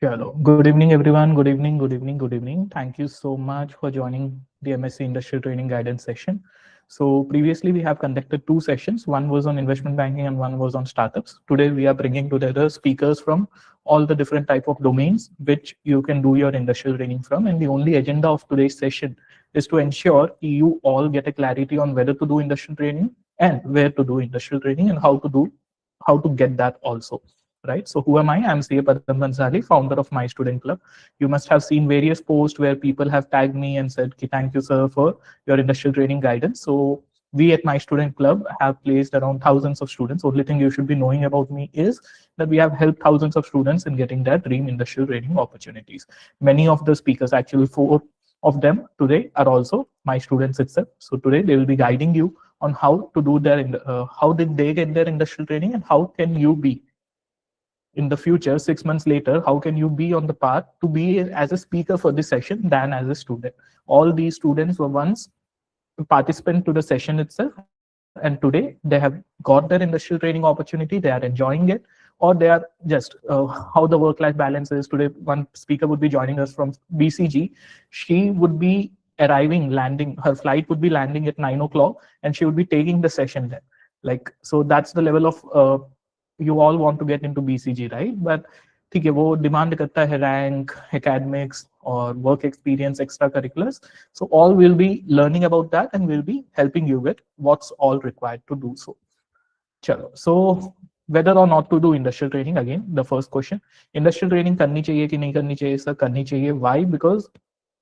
Hello. Good evening, everyone. Good evening, good evening, good evening. Thank you so much for joining the MSc Industrial Training Guidance session. So previously we have conducted two sessions. One was on investment banking and one was on startups. Today we are bringing together speakers from all the different type of domains which you can do your industrial training from. And the only agenda of today's session is to ensure you all get a clarity on whether to do industrial training and where to do industrial training and how to get that also. Right. So who am I? I'm CA Padam Bansali, founder of My Student Club. You must have seen various posts where people have tagged me and said, thank you, sir, for your industrial training guidance. So we at My Student Club have placed around thousands of students. Only thing you should be knowing about me is that we have helped thousands of students in getting their dream industrial training opportunities. Many of the speakers, actually 4 of them today, are also my students itself. So today they will be guiding you on how to do their, how did they get their industrial training and how can you be in the future, 6 months later, how can you be on the path to be as a speaker for this session than as a student? All these students were once participant to the session itself, and today they have got their industrial training opportunity, they are enjoying it, or they are just how the work-life balance is. Today, one speaker would be joining us from BCG. She would be landing, her flight would be landing at 9 o'clock, and she would be taking the session then. Like, so that's the level of you all want to get into BCG, right? But ठीक है, वो demand करता है rank, academics or work experience, extracurriculars. So all will be learning about that and will be helping you with what's all required to do so. Chalo. So whether or not to do industrial training, again, the first question, industrial training करनी चाहिए कि नहीं करनी चाहिए? Sir, करनी चाहिए. Why? Because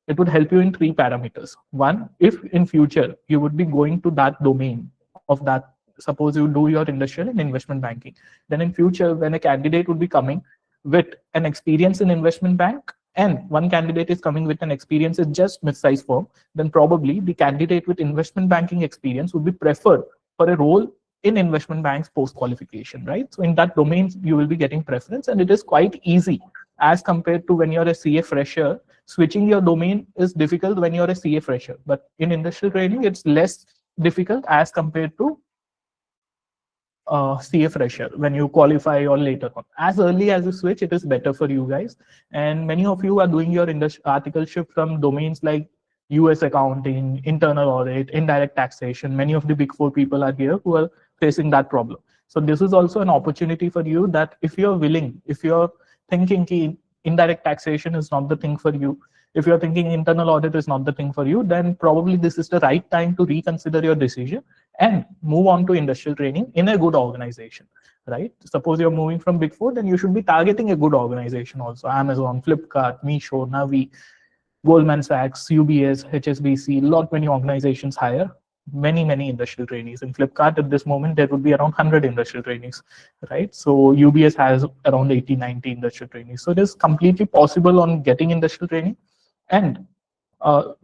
it would help you in 3 parameters. One, if in future you would be going to that domain of that, suppose you do your industrial and investment banking, then in future when a candidate would be coming with an experience in investment bank and one candidate is coming with an experience in just mid-size firm, then probably the candidate with investment banking experience would be preferred for a role in investment banks post qualification, right? So in that domain you will be getting preference, and it is quite easy as compared to when you're a CA fresher. Switching your domain is difficult when you're a CA fresher, but in industrial training it's less difficult as compared to CA fresher when you qualify or later on. As early as you switch, it is better for you guys. And many of you are doing your articleship from domains like US accounting, internal audit, indirect taxation. Many of the big 4 people are here who are facing that problem. So this is also an opportunity for you that if you're willing, if you're thinking ki indirect taxation is not the thing for you, if you're thinking internal audit is not the thing for you, then probably this is the right time to reconsider your decision and move on to industrial training in a good organization, right? Suppose you're moving from big 4, then you should be targeting a good organization also. Amazon, Flipkart, Meesho, Navi, Goldman Sachs, UBS, HSBC, many organizations hire many industrial trainees. In Flipkart at this moment, there would be around 100 industrial trainees, right? So UBS has around 80, 90 industrial trainees. So it is completely possible on getting industrial training. And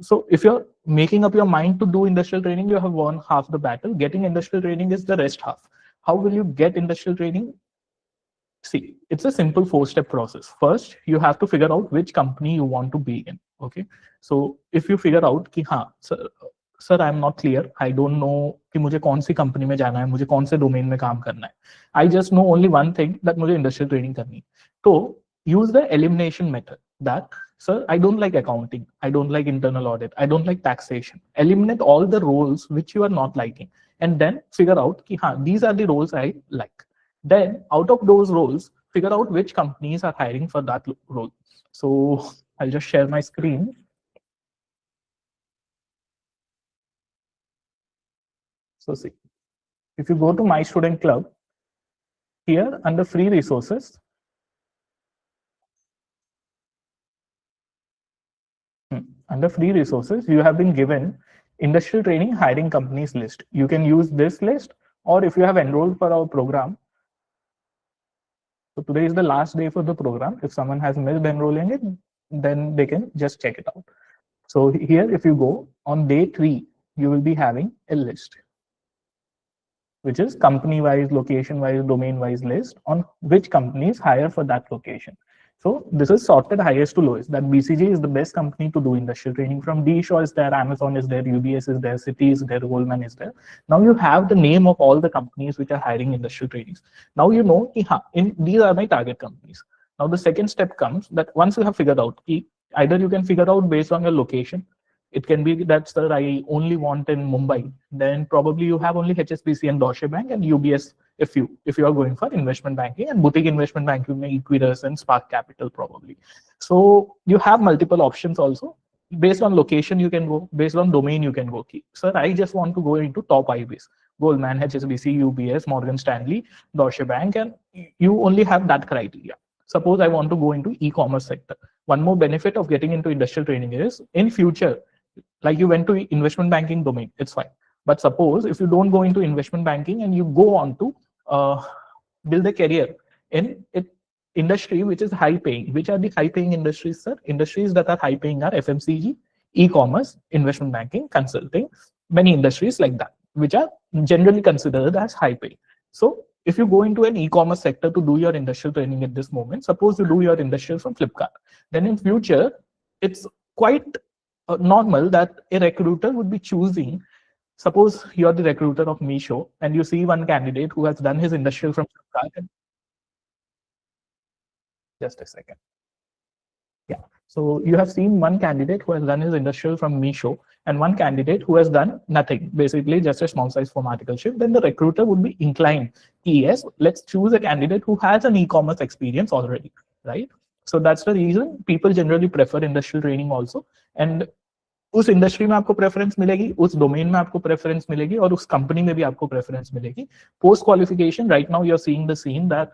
so if you're making up your mind to do industrial training, you have won half the battle. Getting industrial training is the rest half. How will you get industrial training? See, it's a simple 4-step process. First, you have to figure out which company you want to be in. Okay. So if you figure out कि हाँ, sir, I'm not clear. I don't know कि मुझे कौन सी company में जाना है, मुझे कौन से डोमेन में काम करना है. I just know only one thing, that मुझे industrial training करनी है. तो use the elimination method. That, sir, I don't like accounting, I don't like internal audit, I don't like taxation. Eliminate all the roles which you are not liking, and then figure out कि हाँ, these are the roles I like. Then out of those roles, figure out which companies are hiring for that role. So I'll just share my screen. So see, if you go to My Student Club, here under free resources, under free resources, you have been given industrial training hiring companies list. You can use this list, or if you have enrolled for our program, so today is the last day for the program. If someone has missed enrolling it, then they can just check it out. So here, if you go on day 3, you will be having a list, which is company-wise, location-wise, domain-wise list on which companies hire for that location. So this is sorted highest to lowest. That BCG is the best company to do industrial training from. D-Shaw is there, Amazon is there, UBS is there, Citi is there, Goldman is there. Now you have the name of all the companies which are hiring industrial trainings. Now you know, these are my target companies. Now the second step comes that once you have figured out, either you can figure out based on your location. It can be that, sir, I only want in Mumbai. Then probably you have only HSBC and Deutsche Bank and UBS if you are going for investment banking, and boutique investment banking may Equirus and Spark Capital probably. So you have multiple options also. Based on location, you can go. Based on domain, you can go. Sir, I just want to go into top IBs. Goldman, HSBC, UBS, Morgan Stanley, Deutsche Bank, and you only have that criteria. Suppose I want to go into e-commerce sector. One more benefit of getting into industrial training is in future, like you went to investment banking domain, it's fine. But suppose if you don't go into investment banking and you go on to build a career in industry which is high paying. Which are the high paying industries, sir? Industries that are high paying are FMCG, e-commerce, investment banking, consulting, many industries like that, which are generally considered as high paying. So if you go into an e-commerce sector to do your industrial training at this moment, suppose you do your industrial from Flipkart, then in future, it's quite normal that a recruiter would be choosing. Suppose you're the recruiter of Meesho and you see one candidate who has done his industrial from Flipkart. Just a second. Yeah. So you have seen one candidate who has done his industrial from Meesho and one candidate who has done nothing, basically just a small size form articleship. Then the recruiter would be inclined, yes, let's choose a candidate who has an e-commerce experience already, right? So that's the reason people generally prefer industrial training also. And उस industry में आपको preference मिलेगी, उस domain में आपको preference मिलेगी और उस कंपनी में भी आपको प्रेफरेंस मिलेगी. Post qualification, right now you are seeing the scene that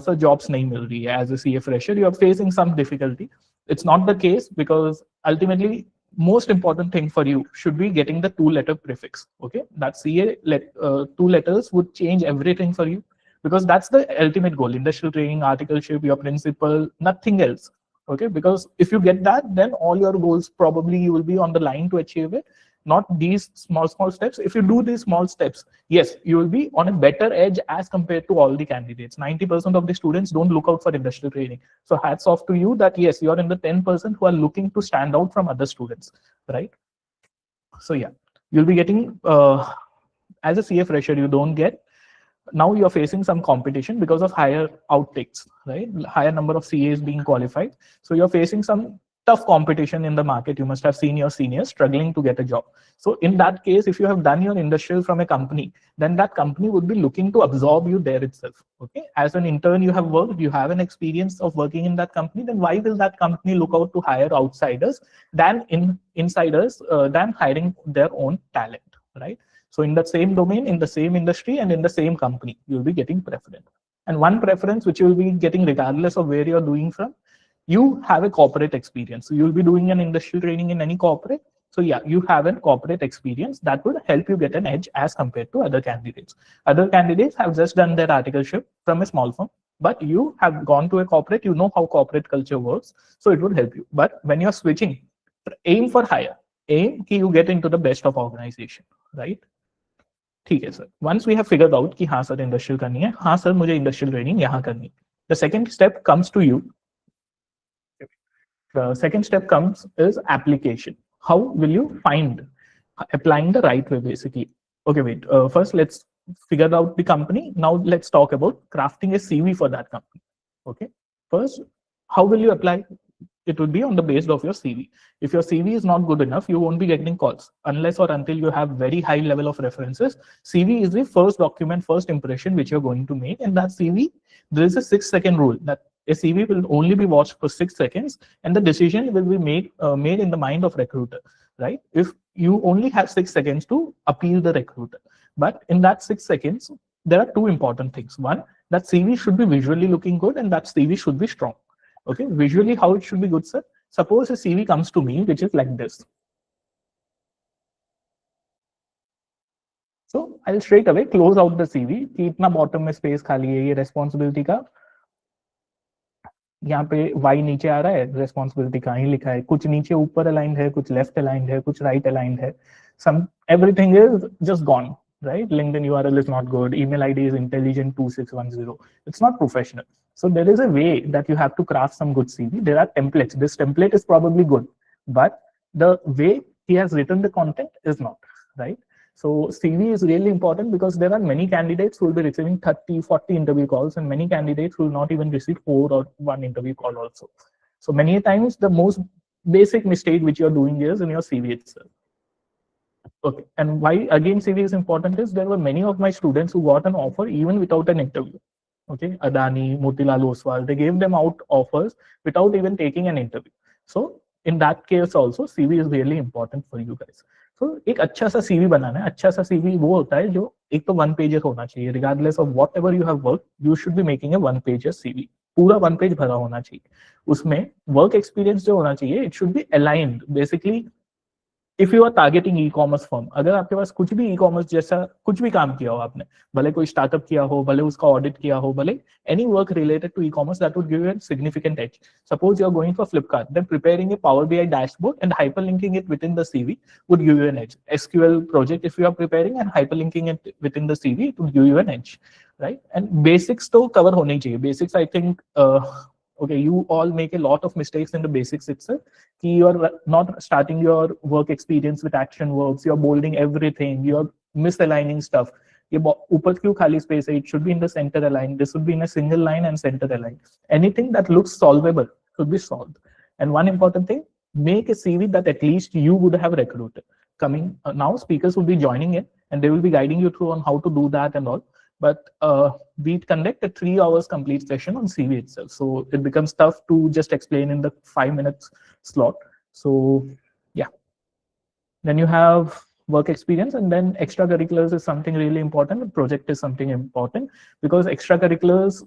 sir jobs नहीं मिल रही है as a CA fresher, you are facing some difficulty. It's not the case, because ultimately most important thing for you should be getting the 2-letter prefix. Okay, that CA 2 letters would change everything for you, because that's the ultimate goal. Industrial training, articleship, your principal, nothing else. Okay, because if you get that, then all your goals probably you will be on the line to achieve it. Not these small steps. If you do these small steps, yes, you will be on a better edge as compared to all the candidates. 90% of the students don't look out for industrial training. So hats off to you that yes, you're in the 10% who are looking to stand out from other students, right? So yeah, you'll be getting as a CA fresher, you don't get. Now you're facing some competition because of higher outtakes, right? Higher number of CAs being qualified. So you're facing some tough competition in the market. You must have seen your seniors struggling to get a job. So in that case, if you have done your industrial from a company, then that company would be looking to absorb you there itself. Okay, as an intern you have worked, you have an experience of working in that company, then why will that company look out to hire outsiders than insiders, than hiring their own talent, right? So in the same domain, in the same industry, and in the same company, you'll be getting preference. And one preference which you'll be getting regardless of where you're doing from, you have a corporate experience. So you'll be doing an industrial training in any corporate. So yeah, you have a corporate experience that would help you get an edge as compared to other candidates. Other candidates have just done their articleship from a small firm, but you have gone to a corporate, you know how corporate culture works, so it would help you. But when you're switching, aim for higher. Aim कि you get into the best of organization, right? ठीक है sir. Once we have figured out कि हाँ sir industrial करनी है, हाँ sir मुझे industrial training यहाँ करनी है, the second step comes to you. The second step comes is application. How will you find applying the right way, basically? Okay, wait. First, let's figure out the company. Now, let's talk about crafting a CV for that company. Okay. First, how will you apply? It would be on the basis of your CV. If your CV is not good enough, you won't be getting calls unless or until you have very high level of references. CV is the first document, first impression which you're going to make. And that CV, there is a 6-second rule that a CV will only be watched for 6 seconds, and the decision will be made in the mind of recruiter, right? If you only have 6 seconds to appeal the recruiter, but in that 6 seconds, there are two important things. One, that CV should be visually looking good, and that CV should be strong. Okay, visually how it should be good, sir? Suppose a CV comes to me which is like this. So I'll straight away close out the CV कि इतना bottom में space खाली है, ये responsibility का यहाँ पे y नीचे आ रहा है, responsibility कहाँ ही लिखा है, कुछ नीचे ऊपर aligned है, कुछ left aligned है, कुछ right aligned है, everything is just gone, right? LinkedIn URL is not good, email ID is intelligent2610. It's not professional. So there is a way that you have to craft some good CV. There are templates. This template is probably good, but the way he has written the content is not, right? So CV is really important because there are many candidates who will be receiving 30, 40 interview calls, and many candidates will not even receive 4 or 1 interview call also. So many times the most basic mistake which you're doing is in your CV itself. Okay, and why again CV is important is there were many of my students who got an offer even without an interview. Okay, Adani, Motilal Oswal, they gave them out offers without even taking an interview. So in that case also CV is really important for you guys. So एक अच्छा सा CV बनाना है. अच्छा सा CV वो होता है जो एक तो 1 pager होना चाहिए. Regardless of whatever you have worked, you should be making a 1 pager CV. पूरा 1 page भरा होना चाहिए. उसमें work experience जो होना चाहिए, it should be aligned. Basically if you are targeting e commerce firm, अगर आपके पास कुछ भी ई कॉमर्स जैसा कुछ भी काम किया हो आपने, भले कोई स्टार्टअप किया हो, भले उसका ऑडिट किया हो, भले any work related to e commerce that would give you a significant edge. Suppose you are going for Flipkart, then preparing a Power BI dashboard and hyperlinking it within the CV would give you an edge. SQL project if you are preparing and hyperlinking it within the CV, it would give you an edge, right? And basics तो cover होने ही चाहिए. Basics I think okay, you all make a lot of mistakes in the basics itself. You are not starting your work experience with action verbs, you're bolding everything, you're misaligning stuff. ऊपर क्यों खाली space है? It should be in the center aligned. This should be in a single line and center aligned. Anything that looks solvable should be solved. And one important thing, make a CV that at least you would have recruited. Coming now, speakers will be joining in and they will be guiding you through on how to do that and all. But we conduct a 3 hours complete session on CV itself. So it becomes tough to just explain in the 5 minutes slot. So yeah, then you have work experience, and then extracurriculars is something really important. Project is something important because extracurriculars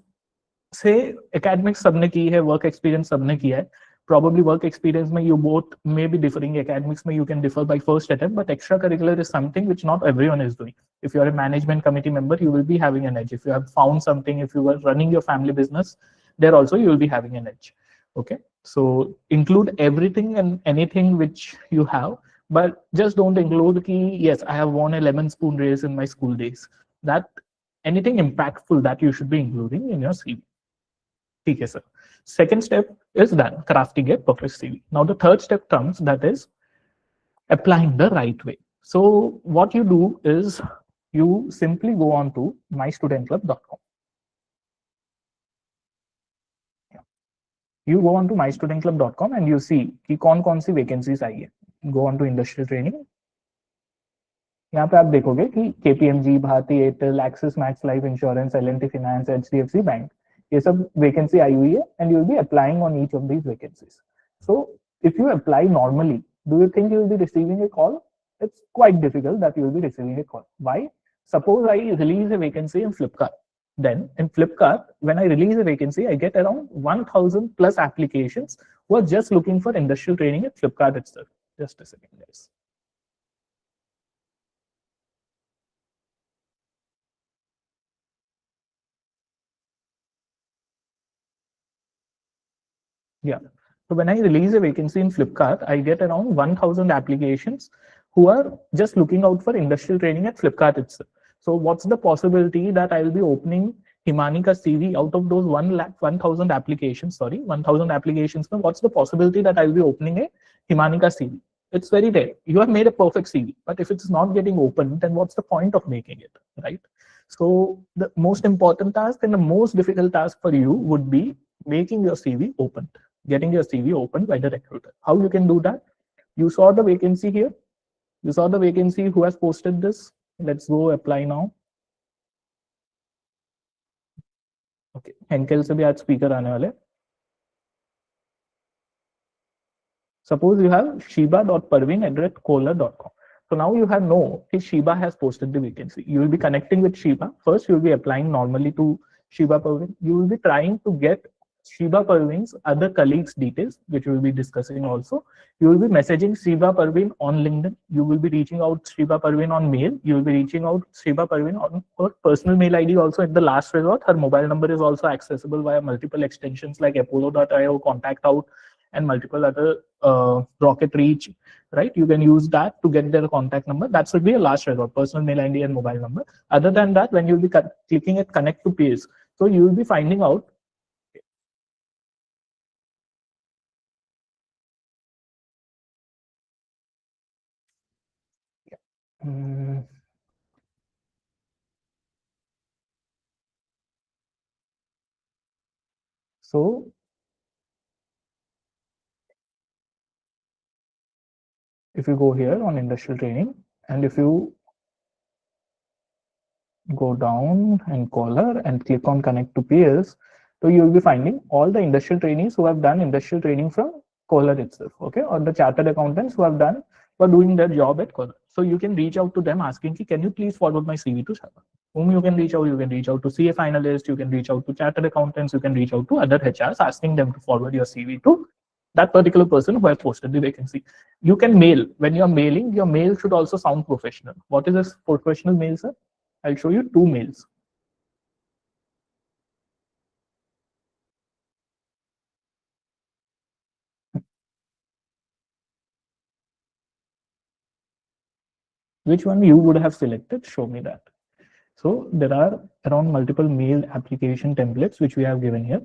से academics सबने की है, work experience सबने किया है. Probably work experience में you both may be differing. Academics में you can differ by first attempt, but extracurricular is something which not everyone is doing. If you are a management committee member, you will be having an edge. If you have found something, if you are running your family business, there also you will be having an edge. Okay, so include everything and anything which you have, but just don't include ki, yes, I have won a lemon spoon race in my school days. That anything impactful that you should be including in your CV. ठीक है sir. Second step is done, crafting a perfect CV. Now the third step comes, that is applying the right way. So what you do is you simply go on to mystudentclub.com. You go on to mystudentclub.com and you see कि कौन सी vacancies आई है. Go on to industry training. यहाँ पे आप देखोगे कि KPMG, Bharti Airtel, Axis Max Life insurance, L&T finance, HDFC bank, ये सब वैकेंसी आई हुई है and you will be applying on each of these vacancies. So if you apply normally, do you think you will be receiving a call? It's quite difficult that you will be receiving a call. Why? Suppose I release a vacancy in Flipkart. Then in Flipkart, when I release a vacancy, I get around 1,000 plus applications who are just looking for industrial training at Flipkart itself. Just a second, guys. Yeah. So when I release a vacancy in Flipkart, I get around 1,000 applications who are just looking out for industrial training at Flipkart itself. So what's the possibility that I will be opening Himanika CV out of those 1,000 applications? Sorry, 1,000 applications. What's the possibility that I will be opening a Himanika CV? It's very rare. You have made a perfect CV, but if it's not getting opened, then what's the point of making it, right? So the most important task and the most difficult task for you would be making your CV open, getting your CV opened by the recruiter. How you can do that? You saw the vacancy here. You saw the vacancy. Who has posted this? Let's go apply now. Okay. Henkel से भी आज speaker आने वाले. Suppose you have shiba.parveen@kohler.com. So now you have know if Shiba has posted the vacancy. You will be connecting with Shiba. First, you will be applying normally to Shiba Parveen. You will be trying to get Shiba Parveen's other colleagues' details, which we will be discussing also. You will be messaging Shiba Parveen on LinkedIn. You will be reaching out Shiba Parveen on mail. You will be reaching out Shiba Parveen on her personal mail ID also at the last resort. Her mobile number is also accessible via multiple extensions like Apollo.io, Contact Out, and multiple other Rocket Reach, right? You can use that to get their contact number. That should be a last resort, personal mail ID and mobile number. Other than that, when you'll be clicking at connect to page, so you will be finding out. So if you go here on industrial training, and if you go down and caller and click on connect to peers, so you will be finding all the industrial trainees who have done industrial training from caller itself, okay, or the chartered accountants who have done for doing their job at caller. So you can reach out to them asking, can you please forward my CV to Shaba? Whom you can reach out? You can reach out to CA finalists, you can reach out to chartered accountants, you can reach out to other HRs asking them to forward your CV to that particular person who has posted the vacancy. You can mail. When you're mailing, your mail should also sound professional. What is a professional mail, sir? I'll show you two mails. Which one you would have selected? Show me that. So there are around multiple mail application templates which we have given here.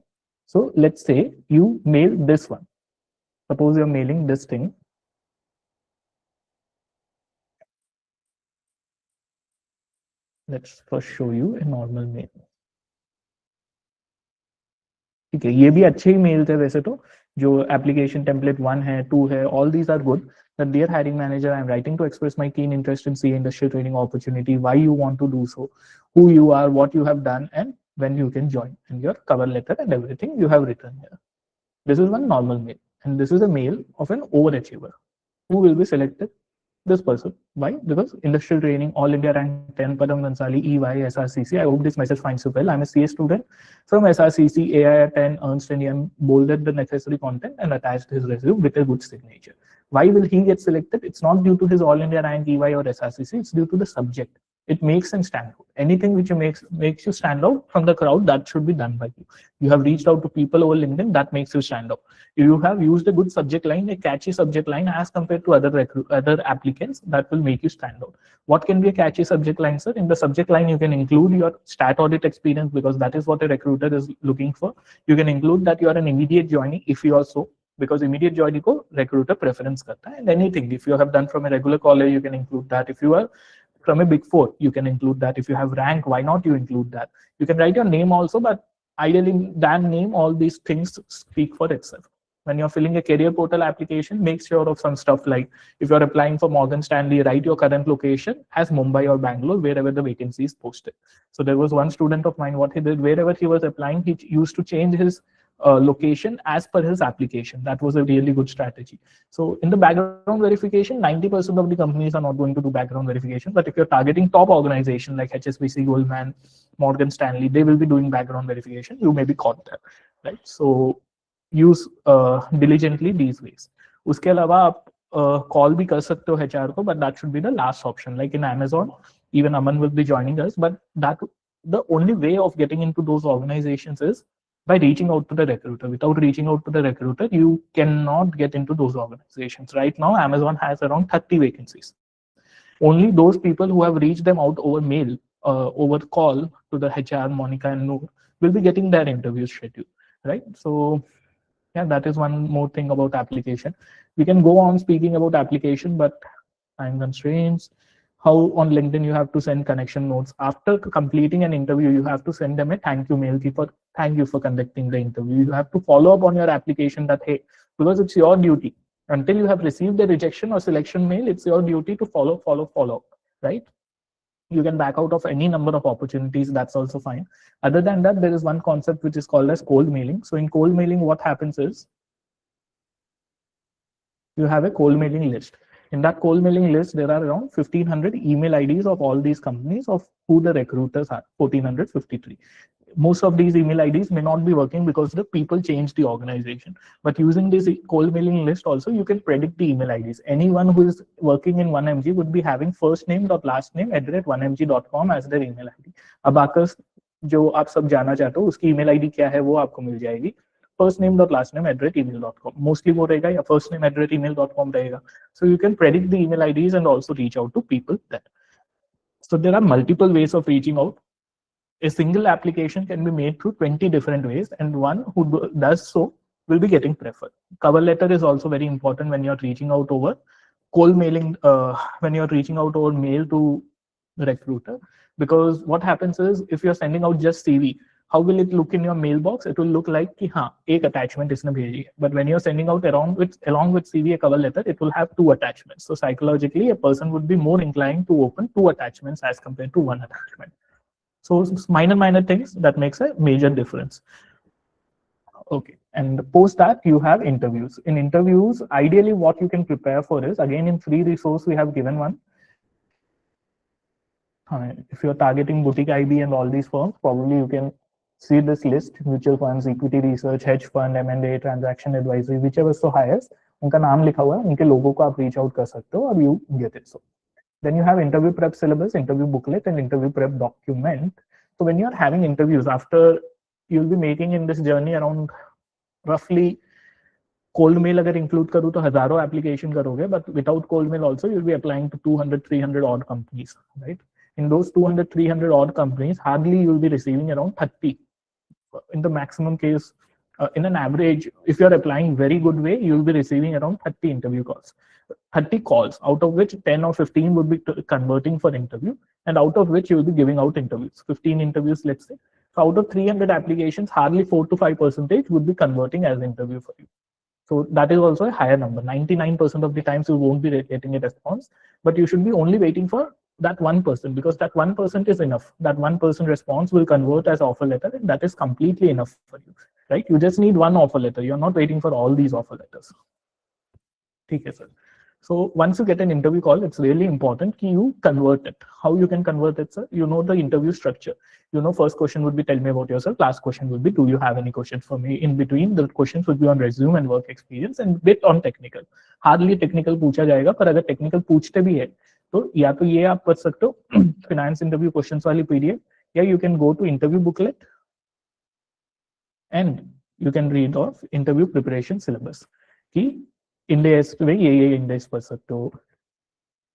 So let's say you mail this one. Suppose you're mailing this thing. Let's first show you a normal mail. ठीक है, ये भी अच्छे ही mail थे वैसे तो, जो application template 1 है, 2 है, all these are good. That dear hiring manager, I am writing to express my keen interest in CA industrial training opportunity, why you want to do so, who you are, what you have done, and when you can join, and your cover letter and everything you have written here. This is one normal mail, and this is a mail of an overachiever who will be selected. This person. Why? Because industrial training, all India rank 10, Padam Vansali, EY, SRCC. I hope this message finds you well. I'm a CA student from SRCC, AI 10, Ernst & Young, bolded the necessary content and attached his resume with a good signature. Why will he get selected? It's not due to his all India rank, EY or SRCC. It's due to the subject. It makes him stand out. Anything which makes you stand out from the crowd, that should be done by you. You have reached out to people over LinkedIn, that makes you stand out. You have used a good subject line, a catchy subject line as compared to other applicants, that will make you stand out. What can be a catchy subject line, sir? In the subject line, you can include your stat audit experience, because that is what a recruiter is looking for. You can include that you are an immediate joinee if you are so, because immediate joinee ko recruiter preference karta hai. And anything, if you have done from a regular college, you can include that. If you are from a big four, you can include that. If you have rank, why not you include that? You can write your name also, but ideally than name, all these things speak for itself. When you're filling a career portal application, make sure of some stuff like, if you're applying for Morgan Stanley, write your current location as Mumbai or Bangalore, wherever the vacancy is posted. So there was one student of mine, what he did, wherever he was applying, he used to change his location as per his application. That was a really good strategy. So in the background verification, 90% of the companies are not going to do background verification. But if you're targeting top organization like HSBC, Goldman, Morgan Stanley, they will be doing background verification. You may be caught there, right? So use diligently these ways. उसके अलावा आप call भी कर सकते हो HR को, but that should be the last option. Like in Amazon, even Aman will be joining us, but that the only way of getting into those organizations is by reaching out to the recruiter. Without reaching out to the recruiter, you cannot get into those organizations. Right now, Amazon has around 30 vacancies. Only those people who have reached them out over mail, over call to the HR, Monica and Noor, will be getting their interview schedule, right? So yeah, that is one more thing about application. We can go on speaking about application, but time constraints. How on LinkedIn you have to send connection notes after completing an interview. You have to send them a thank you mail. For thank you for conducting the interview. You have to follow up on your application that, hey, because it's your duty until you have received a rejection or selection mail, it's your duty to follow, right? You can back out of any number of opportunities, that's also fine. Other than that, there is one concept which is called as cold mailing. So in cold mailing, what happens is you have a cold mailing list. In that cold mailing list, there are around 1500 email IDs of all these companies of who the recruiters are, 1453. Most of these email IDs may not be working because the people change the organization. But using this cold mailing list also, you can predict the email IDs. Anyone who is working in 1mg would be having first name dot last name @1mg.com as their email ID. Abacus, जो आप सब जाना चाहते हो, उसकी email ID क्या है वो आपको मिल जाएगी. First name dot last name @email.com. Mostly वो रहेगा या first name @email.com रहेगा. So you can predict the email IDs and also reach out to people there. So there are multiple ways of reaching out. A single application can be made through 20 different ways, and one who does so will be getting preferred. Cover letter is also very important when you're reaching out over cold mailing, when you're reaching out over mail to recruiter, because what happens is if you're sending out just CV, how will it look in your mailbox? It will look like कि हाँ एक attachment इसने भेजी है. But when you're sending out along with CV a cover letter, it will have 2 attachments. So psychologically, a person would be more inclined to open 2 attachments as compared to 1 attachment. So minor things that makes a major difference. Okay, and post that you have interviews. In interviews, ideally what you can prepare for is, again in free resource we have given one. If you're targeting boutique IB and all these firms, probably you can see this list: mutual funds, equity research, hedge fund, M&A, transaction advisory, whichever so highest, उनका नाम लिखा हुआ है, उनके लोगों को आप reach out कर सकते हो और you get it. So then you have interview prep syllabus, interview booklet, and interview prep document. So when you're having interviews, after you'll be making in this journey around roughly, cold mail अगर include करूँ तो हजारों application करोगे, but without cold mail also you'll be applying to 200-300 odd companies, right? In those 200-300 odd companies, hardly you'll be receiving around 30. In the maximum case, in an average, if you're applying very good way, you'll be receiving around 30 interview calls. 30 calls, out of which 10 or 15 would be converting for interview, and out of which you'll be giving out interviews. 15 interviews, let's say. So out of 300 applications, hardly 4 to 5% would be converting as interview for you. So that is also a higher number. 99% of the times you won't be getting a response, but you should be only waiting for that 1%, because that 1% is enough. That 1% response will convert as offer letter, and that is completely enough for you, right? You just need one offer letter. You're not waiting for all these offer letters. Okay, sir. So once you get an interview call, it's really important that you convert it. How you can convert it, sir? You know the interview structure. You know, first question would be tell me about yourself. Last question would be do you have any questions for me? In between, the questions would be on resume and work experience, and bit on technical. Hardly technical पूछा जाएगा, पर अगर technical पूछते भी है तो या तो ये आप कर सकते हो finance interview questions वाली PDF, या you can go to interview booklet and you can read off interview preparation syllabus कि इंडेक्स में ये इंडेक्स पढ़ सकते हो,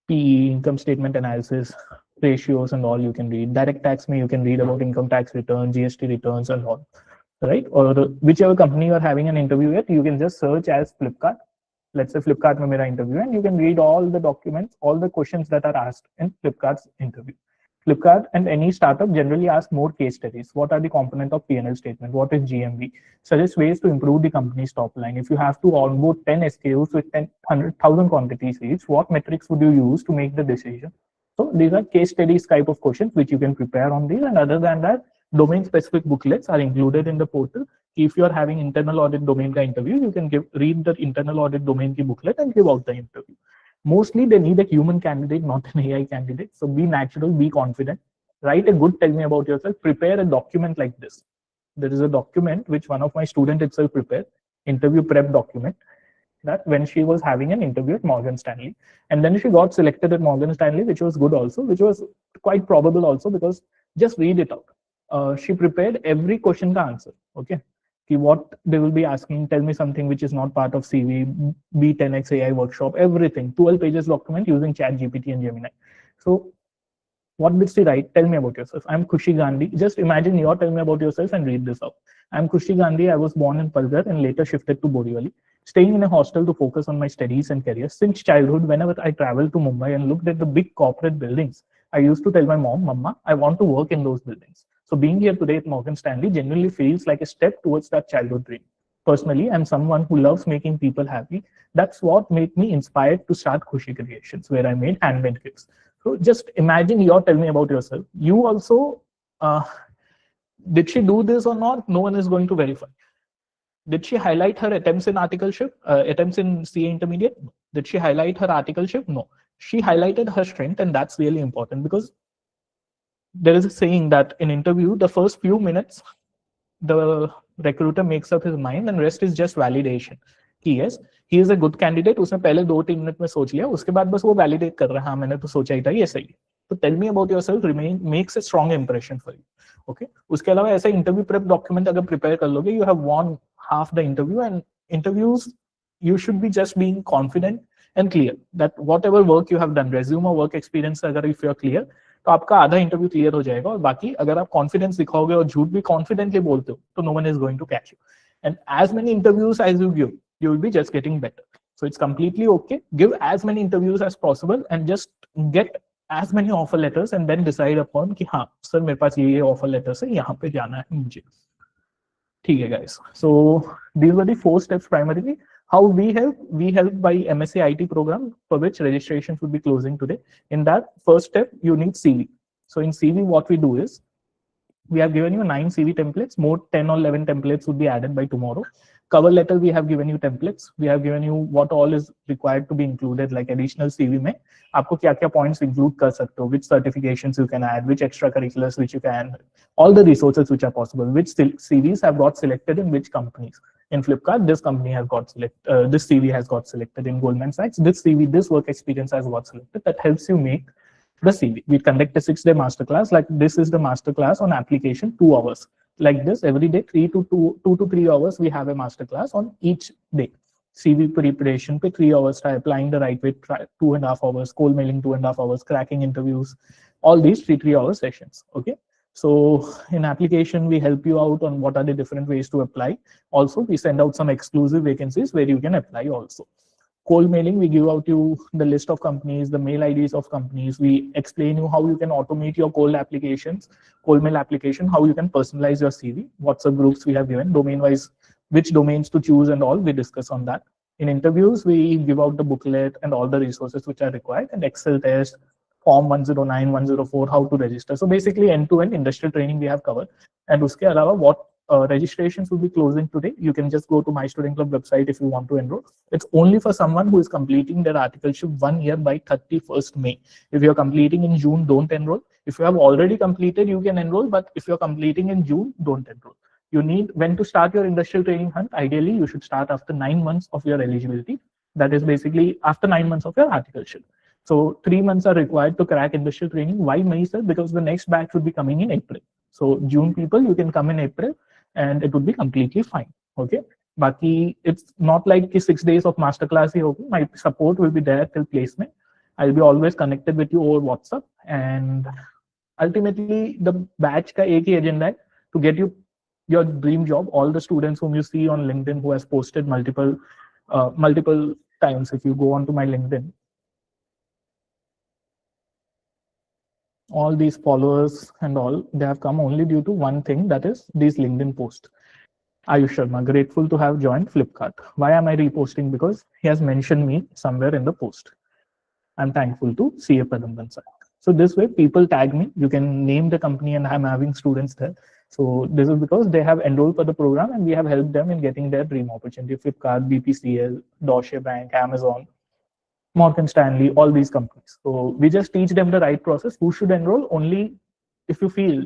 PE, income statement analysis, ratios and all you can read. Direct tax में you can read about income tax return, GST returns and all, right? Or whichever company you are having an interview with, you can just search as Flipkart. Let's say Flipkart में मेरा interview, and you can read all the documents, all the questions that are asked in Flipkart's interview. Flipkart and any startup generally ask more case studies. What are the components of P&L statement? What is GMV? Suggest ways to improve the company's top line. If you have to onboard 10 SKUs with 100,000 quantities each, what metrics would you use to make the decision? So these are case studies type of questions which you can prepare on these. And other than that, domain specific booklets are included in the portal. If you are having internal audit domain ka interview, you can read the internal audit domain ki booklet and give out the interview. Mostly they need a human candidate, not an AI candidate. So be natural, be confident, write a good tell me about yourself, prepare a document like this. There is a document which one of my students itself prepared, interview prep document, that when she was having an interview at Morgan Stanley, and then she got selected at Morgan Stanley, which was good also, which was quite probable also, because just read it out. She prepared every question ka answer, okay? What they will be asking, tell me something which is not part of CV, B10X AI workshop, everything, 12 pages document using Chat GPT and Gemini. So what did she write? Tell me about yourself. I'm Khushi Gandhi. Just imagine you're telling me about yourself and read this out. I'm Khushi Gandhi. I was born in Palghar and later shifted to Borivali, staying in a hostel to focus on my studies and career. Since childhood, whenever I traveled to Mumbai and looked at the big corporate buildings, I used to tell my mom, Mama, I want to work in those buildings. So being here today at Morgan Stanley genuinely feels like a step towards that childhood dream. Personally, I'm someone who loves making people happy. That's what made me inspired to start Khushi Creations, where I made handmade gifts. So just imagine you're telling me about yourself. You also, did she do this or not? No one is going to verify. Did she highlight her attempts in articleship, attempts in CA intermediate? Did she highlight her articleship? No. She highlighted her strength, and that's really important, because there is a saying that in interview, the first few minutes, the recruiter makes up his mind and rest is just validation. Yes, he is a good candidate. उसने पहले 2-3 minute में सोच लिया, उसके बाद बस वो validate कर रहा है, हाँ मैंने तो सोचा ही था, ये सही है. तो tell me about yourself makes a strong impression for you. Okay. उसके अलावा ऐसा interview prep document अगर prepare कर लोगे, you have won half the interview. And interviews, you should be just being confident and clear that whatever work you have done, resume or work experience, अगर if you are clear, तो आपका आधा interview clear हो जाएगा. और बाकी अगर आप कॉन्फिडेंस दिखाओगे और झूठ भी कॉन्फिडेंटली बोलते हो, तो no one is going to catch you. And as many interviews as you give, you will be just getting better. So it's completely okay. Give as many interviews as possible and just get as many offer letters and then decide upon कि हाँ sir मेरे पास ये offer letters है, यहाँ पे जाना है मुझे. ठीक है guys. So these were the 4 steps primarily. How we help by MSc IT program for which registrations would be closing today. In that first step you need CV. So in CV what we do is we have given you 9 CV templates. More 10 or 11 templates would be added by tomorrow. Cover letter we have given you templates. We have given you what all is required to be included, like additional CV में आपको क्या क्या points include कर सकते हो, which certifications you can add, which extracurriculars which you can, all the resources which are possible, which CVs have got selected in which companies. In Flipkart, this company has got selected, this CV has got selected. In Goldman Sachs, this CV, this work experience has got selected. That helps you make the CV. We conduct a 6-day masterclass. Like this is the masterclass on application, 2 hours. Like this, every day, 2 to 3 hours, we have a masterclass on each day. CV preparation, 3 hours, try applying the right way, 2.5 hours, cold mailing 2.5 hours, cracking interviews, all these 3 hour sessions. Okay. So in application, we help you out on what are the different ways to apply. Also, we send out some exclusive vacancies where you can apply also. Cold mailing, we give out you the list of companies, the mail IDs of companies. We explain you how you can automate your cold applications, cold mail application, how you can personalize your CV, WhatsApp groups we have given, domain-wise, which domains to choose and all, we discuss on that. In interviews, we give out the booklet and all the resources which are required, and Excel test, Form 109, 104, how to register. So basically end-to-end industrial training we have covered. And uske alawa, what registrations will be closing today. You can just go to My Student Club website if you want to enroll. It's only for someone who is completing their articleship 1 year by 31st May. If you're completing in June, don't enroll. If you have already completed, you can enroll. But if you're completing in June, don't enroll. You need, when to start your industrial training hunt, ideally you should start after 9 months of your eligibility. That is basically after 9 months of your articleship. So 3 months are required to crack industrial training. Why May, sir? Because the next batch would be coming in April. So June people, you can come in April and it would be completely fine. Okay. Baki, it's not like 6 days of masterclass. My support will be there till placement. I'll be always connected with you over WhatsApp. And ultimately, the batch ka ek hi agenda hai to get you your dream job. All the students whom you see on LinkedIn who has posted multiple times. If you go onto my LinkedIn, all these followers and all, they have come only due to one thing, that is these LinkedIn posts. Ayush Sharma, grateful to have joined Flipkart. Why am I reposting? Because he has mentioned me somewhere in the post. I'm thankful to CA Padamban sir. So this way, people tag me. You can name the company, and I'm having students there. So this is because they have enrolled for the program, and we have helped them in getting their dream opportunity. Flipkart, BPCL, Deutsche Bank, Amazon, Morgan Stanley, all these companies. So we just teach them the right process. Who should enroll? Only if you feel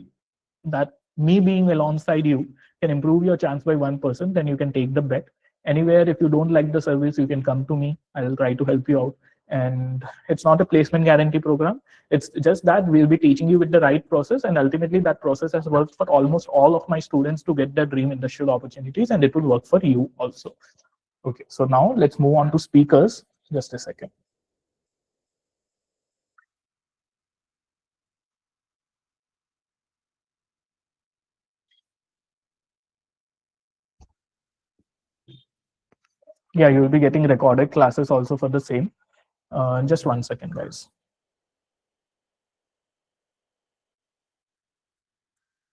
that me being alongside you can improve your chance by 1%, then you can take the bet. Anywhere, if you don't like the service, you can come to me. I'll try to help you out. And it's not a placement guarantee program. It's just that we'll be teaching you with the right process. And ultimately, that process has worked for almost all of my students to get their dream industrial opportunities, and it will work for you also. Okay, so now let's move on to speakers. Just a second. Yeah, you'll be getting recorded classes also for the same. Just 1 second, guys.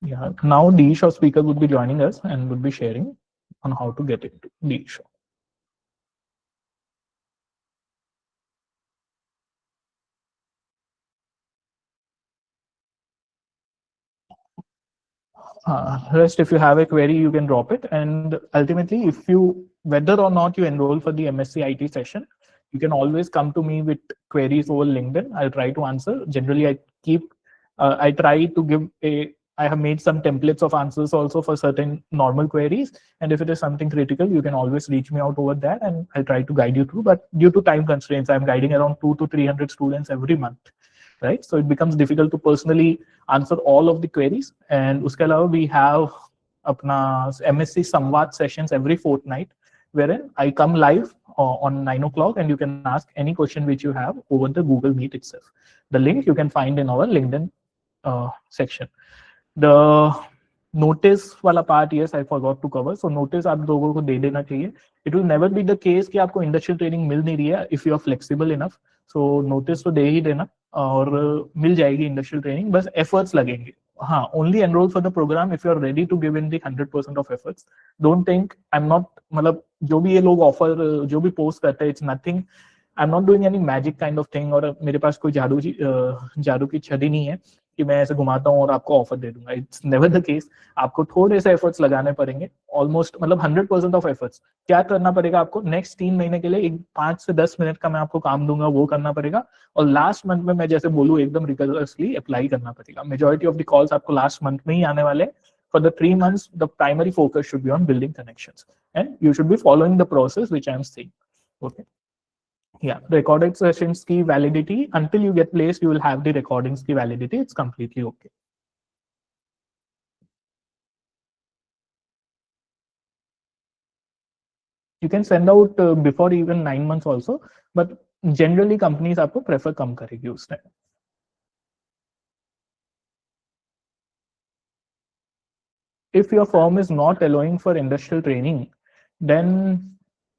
Yeah, now the show speaker would be joining us and would be sharing on how to get into the show. Rest, if you have a query, you can drop it. And ultimately, if you, whether or not you enroll for the MSc IT session, you can always come to me with queries over LinkedIn. I'll try to answer. Generally, I try to give I have made some templates of answers also for certain normal queries. And if it is something critical, you can always reach me out over that and I'll try to guide you through. But due to time constraints, I'm guiding around 200 to 300 students every month. Right? So it becomes difficult to personally answer all of the queries. And uske alawa, we have apna MSc Samvad sessions every fortnight, wherein I come live on 9 o'clock and you can ask any question which you have over the Google Meet itself. The link you can find in our LinkedIn section. The notice वाला part, yes, I forgot to cover. So notice आप लोगों को दे देना चाहिए. It will never be the case कि आपको industrial training मिल नहीं रही है if you are flexible enough. So notice तो दे ही देना. और मिल जाएगी इंडस्ट्रियल ट्रेनिंग, बस एफर्ट्स लगेंगे. हाँ, only enrol for the programme if you are ready to give in the 100% of efforts. Don't think I am not, मतलब जो भी ये लोग ऑफर, जो भी पोस्ट करते हैं, it's nothing, I am not doing any magic kind of thing, और मेरे पास कोई जादू की छड़ी नहीं है कि मैं ऐसे घुमाता हूँ और आपको ऑफर दे दूंगा. It's never the case. आपको थोड़े से एफर्ट्स लगाने पड़ेंगे, ऑलमोस्ट मतलब 100% ऑफ एफर्ट्स. क्या करना पड़ेगा आपको, नेक्स्ट 3 महीने के लिए एक 5 से 10 मिनट का मैं आपको काम दूंगा, वो करना पड़ेगा. और लास्ट मंथ में मैं जैसे बोलूँ एकदम रिगरसली अप्लाई करना पड़ेगा. मेजोरिटी ऑफ द कॉल्स आपको लास्ट मंथ में ही आने वाले. For the 3 months, the primary focus should be on building connections, and you should be following the process which I am saying. Okay. Yeah, recorded sessions की validity until you get placed, you will have the recordings की validity. It's completely okay. You can send out before even 9 months also, but generally companies आपको prefer कम करेगी उस time. If your firm is not allowing for industrial training, then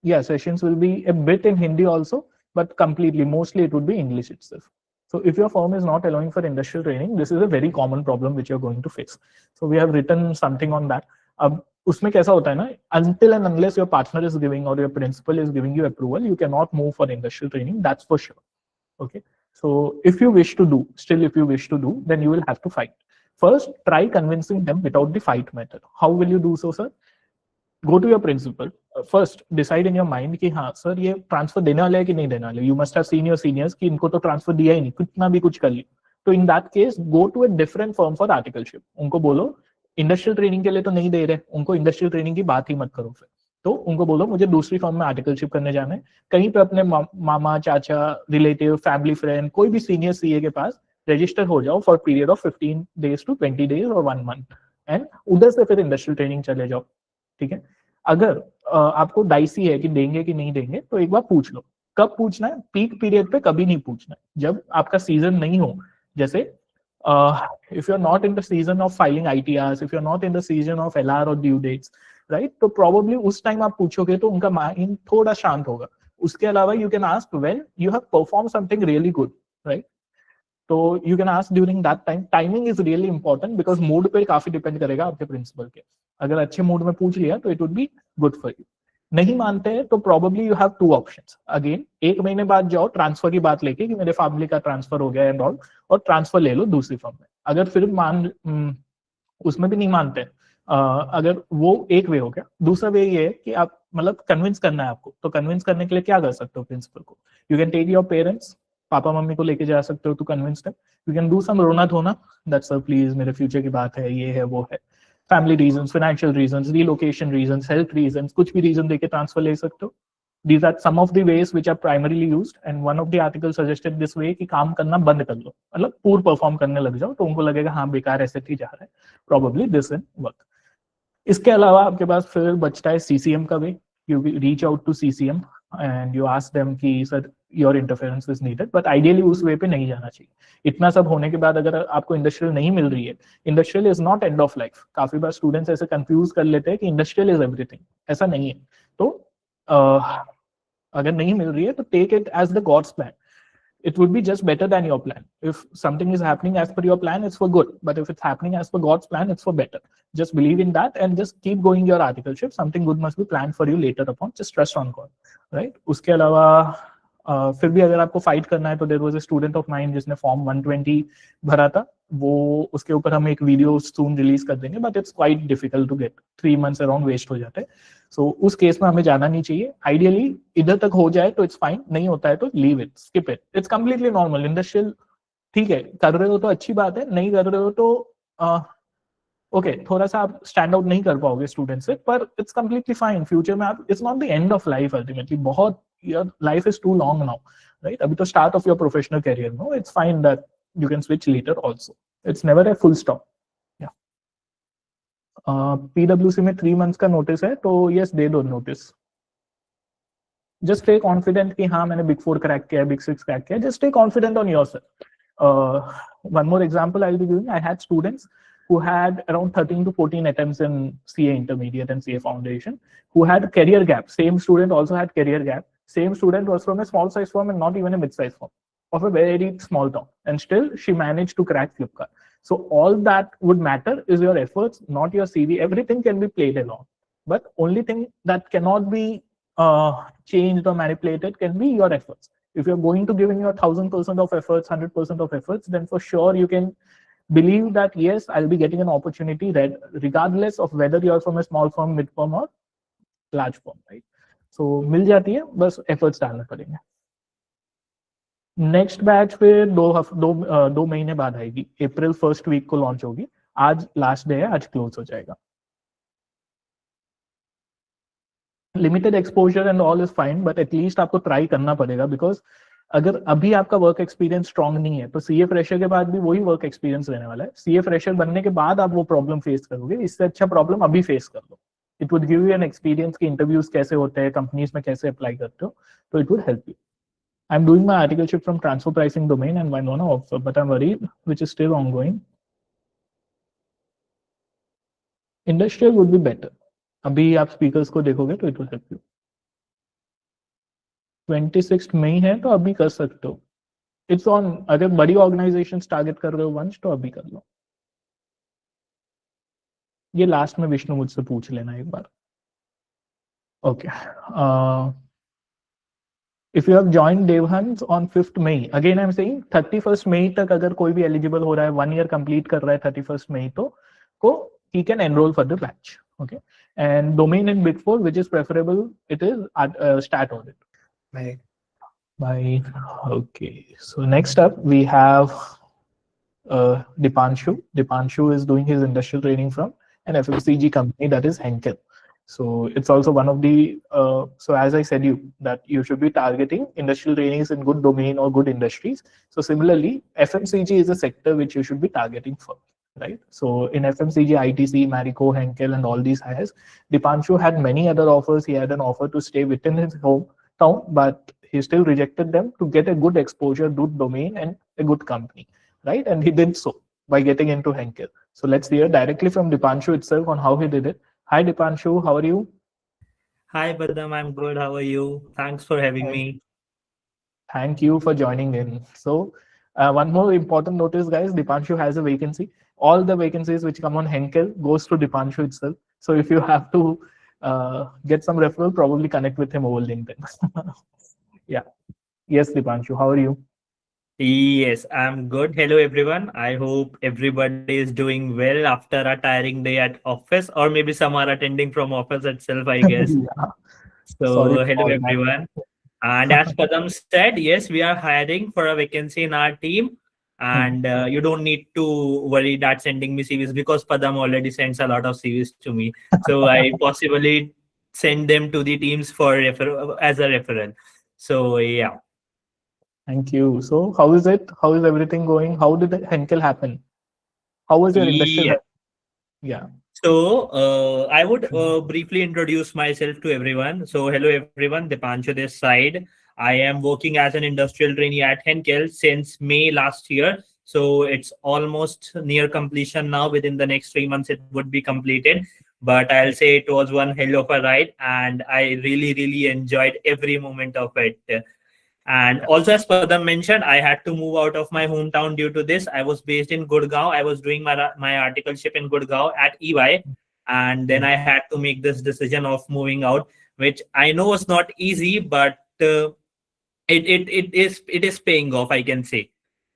yeah, sessions will be a bit in Hindi also, but completely, mostly it would be English itself. So if your firm is not allowing for industrial training, this is a very common problem which you're going to face. So we have written something on that. अब उसमें कैसा होता है ना, until and unless your partner is giving or your principal is giving you approval, you cannot move for industrial training. That's for sure. Okay. So if you wish to do, still if you wish to do, then you will have to fight. First, try convincing them without the fight method. How will you do so, sir? Go to your principal. First, decide in your mind कि हाँ sir ये transfer देने वाले है कि नहीं देने वाले. You must have seen your seniors कि इनको तो ट्रांसफर दिया ही नहीं, कितना भी कुछ कर लिया. तो in that case go to a different firm for articleship. उनको बोलो इंडस्ट्रियल ट्रेनिंग के लिए तो नहीं दे रहे, उनको इंडस्ट्रियल ट्रेनिंग की बात ही मत करो फिर. तो उनको बोलो मुझे दूसरी फर्म में आर्टिकलशिप करने जाना है, कहीं पे अपने मामा चाचा रिलेटिव फैमिली फ्रेंड कोई भी सीनियर सीए के पास रजिस्टर हो जाओ for period of 15 days to 20 days और 1 month, एंड उधर से फिर इंडस्ट्रियल ट्रेनिंग चले जाओ. ठीक है. अगर आपको डाइसी है कि देंगे कि नहीं देंगे, तो एक बार पूछ लो. कब पूछना है? पीक पीरियड पे कभी नहीं पूछना है, जब आपका सीजन नहीं हो. जैसे if you are not in the season of filing ITR, if you are not in the season of LR और ड्यू डेट्स, राइट, तो प्रोबेबली उस टाइम आप पूछोगे तो उनका माइंड थोड़ा शांत होगा. उसके अलावा you can ask when you have perform something really good, right. तो you can ask during that time. Timing is really important because mood पे काफी डिपेंड करेगा आपके प्रिंसिपल के. अगर अच्छे मूड में पूछ लिया तो it would be good for you. नहीं मानते हैं तो probably you have two options. Again 1 महीने बाद जाओ ट्रांसफर की बात लेके कि मेरे फैमिली का ट्रांसफर हो गया एंड ऑल, और ट्रांसफर ले लो दूसरी फर्म में. अगर फिर उसमें भी नहीं मानते, अगर वो एक वे हो गया. दूसरा वे ये है कि आप मतलब कन्विंस करना है आपको, तो कन्विंस करने के लिए क्या कर सकते हो प्रिंसिपल को. You can take your parents, पापा मम्मी को लेके जा सकते हो to convince them. You can do some रोना धोना, दैट सर प्लीज मेरे फ्यूचर की बात है, ये है वो है. Family reasons, financial reasons, relocation reasons, health reasons, कुछ भी रीजन देके ट्रांसफर ले सकते हो. These are some of the ways which are primarily used, and one of the articles suggested this way कि काम करना बंद कर लो, मतलब पूर परफॉर्म करने लग जाओ, तो उनको लगेगा हाँ बेकार ऐसे ही जा रहा है. Probably this will work. इसके अलावा आपके पास फिर बचता है सीसीएम का way. You reach out to CCM and you ask them कि sir your interference is needed, but ideally उस वे पे नहीं जाना चाहिए. इतना सब होने के बाद अगर आपको इंडस्ट्रियल नहीं मिल रही है, industrial is not and of life. काफी बार स्टूडेंट्स ऐसे कंफ्यूज कर लेते हैं कि इंडस्ट्रियल इज एवरीथिंग. ऐसा नहीं है. तो अगर नहीं मिल रही है तो take it as the God's plan. It would be just better than your plan. If something is happening as per your plan, it's for good. But if it's happening as per God's plan, it's for better. Just believe in that and just keep going your articleship. Something good must be planned for you later upon. Just trust on God, right? उसके अलावा फिर भी अगर आपको fight करना है तो there was a student of mine जिसने फॉर्म 120 भरा था. वो उसके ऊपर हम एक वीडियो सून रिलीज कर देंगे, but it's quite difficult to get. 3 months around waste हो जाते हैं. सो उस केस में हमें जाना नहीं चाहिए. आइडियली इधर तक हो जाए तो इट्स फाइन, नहीं होता है तो leave it, skip it. It's completely normal. Industrial ठीक है, कर रहे हो तो अच्छी बात है, नहीं कर रहे हो तो ओके थोड़ा सा आप स्टैंड आउट नहीं कर पाओगे स्टूडेंट से, पर इट्स कंप्लीटली फाइन. फ्यूचर में आप, it's not the end of life ultimately. बहुत, your life is too long now, right. अभी तो start off your professional career. No, it's fine that you can switch later also. It's never a full stop. पीडब्ल्यूसी में 3 months का notice है, तो yes they दो notice. Just stay confident कि हाँ मैंने बिग 4 क्रैक किया, बिग 6 क्रैक किया. Just stay confident on yourself. One more example I'll be giving. I had students who had around 13 to 14 attempts in CA Intermediate and CA Foundation, who had career gap. Same student also had career gap. Same student was from a small size firm and not even a mid size firm. of a very small town, and still she managed to crack Flipkart. So all that would matter is your efforts, not your CV. Everything can be played along, but only thing that cannot be changed or manipulated can be your efforts. If you're going to giving your 1,000% of efforts, 100% of efforts, then for sure you can believe that yes, I'll be getting an opportunity, regardless of whether you're from a small firm, mid firm, or large firm, right? So मिल जाती है, बस efforts डालने पड़ेंगे. Next batch फिर दो महीने बाद आएगी. अप्रैल फर्स्ट वीक को लॉन्च होगी. आज लास्ट डे है, आज क्लोज हो जाएगा. Limited exposure and all is fine, but at least आपको ट्राई करना पड़ेगा, बिकॉज अगर अभी आपका वर्क एक्सपीरियंस स्ट्रांग नहीं है तो सीए फ्रेशर के बाद भी वही वर्क एक्सपीरियंस रहने वाला है. सीए फ्रेशर बनने के बाद आप वो प्रॉब्लम फेस करोगे, इससे अच्छा प्रॉब्लम अभी फेस कर लो. It would give you an experience कि इंटरव्यूज कैसे होते हैं, कंपनीज में कैसे अप्लाई करते हो, तो it would help you. I'm doing my articleship from transfer pricing domain and might want to offer, but I'm worried, which is still ongoing. Industrial would be better. अभी आप speakers को देखोगे तो it will help you. 26 मई है तो अभी कर सकते हो. It's on. अगर बड़ी organizations target कर रहे हो once तो अभी कर लो. ये लास्ट में विष्णु मुझसे पूछ लेना एक बार. Okay. If you have joined Devhans on 5th May, again I'm saying 31st May तक अगर कोई भी eligible हो रहा है, 1 year complete कर रहा है 31st May को he can enroll for the batch. Okay. And domain in Big Four, which is preferable, it is stat audit. Bye. Okay. So next up we have Dipanshu. Dipanshu is doing his industrial training from an FMCG company, that is Henkel. So it's also one of the, so as I said that you should be targeting industrial trainings in good domain or good industries. So similarly, FMCG is a sector which you should be targeting for, right? So in FMCG, ITC, Marico, Henkel, and all these hires, Dipanshu had many other offers. He had an offer to stay within his hometown, but he still rejected them to get a good exposure, good domain, and a good company, right? And he did so by getting into Henkel. So let's hear directly from Dipanshu itself on how he did it. Hi Dipanshu, how are you? Hi Badam, I'm good. How are you? Thanks for having me. Thank you for joining in. So one more important notice, guys, Dipanshu has a vacancy. All the vacancies which come on Henkel goes to Dipanshu itself. So if you have to get some referral, probably connect with him over LinkedIn. Yeah. Yes, Dipanshu, how are you? Yes, I'm good. Hello everyone. I hope everybody is doing well after a tiring day at office, or maybe some are attending from office itself, I guess. Yeah. Sorry So hello for everyone. And as Padam said, yes, we are hiring for a vacancy in our team. And you don't need to worry that sending me CVs, because Padam already sends a lot of CVs to me. So I possibly send them to the teams for as a referral. So yeah. Thank you. So how is it? How is everything going? How did Henkel happen? How was your industrial? Yeah. Yeah. So I would briefly introduce myself to everyone. So hello everyone, Dipanshu this side. I am working as an industrial trainee at Henkel since May last year. So it's almost near completion now. Within the next 3 months, it would be completed. But I'll say it was one hell of a ride, and I really, really enjoyed every moment of it. And also, as Padam mentioned, I had to move out of my hometown due to this. I was based in Gurgaon. I was doing my articleship in Gurgaon at EY. And then I had to make this decision of moving out, which I know was not easy, but it is paying off, I can say.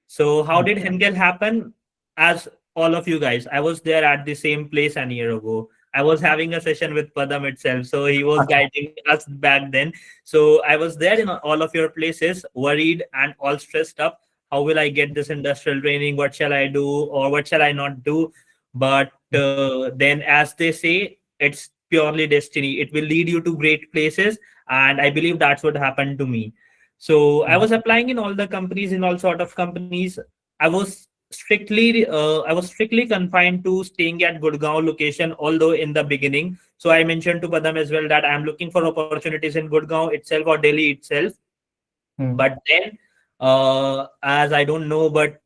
So how did Henkel happen? As all of you guys, I was there at the same place an year ago. I was having a session with Padam itself, so he was guiding us back then. So I was there in all of your places, worried and all stressed up. How will I get this industrial training? What shall I do, or what shall I not do? But then, as they say, it's purely destiny. It will lead you to great places, and I believe that's what happened to me. So I was applying in all the companies, in all sort of companies. I was strictly confined to staying at Gurgaon location, although in the beginning. So I mentioned to Padam as well that I'm looking for opportunities in Gurgaon itself or Delhi itself. But then, as I don't know, but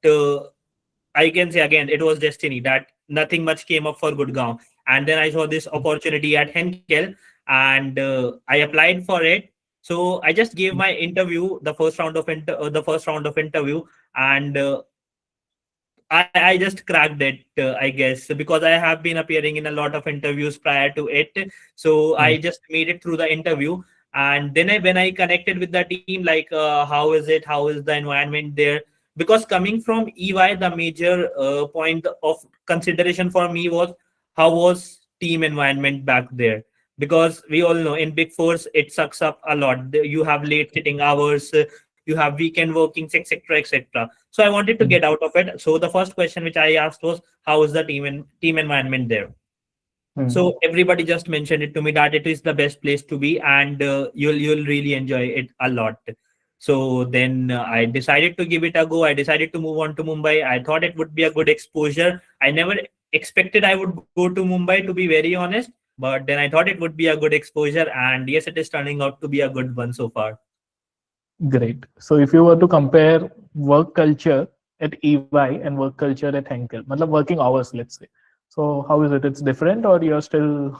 I can say again, it was destiny that nothing much came up for Gurgaon. And then I saw this opportunity at Henkel, and I applied for it. So I just gave my interview, the first round of interview, and I just cracked it, I guess, because I have been appearing in a lot of interviews prior to it. So I Mm, just made it through the interview. And then when I connected with the team, like, how is it? How is the environment there? Because coming from EY, the major point of consideration for me was how was team environment back there? Because we all know in Big Fours, it sucks up a lot. You have late sitting hours, you have weekend workings, etc., etc. So I wanted to get mm, out of it. So the first question which I asked was, how is the team environment there? mm. So everybody just mentioned it to me that it is the best place to be, and you'll really enjoy it a lot. So then I decided to give it a go. I decided to move on to Mumbai. I thought it would be a good exposure. I never expected I would go to Mumbai, to be very honest. But then I thought it would be a good exposure, and yes, it is turning out to be a good one so far. Great. So if you were to compare work culture at EY and work culture at Henkel, matlab working hours, let's say. So how is it? It's different, or you're still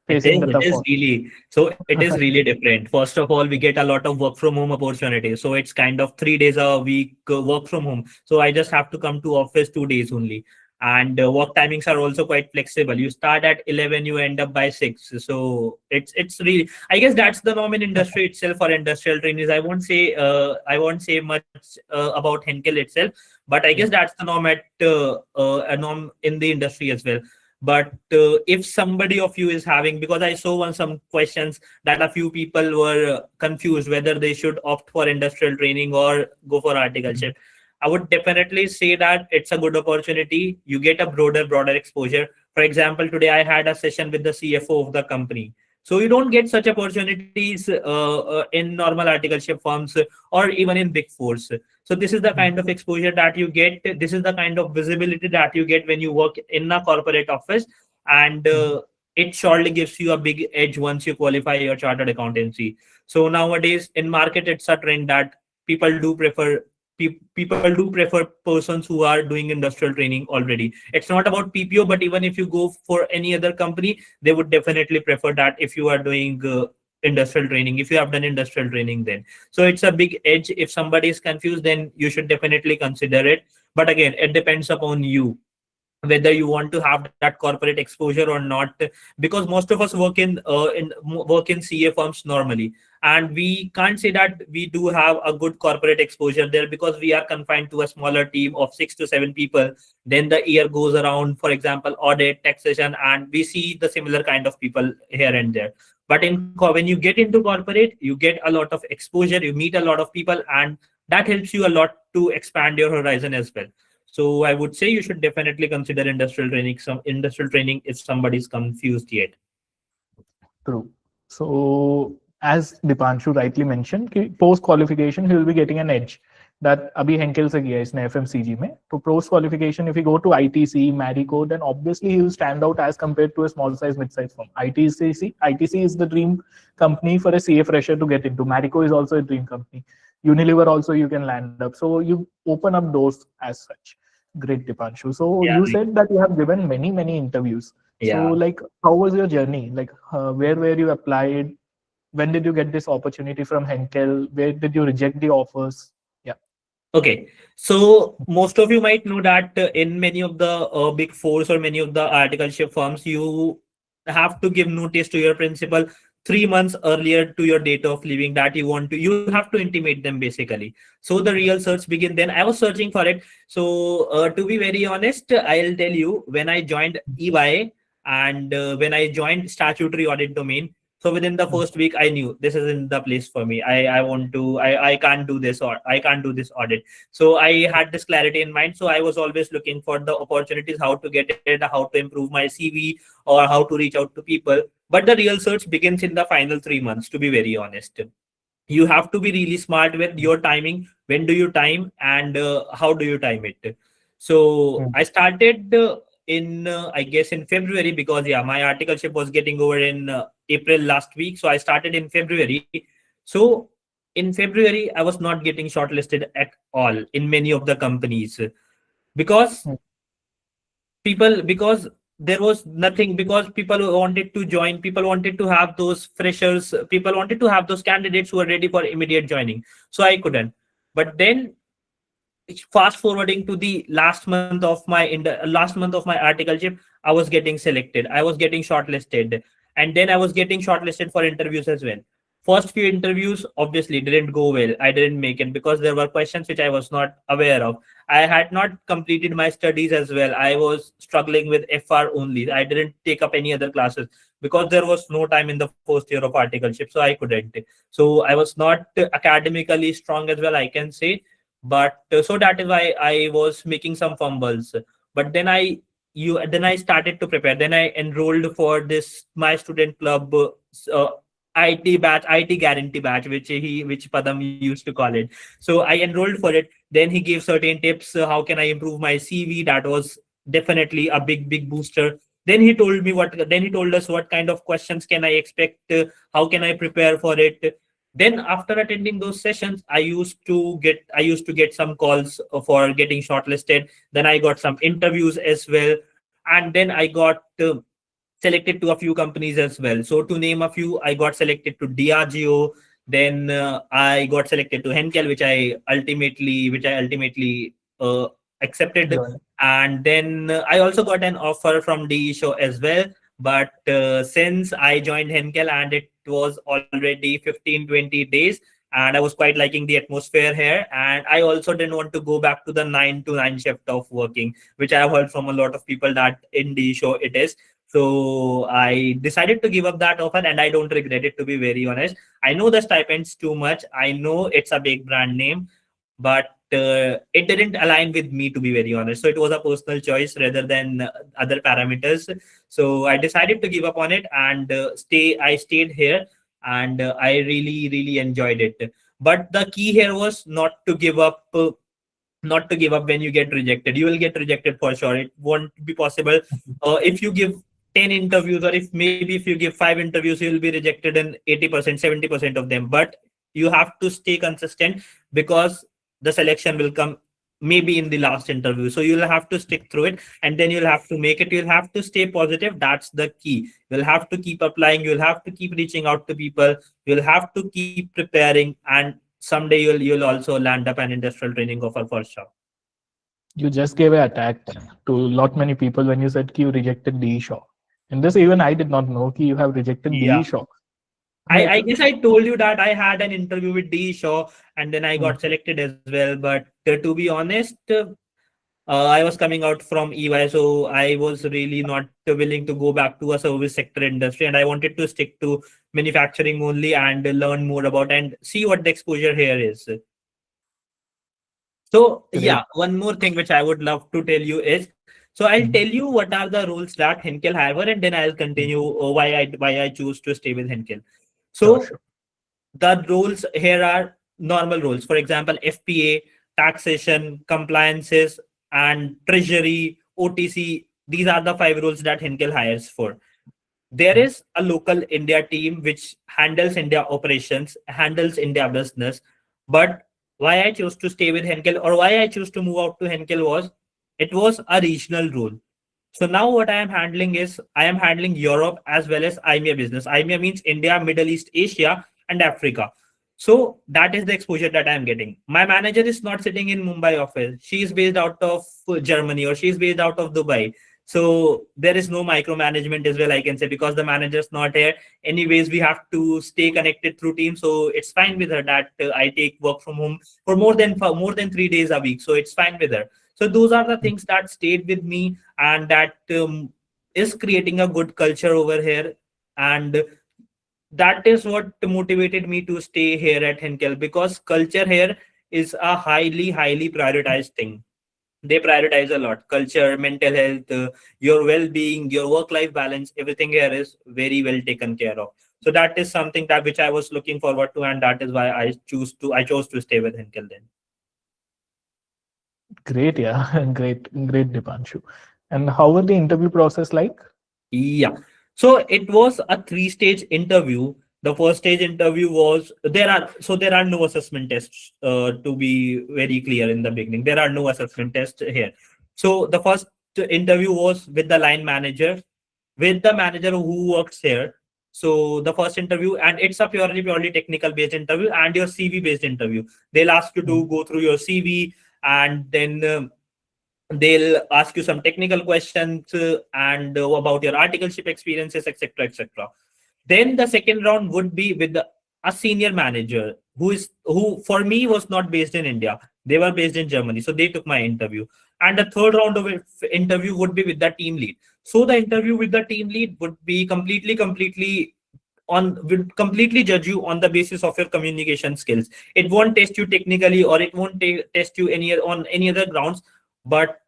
facing the It tough is one? really so. It is really different. First of all, we get a lot of work from home opportunities. So it's kind of 3 days a week work from home. So I just have to come to office 2 days only. And work timings are also quite flexible. You start at 11, you end up by 6. So it's really, I guess that's the norm in industry itself for industrial trainees. I won't say much about Henkel itself, but I guess Yeah. that's the norm at a norm in the industry as well. But if somebody of you is having, because I saw some questions that a few people were confused whether they should opt for industrial training or go for articleship, I would definitely say that it's a good opportunity. You get a broader exposure. For example, today I had a session with the CFO of the company. So you don't get such opportunities in normal articleship firms or even in big fours. So this is the kind of exposure that you get. This is the kind of visibility that you get when you work in a corporate office, and it surely gives you a big edge once you qualify your chartered accountancy. So nowadays in market, it's a trend that people do prefer people do prefer persons who are doing industrial training already. It's not about PPO, but even if you go for any other company, they would definitely prefer that if you are doing industrial training, if you have done industrial training then. So it's a big edge. If somebody is confused, then you should definitely consider it. But again, it depends upon you whether you want to have that corporate exposure or not, because most of us work in CA firms normally, and we can't say that we do have a good corporate exposure there because we are confined to a smaller team of 6 to 7 people. Then the year goes around, for example, audit, taxation, and we see the similar kind of people here and there. But when you get into corporate, you get a lot of exposure, you meet a lot of people, and that helps you a lot to expand your horizon as well. So I would say you should definitely consider industrial training if somebody's confused yet. True. So, as Dipanshu rightly mentioned, post qualification he will be getting an edge that अभी Henkel से किया है इसने FMCG में. तो post qualification if you go to ITC, Marico, then obviously he will stand out as compared to a small size, mid size firm. ITC is the dream company for a CA fresher to get into. Marico is also a dream company. Unilever also you can land up. So you open up doors as such. Great, Dipanshu. So Yeah, you said that you have given many interviews. So, yeah. like, how was your journey? Like, where were you applied? When did you get this opportunity from Henkel? Where did you reject the offers? Yeah. Okay, so most of you might know that in many of the big fours or many of the articleship firms, you have to give notice to your principal 3 months earlier to your date of leaving that you want to. You have to intimate them basically. So the real search begin. Then I was searching for it. So to be very honest, I'll tell you when I joined EY and when I joined statutory audit domain. So within the first week, I knew this isn't the place for me. I can't do this, or I can't do this audit. So I had this clarity in mind. So I was always looking for the opportunities, how to get it, how to improve my CV, or how to reach out to people. But the real search begins in the final 3 months, to be very honest. You have to be really smart with your timing. When do you time, and how do you time it? So Mm. I started in I guess in February, because yeah, my articleship was getting over in April last week. So I started in February. So in February I was not getting shortlisted at all in many of the companies, because Mm. people because there was nothing, because people wanted to join, people wanted to have those freshers, people wanted to have those candidates who are ready for immediate joining. So I couldn't. But then, fast forwarding to the last month of my articleship, I was getting selected, I was getting shortlisted, and then I was getting shortlisted for interviews as well. First few interviews obviously didn't go well, I didn't make it because there were questions which I was not aware of. I had not completed my studies as well, I was struggling with FR only, I didn't take up any other classes because there was no time in the first year of articleship, so I couldn't. So I was not academically strong as well, I can say. But so that is why I was making some fumbles. But then I started to prepare, then I enrolled for this my student club, IT guarantee batch, which Padam used to call it. So I enrolled for it, then he gave certain tips, how can I improve my CV. That was definitely a big booster. Then he told us what kind of questions can I expect, how can I prepare for it. Then after attending those sessions, I used to get some calls for getting shortlisted. Then I got some interviews as well, and then I got selected to a few companies as well. So to name a few, I got selected to Diageo. Then I got selected to Henkel, which I ultimately accepted. Join. And then I also got an offer from DE Show as well. But since I joined Henkel and it was already 15-20 days, and I was quite liking the atmosphere here. And I also didn't want to go back to the 9 to 9 shift of working, which I have heard from a lot of people that in the show it is. So I decided to give up that offer, and I don't regret it, to be very honest. I know the stipends too much. I know it's a big brand name, but it didn't align with me, to be very honest. So it was a personal choice rather than other parameters. So I decided to give up on it and stay. I stayed here, and I really enjoyed it. But the key here was not to give up. Not to give up when you get rejected. You will get rejected for sure. It won't be possible. If you give 10 interviews, or if you give 5 interviews, you will be rejected in 80%, 70% of them. But you have to stay consistent, because the selection will come maybe in the last interview. So you'll have to stick through it, and then you'll have to make it. You'll have to stay positive. That's the key. You'll have to keep applying. You'll have to keep reaching out to people. You'll have to keep preparing, and someday you'll also land up an industrial training offer for sure. You just gave an attack to a lot many people when you said ki you rejected DE Shaw. And this even I did not know ki you have rejected DE Yeah. Shaw. I guess I told you that I had an interview with D Shaw, and then I Hmm. got selected as well. But to be honest, I was coming out from EY, so I was really not willing to go back to a service sector industry, and I wanted to stick to manufacturing only and learn more about and see what the exposure here is. So Great. yeah, one more thing which I would love to tell you is, so I'll tell Hmm. you what are the roles that Henkel have, and then I'll Hmm. continue why I choose to stay with Henkel. Sure, So sure. the roles here are normal roles. For example, FPA, taxation, compliances, and treasury, OTC. These are the 5 roles that Henkel hires for. There Hmm. is a local India team which handles India operations, handles India business. But why I chose to stay with Henkel, or why I chose to move out to Henkel, was it was a regional role. So now what I am handling is I am handling Europe as well as IMEA business. IMEA means India, Middle East, Asia, and Africa. So that is the exposure that I am getting. My manager is not sitting in Mumbai office. She is based out of Germany, or she is based out of Dubai. So there is no micromanagement as well, I can say, because the manager's not here. Anyways, we have to stay connected through Teams. So it's fine with her that I take work from home for more than 3 days a week. So it's fine with her. So those are the things that stayed with me, and that is creating a good culture over here. And that is what motivated me to stay here at Henkel, because culture here is a highly prioritized thing. They prioritize a lot: culture, mental health, your well-being, your work-life balance. Everything here is very well taken care of. So that is something that which I was looking forward to, and that is why I chose to stay with Henkel then. Great, yeah. Great, Dipanshu. And how was the interview process like? Yeah. So it was a three-stage interview. The first stage interview was, there are no assessment tests, to be very clear in the beginning. There are no assessment tests here. So the first interview was with the line manager, with the manager who works here. So the first interview, and it's a purely technical based interview and your CV based interview. They'll ask you to go through your CV, and then they'll ask you some technical questions and about your articleship experiences, etc., etc. Then the second round would be with a senior manager who for me was not based in India. They were based in Germany, so they took my interview. And the third round of interview would be with the team lead. So the interview with the team lead would be completely would completely judge you on the basis of your communication skills. It won't test you technically, or it won't test you on any other grounds, but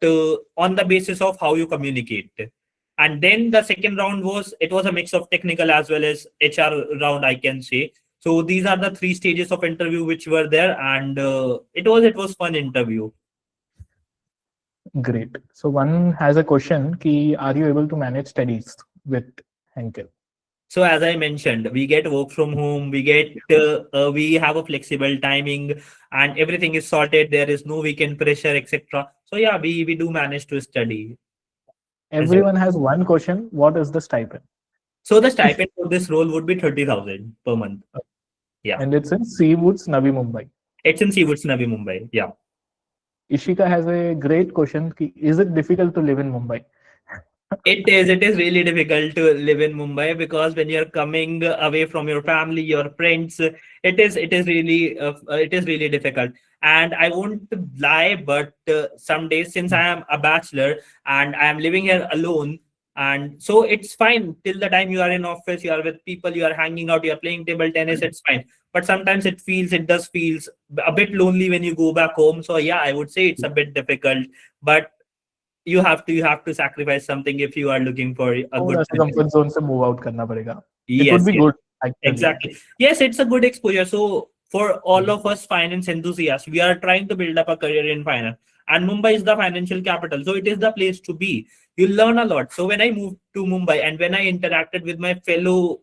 on the basis of how you communicate. And then the second round was a mix of technical as well as HR round, I can say. So these are the three stages of interview which were there, and it was fun interview. Great. So one has a question: Ki, are you able to manage studies with Henkel? So as I mentioned, we get work from home, we have a flexible timing, and everything is sorted. There is no weekend pressure, etc. So yeah, we do manage to study as well. Everyone has one question: what is the stipend? So the stipend for this role would be 30,000 per month. Yeah, And it's in Seawoods, Navi Mumbai. it's in Seawoods, Navi Mumbai. Yeah. Ishika has a great question: Ki, is it difficult to live in Mumbai? It is really difficult to live in Mumbai, because when you're coming away from your family, your friends, it is really difficult. And I won't lie, but some days, since I am a bachelor and I am living here alone, and so it's fine till the time you are in office, you are with people, you are hanging out, you are playing table tennis, it's fine. But sometimes it does feels a bit lonely when you go back home. So yeah, I would say it's a bit difficult, but you have to sacrifice something if you are looking for a good थोड़ा सा salary. comfort zone से move out करना पड़ेगा. It would Yes, be yes, good actually. exactly. Yes, it's a good exposure. So for all of us finance enthusiasts, we are trying to build up a career in finance. And Mumbai is the financial capital. So it is the place to be. You learn a lot. So when I moved to Mumbai and when I interacted with my fellow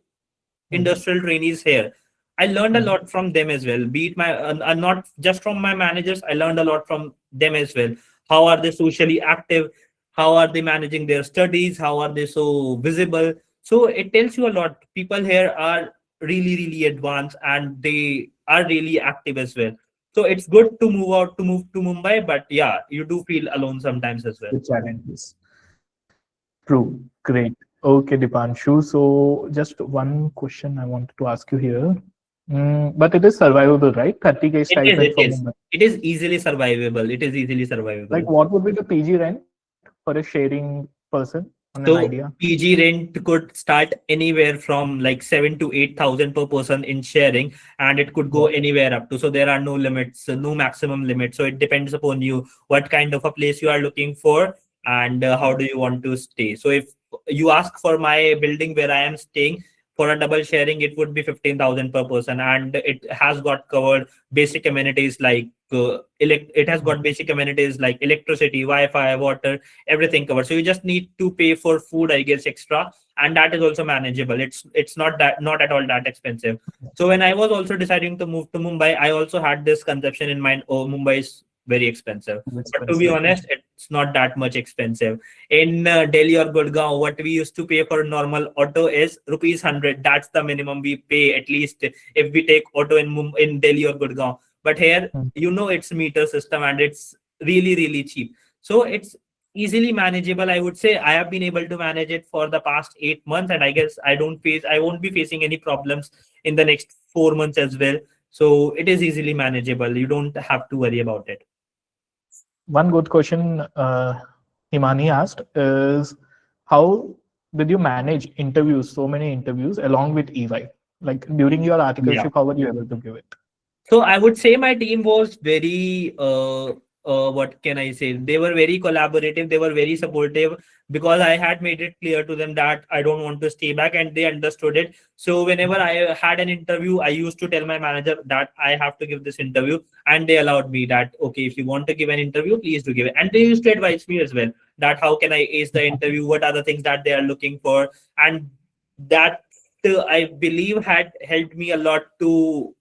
industrial trainees here, I learned a lot from them as well. Be it not just from my managers, I learned a lot from them as well. How are they socially active? How are they managing their studies? How are they so visible? So it tells you a lot. People here are really advanced, and they are really active as well. So it's good to move to Mumbai, but yeah, you do feel alone sometimes as well. The challenges. True. Great. Okay, Dipanshu. So just one question I wanted to ask you here. But it is survivable, right? 30K It is, stipend it for is. Mumbai. It is easily survivable. It is easily Like, survivable. what would be the PG rent for a sharing person on an So idea? PG rent could start anywhere from like 7 to 8,000 per person in sharing, and it could go Wow. anywhere up to. So there are no limits, no maximum limit. So it depends upon you what kind of a place you are looking for, and how do you want to stay. So if you ask for my building where I am staying, for a double sharing, it would be 15,000 per person, and it has got covered basic amenities like it has got basic amenities like electricity, Wi-Fi, water, everything covered. So you just need to pay for food, I guess, extra, and that is also manageable. It's not at all that expensive. So when I was also deciding to move to Mumbai, I also had this conception in mind: oh, Mumbai is very expensive. But to be Expensive. honest, it's not that much expensive. In Delhi or Gurgaon, what we used to pay for normal auto is rupees 100. That's the minimum we pay, at least if we take auto in Delhi or Gurgaon. But here, it's meter system, and it's really cheap. So it's easily manageable. I would say I have been able to manage it for the past 8 months, and I guess I won't be facing any problems in the next 4 months as well. So it is easily manageable. You don't have to worry about it. One good question Himani asked is, how did you manage interviews, so many interviews along with EY? Like during your Yeah. articleship, how were you able to give it? So I would say my team was very what can I say? They were very collaborative. They were very supportive, because I had made it clear to them that I don't want to stay back, and they understood it. So whenever I had an interview, I used to tell my manager that I have to give this interview, and they allowed me that, okay, if you want to give an interview, please do give it. And they used to advise me as well that how can I ace the interview, what are the things that they are looking for, and that I believe had helped me a lot to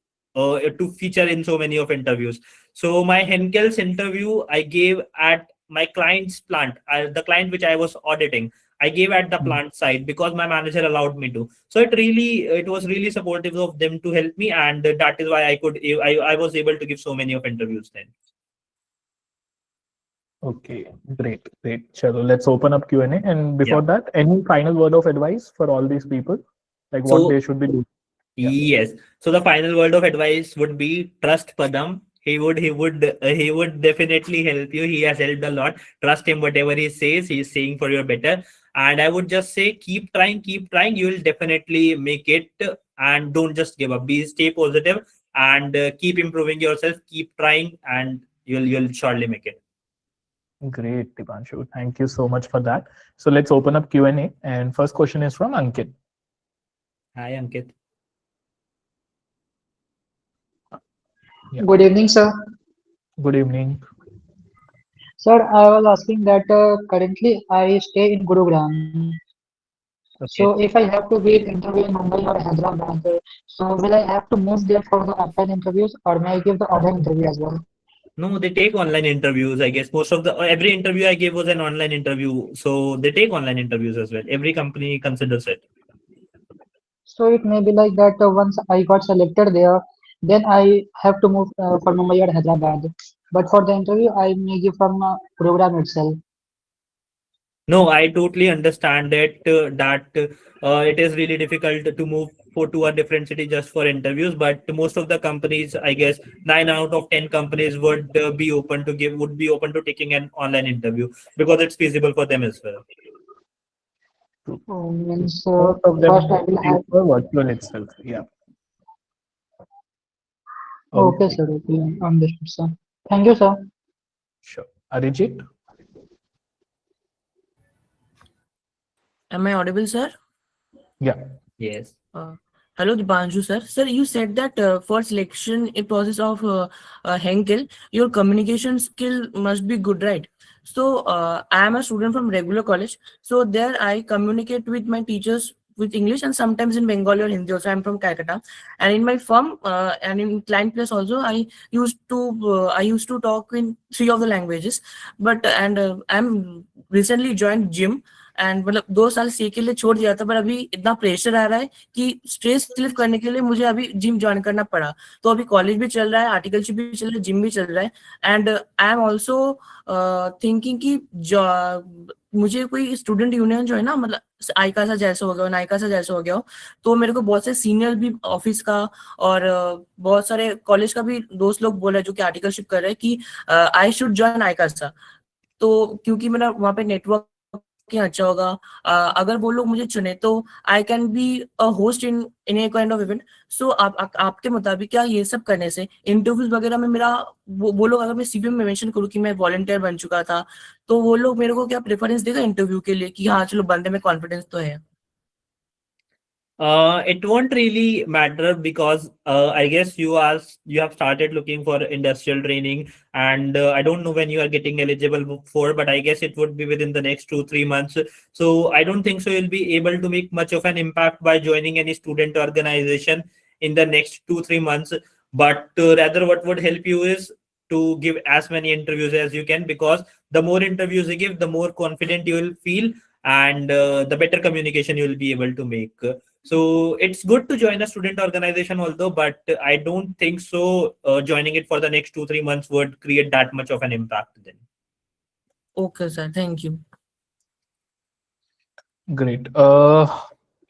feature in so many of interviews. So my Henkel's interview I gave at my client's plant, the client which I was auditing, I gave at the plant side because my manager allowed me to. So it was really supportive of them to help me, and that is why I was able to give so many of interviews then. Okay, great. Chalo, let's open up Q&A. And before Yeah. that, any final word of advice for all these people, like what they So should be doing? Yeah. yes. So the final word of advice would be trust Padam. He would definitely help you. He has helped a lot. Trust him. Whatever he says, he's saying for your better. And I would just say, keep trying, keep trying. You will definitely make it. And don't just give up. Stay positive, and keep improving yourself. Keep trying, and you'll surely make it. Great, Dipanshu. Thank you so much for that. So let's open up Q&A. And first question is from Ankit. Hi, Ankit. Yeah. Good evening, sir. Good evening. Sir, I was asking that currently I stay in Gurugram. So if I Okay. have to give interview in Mumbai or Hyderabad, so will I have to move there for the offline interviews or may I give the online interview as well? No, they take online interviews. I guess most of the every interview I gave was an online interview, so they take online interviews as well. Every company considers it. So it may be like that once I got selected there, then I have to move for Mumbai or Hyderabad. But for the interview, I may give from Gurugram itself. No, I totally understand that it is really difficult to move to a different city just for interviews. But most of the companies, I guess, 9 out of 10 companies would be open to taking an online interview because it's feasible for them as well. Means Most of them first I will have. prefer virtual itself. Yeah. Okay, Okay. sir. Okay, understood, sir. Thank you, sir. Sure. Arijit? Am I audible, sir? Yeah. Yes. Uh, Hello, Dipanshu, sir. Sir, you said that for selection in process of Henkel, your communication skill must be good, right? So, I am a student from regular college. So there I communicate with my teachers with English and sometimes in Bengali or Hindi also. I'm from Calcutta, and in my firm and in client place also, I used to talk in 3 of the languages. But I'm recently joined gym, and मतलब 2 साल सीख के लिए छोड़ दिया था, पर अभी इतना प्रेशर आ रहा है कि स्ट्रेस रिलीफ करने के लिए मुझे अभी जिम ज्वाइन करना पड़ा. तो अभी कॉलेज भी चल रहा है, आर्टिकलशिप भी चल रहा है, जिम भी चल रहा है, and I am also thinking कि मुझे कोई स्टूडेंट यूनियन जो है ना, मतलब आईका सा जैसे हो गया, नायका सा जैसे हो गया, तो मेरे को बहुत से सीनियर भी ऑफिस का और बहुत सारे कॉलेज का भी दोस्त लोग बोल रहे हैं जो कि आर्टिकलशिप कर रहे हैं कि आई शुड ज्वाइन आईका सा. तो क्योंकि मेरा वहाँ पे नेटवर्क अच्छा होगा, अगर वो लोग मुझे चुने तो I can be a host in a kind of event. So आपके मुताबिक क्या ये सब करने से इंटरव्यूज वगैरह में मेरा वो लोग, अगर मैं सीवी में मेंशन करूँ कि मैं वॉलंटियर बन चुका था, तो वो लोग मेरे को क्या प्रेफरेंस देगा इंटरव्यू के लिए कि हाँ चलो बंदे में कॉन्फिडेंस तो है? It won't really matter because I guess you have started looking for industrial training, and I don't know when you are getting eligible for, but I guess it would be within the next 2-3 months. So I don't think so you'll be able to make much of an impact by joining any student organization in the next 2-3 months. But rather, what would help you is to give as many interviews as you can, because the more interviews you give, the more confident you will feel, and the better communication you will be able to make. So it's good to join a student organization, although, but I don't think so. Joining it for the next 2-3 months would create that much of an impact then. Okay, sir. Thank you. Great.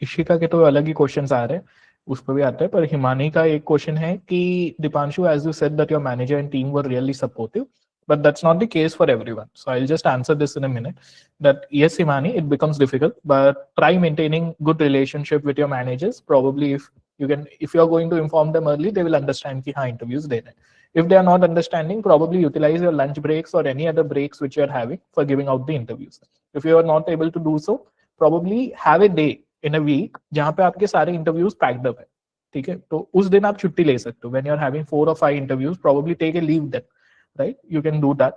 Ishika के तो अलग ही questions आ रहे हैं, उस पर भी आता है, पर हिमानी का एक क्वेश्चन है कि Deepanshu, as you said that your manager and team were really supportive, but that's not the case for everyone. So I'll just answer this in a minute. That yes, Himani, it becomes difficult, but try maintaining good relationship with your managers. Probably if you're going to inform them early, they will understand ki haan interviews de rahe. If they are not understanding, probably utilize your lunch breaks or any other breaks which you're having for giving out the interviews. If you are not able to do so, probably have a day in a week जहाँ पे आपके सारे interviews packed up है, ठीक है, तो उस दिन आप छुट्टी ले सकते हो. When you're having 4 or 5 interviews, probably take a leave then. Right, you can do that.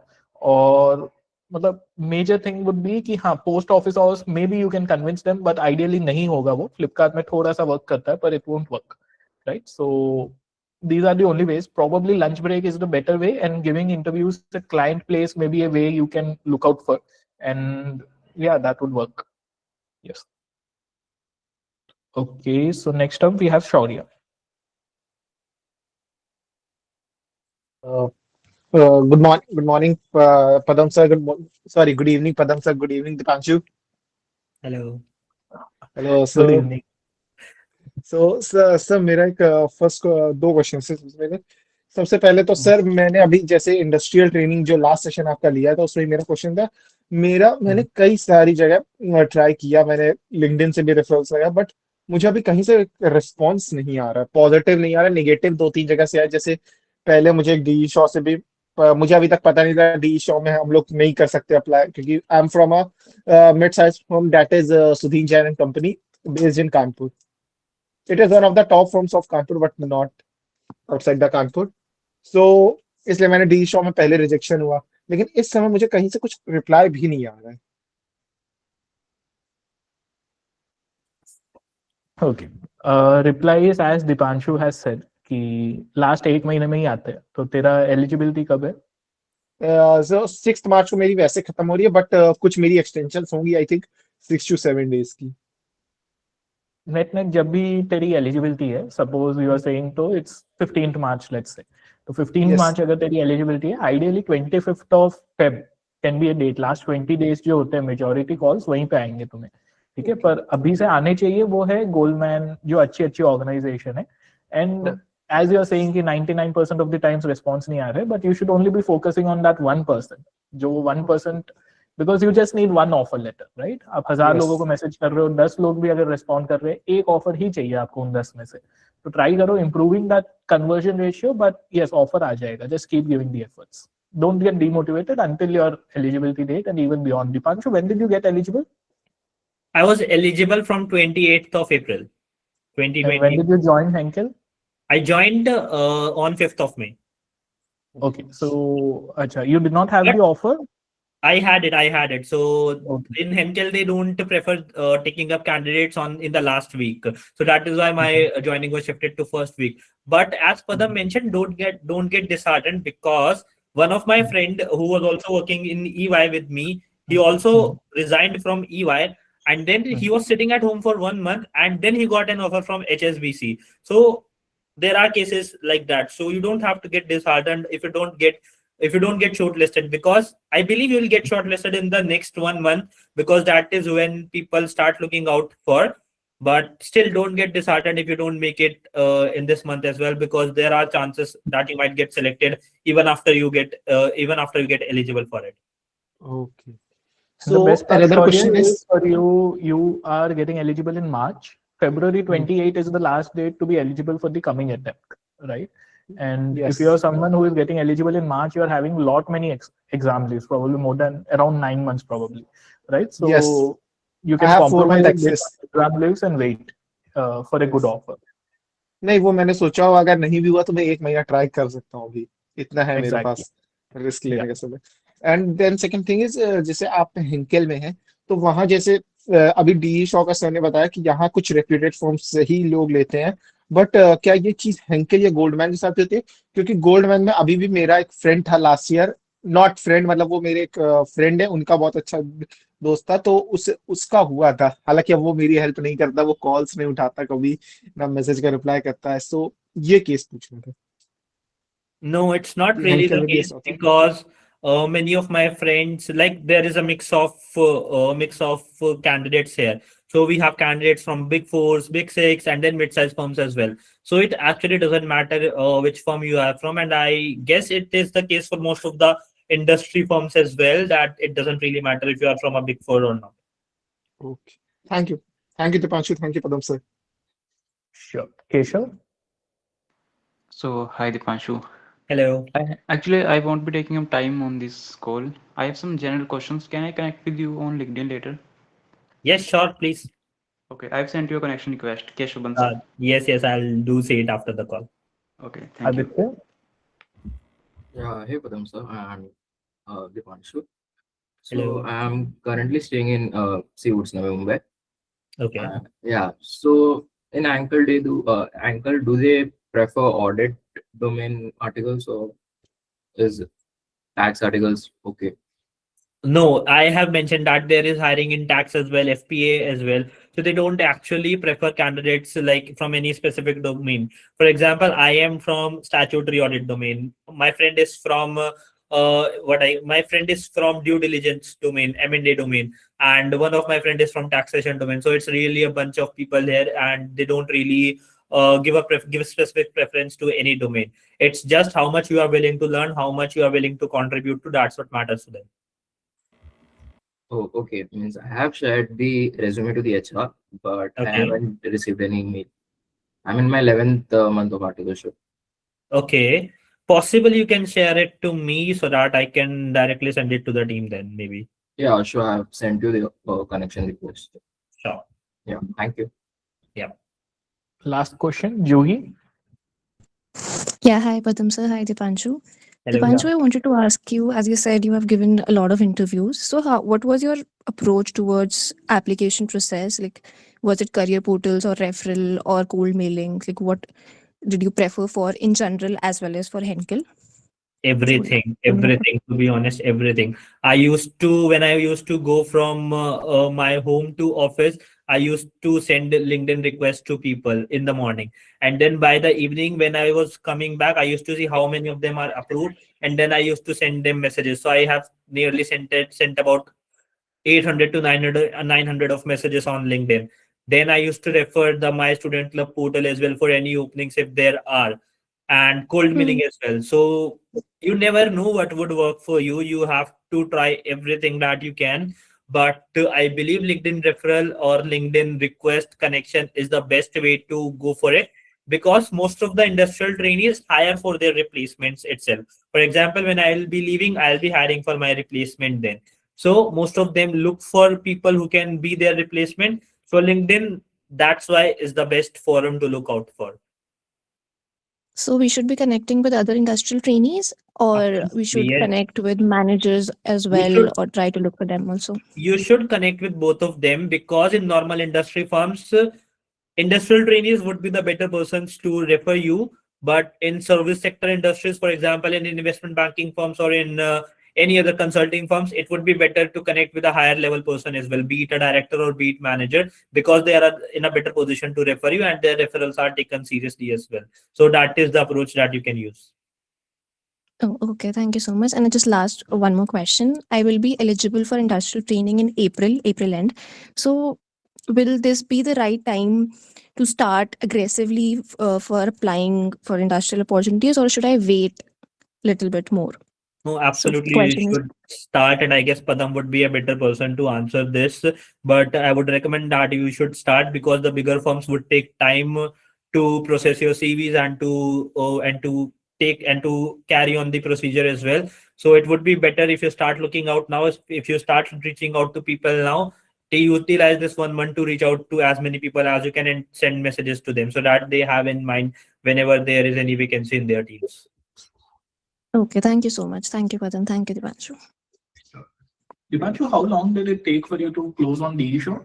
और मतलब मेजर थिंग वुड बी कि हाँ, post office hours may be you can convince them, but ideally नहीं होगा. वो फ्लिपकार्ट में थोड़ा सा वर्क करता है, पर it won't work, right. So these are the only ways. Probably lunch break is the better way, and giving interviews at client place may be a way you can look out for. And yeah, that would work. Yes. Okay, so next up we have Shaurya. Good morning, Padam sir. Good evening, Padam sir. Good evening, Dipanshu. Hello. Hello, Good so evening. Sir मेरा एक first दो question है मेरे। सबसे पहले तो sir मैंने अभी जैसे इंडस्ट्रियल ट्रेनिंग जो लास्ट सेशन आपका लिया था उसमें मेरा क्वेश्चन था। मैंने कई सारी जगह ट्राई किया, मैंने लिंक्डइन से भी रेफरल्स लगाया, बट मुझे अभी कहीं से रिस्पॉन्स नहीं आ रहा, पॉजिटिव नहीं आ रहा, नेगेटिव दो तीन जगह से आया। जैसे पहले मुझे डी शॉ से भी मुझे अभी तक पता नहीं था डी शॉ में हम लोग नहीं कर सकते अप्लाई, क्योंकि I am from a mid size firm that is Sudhin Jain and company based in Kanpur. It is one of the top firms of Kanpur, but not outside the Kanpur. So इसलिए मैंने D show में पहले rejection हुआ, लेकिन इस समय मुझे कहीं से कुछ रिप्लाई भी नहीं आ रहा है। Okay. Reply is as Dipanshu has said कि लास्ट 1 महीने में ही आते हैं। तो तेरा एलिजिबिलिटी कब है? So 6 मार्च को मेरी वैसे खत्म हो रही है, बट कुछ मेरी एक्सटेंशन होंगी, आई थिंक 6 to 7 डेज की। नेट नेट जब भी तेरी एलिजिबिलिटी है, सपोज यू आर सेइंग, तो it's 15th March let's say, तो 15 Yes. मार्च अगर तेरी एलिजिबिलिटी है, ideally 25th of Feb can be a date. Last 20 days जो होते हैं मेजॉरिटी कॉल्स वहीं पे आएंगे तुम्हें, ठीक है। पर अभी से आने चाहिए वो है गोल्डमैन, जो अच्छी अच्छी ऑर्गेनाइजेशन है। And as you are saying कि 99% ऑफ द टाइम्स रिस्पॉन्स नहीं आ रहे, but you should only be focusing on that 1%, जो 1%, because you just need one offer letter, right. आप 1000 Yes. लोगों को मैसेज कर रहे हो, 10 लोग भी अगर रिस्पॉन्ड कर रहे हैं, एक ऑफर ही चाहिए आपको उन 10 में से। तो ट्राई करो improving that conversion ratio, but yes offer आ जाएगा, just keep giving the efforts, don't get demotivated until your eligibility date and even beyond. Dipanshu, when did you get eligible? I was eligible from 28th of April, And when 2020. did you join Henkel? I joined on 5th of May. Okay, so acha, you did not have But the offer? I had it. So Okay. in Henkel, they don't prefer taking up candidates in the last week. So that is why my joining was shifted to first week. But as Padam mentioned, don't get disheartened, because one of my friend who was also working in EY with me, he also resigned from EY, and then he was sitting at home for 1 month, and then he got an offer from HSBC. So there are cases like that. So you don't have to get disheartened if you don't get shortlisted, because I believe you will get shortlisted in the next 1 month, because that is when people start looking out for. But still, don't get disheartened if you don't make it in this month as well, because there are chances that you might get selected even after you get eligible for it. Okay. The So best part, another Shaurya, question is is, for you are getting eligible in March. February 28 is the last date to be eligible for the coming attempt, right? And if you're yes, someone who is getting eligible in March, you're having lot many exam leaves, probably more than around 9 months, probably, right? yes, So you I can have 4 month compromise a bit access. on exam leaves and wait for a good Yes. offer. नहीं, वो मैंने सोचा हो, अगर नहीं भी हुआ तो मैं 1 महीना ट्राई कर सकता हूँ, अभी इतना है मेरे Exactly. पास रिस्क Yeah. लेने का समय। And then second thing is, जैसे आप हिंकेल में हैं, तो वहां जैसे अभी डी शॉ का सर ने बताया कि यहाँ कुछ रेप्यूटेड फर्म्स से ही लोग लेते हैं, बट क्या ये चीज हेंकेल या गोल्डमैन के साथ होती है? क्योंकि गोल्डमैन में अभी भी मेरा एक फ्रेंड था लास्ट ईयर, नॉट फ्रेंड मतलब वो मेरे एक फ्रेंड है, उनका बहुत अच्छा दोस्त था, तो उसका हुआ था। हालांकि अब वो मेरी हेल्प नहीं करता, वो कॉल्स नहीं उठाता कभी, ना मैसेज का रिप्लाई करता है। सो ये केस पूछना था। No, it's not ये really हेंकेल the में भी case, ऐसा होता है? because many of my friends, like, there is a mix of candidates here. So we have candidates from Big Fours, Big Six, and then mid-sized firms as well. So it actually doesn't matter which firm you are from, and I guess it is the case for most of the industry firms as well, that it doesn't really matter if you are from a Big Four or not. Okay. Thank you Dipanshu, thank you Padam sir. Sure. Keshav? So, hi Dipanshu. Hello. I won't be taking up time on this call. I have some general questions. Can I connect with you on LinkedIn later? Yes, sure, please. Okay, I've sent you a connection request. Keshav Bansal. Yes, I'll do say it after the call. Okay, thank you. Aditya? Yeah, hey Padam sir, I'm Dipanshu. Hello. So I'm currently staying in Seawoods, Navi Mumbai. Okay. Yeah. So in Ankle, do they prefer audit domain articles, or is tax articles okay? No, I have mentioned that there is hiring in tax as well, FPA as well. So they don't actually prefer candidates like from any specific domain. For example, I am from statutory audit domain. My friend is from my friend is from due diligence domain, M&A domain, and one of my friend is from taxation domain. So it's really a bunch of people here, and they don't really give a specific preference to any domain. It's just how much you are willing to learn, how much you are willing to contribute to. That's what matters to them. Oh, okay. Means I have shared the resume to the HR, but I Okay. haven't received any email. I'm in my 11th month of articleship. Okay. Possible you can share it to me so that I can directly send it to the team then, maybe. Yeah, sure. I have sent you the connection request. Sure. Yeah, thank you. Last question, Juhi. Yeah, hi Padam sir, hi Dipanshu. Hello. Dipanshu, I wanted to ask you, as you said, you have given a lot of interviews. So, what was your approach towards application process? Like, was it career portals or referral or cold mailing? Like, what did you prefer for in general as well as for Henkel? Everything, to be honest, everything. When I used to go from my home to office, I used to send LinkedIn requests to people in the morning. And then by the evening, when I was coming back, I used to see how many of them are approved. And then I used to send them messages. So I have nearly sent about 800 to 900 of messages on LinkedIn. Then I used to refer the My Student Club portal as well for any openings if there are, and cold Hmm. mailing as well. So you never know what would work for you. You have to try everything that you can. But I believe LinkedIn referral or LinkedIn request connection is the best way to go for it, because most of the industrial trainees hire for their replacements itself. For example, when I'll be leaving, I'll be hiring for my replacement then. So most of them look for people who can be their replacement. So LinkedIn, that's why is the best forum to look out for. So, we should be connecting with other industrial trainees, or we Absolutely, should yes. connect with managers as You well, should or try to look for them also. you should connect with both of them, because in normal industry firms, industrial trainees would be the better persons to refer you. But in service sector industries, for example, in investment banking firms or in any other consulting firms, it would be better to connect with a higher level person as well, be it a director or be it manager, because they are in a better position to refer you, and their referrals are taken seriously as well. So that is the approach that you can use. Oh, okay. Thank you so much. And just last one more question. I will be eligible for industrial training in April end. So, will this be the right time to start aggressively for applying for industrial opportunities, or should I wait a little bit more? No, So, the absolutely. You question is, should start, and I guess Padam would be a better person to answer this. But I would recommend that you should start, because the bigger firms would take time to process your CVs and to take and to carry on the procedure as well. So it would be better if you start looking out now. If you start reaching out to people now, to utilize this 1 month to reach out to as many people as you can and send messages to them, so that they have in mind whenever there is any vacancy in their teams. okay, thank you so much. Thank you, Padan. Thank you, Dipanshu. Dipanshu, how long did it take for you to close on DE show?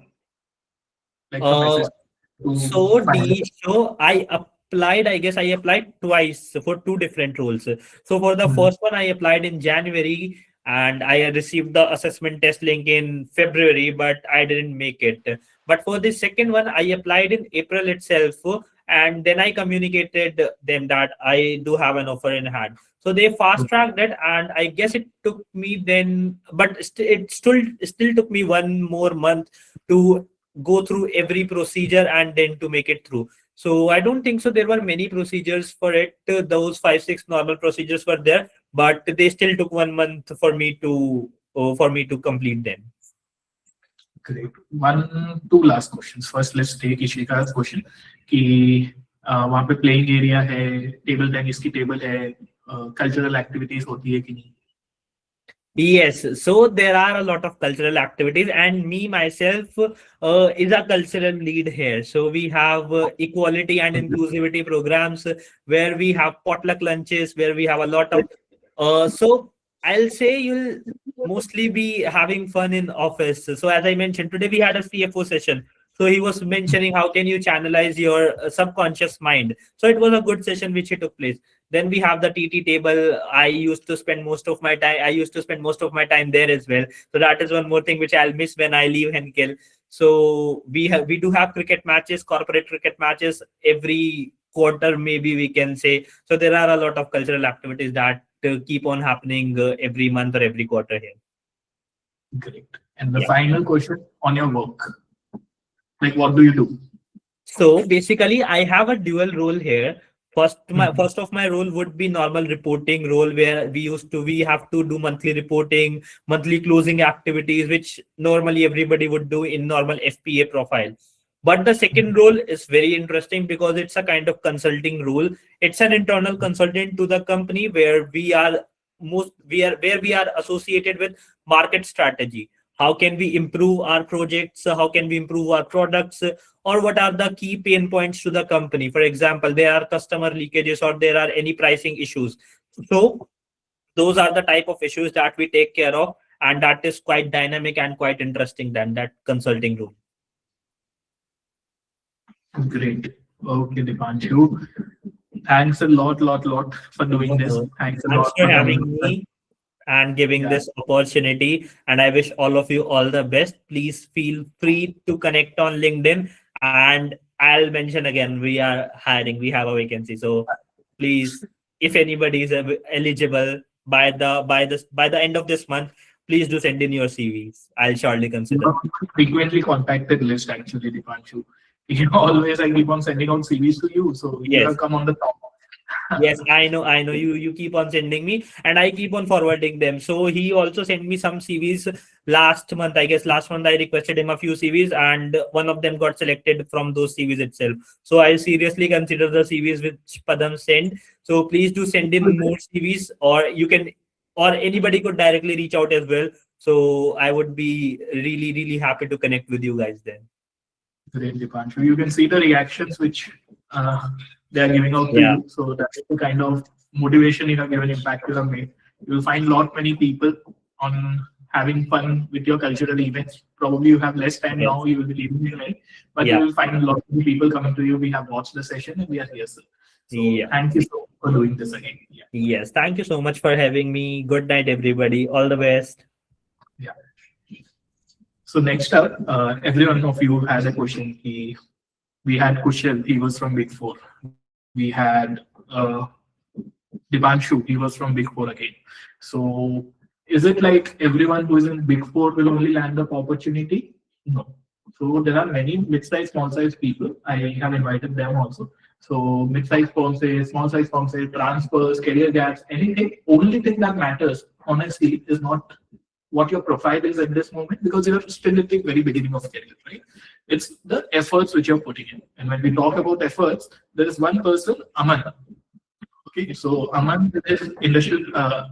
Like from Uh, SS to So final? I guess I applied twice for two different roles. So for the Mhm. first one, I applied in January, and I received the assessment test link in February, but I didn't make it. But for the second one, I applied in April itself, and then I communicated them that I do have an offer in hand. So they fast tracked it, and I guess it took me then, but it still took me 1 more month to go through every procedure and then to make it through. So I don't think so. There were many procedures for it. Those 5, 6 normal procedures were there, but they still took 1 month for me to complete them. Great. Two last questions. First, let's take Ishika's question कि वहाँ पे playing area है, table tennis की table है, cultural activities होती है कि नहीं? Yes, so there are a lot of cultural activities, and me myself is a cultural lead here. So we have equality and inclusivity programs where we have potluck lunches, where we have a lot of. So I'll say you'll mostly be having fun in office. So as I mentioned, today we had a CFO session. So he was mentioning how can you channelize your subconscious mind. So it was a good session which he took place. Then we have the TT table. I used to spend most of my time. I used to spend most of my time there as well. So that is one more thing which I'll miss when I leave Henkel. So we do have cricket matches, corporate cricket matches every quarter, maybe we can say. So there are a lot of cultural activities that keep on happening every month or every quarter here. Great. And the Yeah. final question on your work, like what do you do? So basically, I have a dual role here. First of my role would be normal reporting role, where we have to do monthly reporting, monthly closing activities, which normally everybody would do in normal FPA profile. But the second role is very interesting because it's a kind of consulting role. It's an internal consultant to the company, where we are associated with market strategy. How can we improve our projects? How can we improve our products? Or what are the key pain points to the company? For example, there are customer leakages or there are any pricing issues. So those are the type of issues that we take care of, and that is quite dynamic and quite interesting than that consulting role. Great. Okay, Dipanshu. Thanks a lot for doing this. Thanks a Thanks lot for for having doing me and giving Yeah. this opportunity. And I wish all of you all the best. Please feel free to connect on LinkedIn. And I'll mention again, we are hiring. We have a vacancy. So please, if anybody is eligible by the end of this month, please do send in your CVs. I'll surely consider. frequently contacted list actually, Dipanshu. Always I keep on sending out CVs to you, so you Yes. have come on the top. Yes, I know. You keep on sending me, and I keep on forwarding them. So he also sent me some CVs last month. I guess last month I requested him a few CVs, and one of them got selected from those CVs itself. So I'll seriously consider the CVs which Padam sent. So please do send in more CVs, or anybody could directly reach out as well. So I would be really happy to connect with you guys then. Great, Dipanshu. You can see the reactions which they are giving out to Yeah. you. So that's the kind of motivation you have given, impact you have made. You will find a lot many people on having fun with your cultural events. Probably you have less time Yes. now, you will be leaving tonight, but Yeah. you will find a lot of people coming to you. We have watched the session and we are here, sir. So Yeah. thank you so much for doing this again. Yeah. Yes. Thank you so much for having me. Good night, everybody. All the best. Yeah. So next up, every one of you has a question. We had Kushal, he was from Big Four. We had Dipanshu, he was from Big Four again. So is it like everyone who is in Big Four will only land up opportunity? No. So there are many mid-sized, small-sized people. I have invited them also. So mid-sized firms say, small-sized firms say, transfers, career gaps, anything. Only thing that matters, honestly, is not what your profile is at this moment, because you're still at the very beginning of career, right? It's the efforts which you're putting in. And when we talk about efforts, there is one person, Aman. Okay, so Aman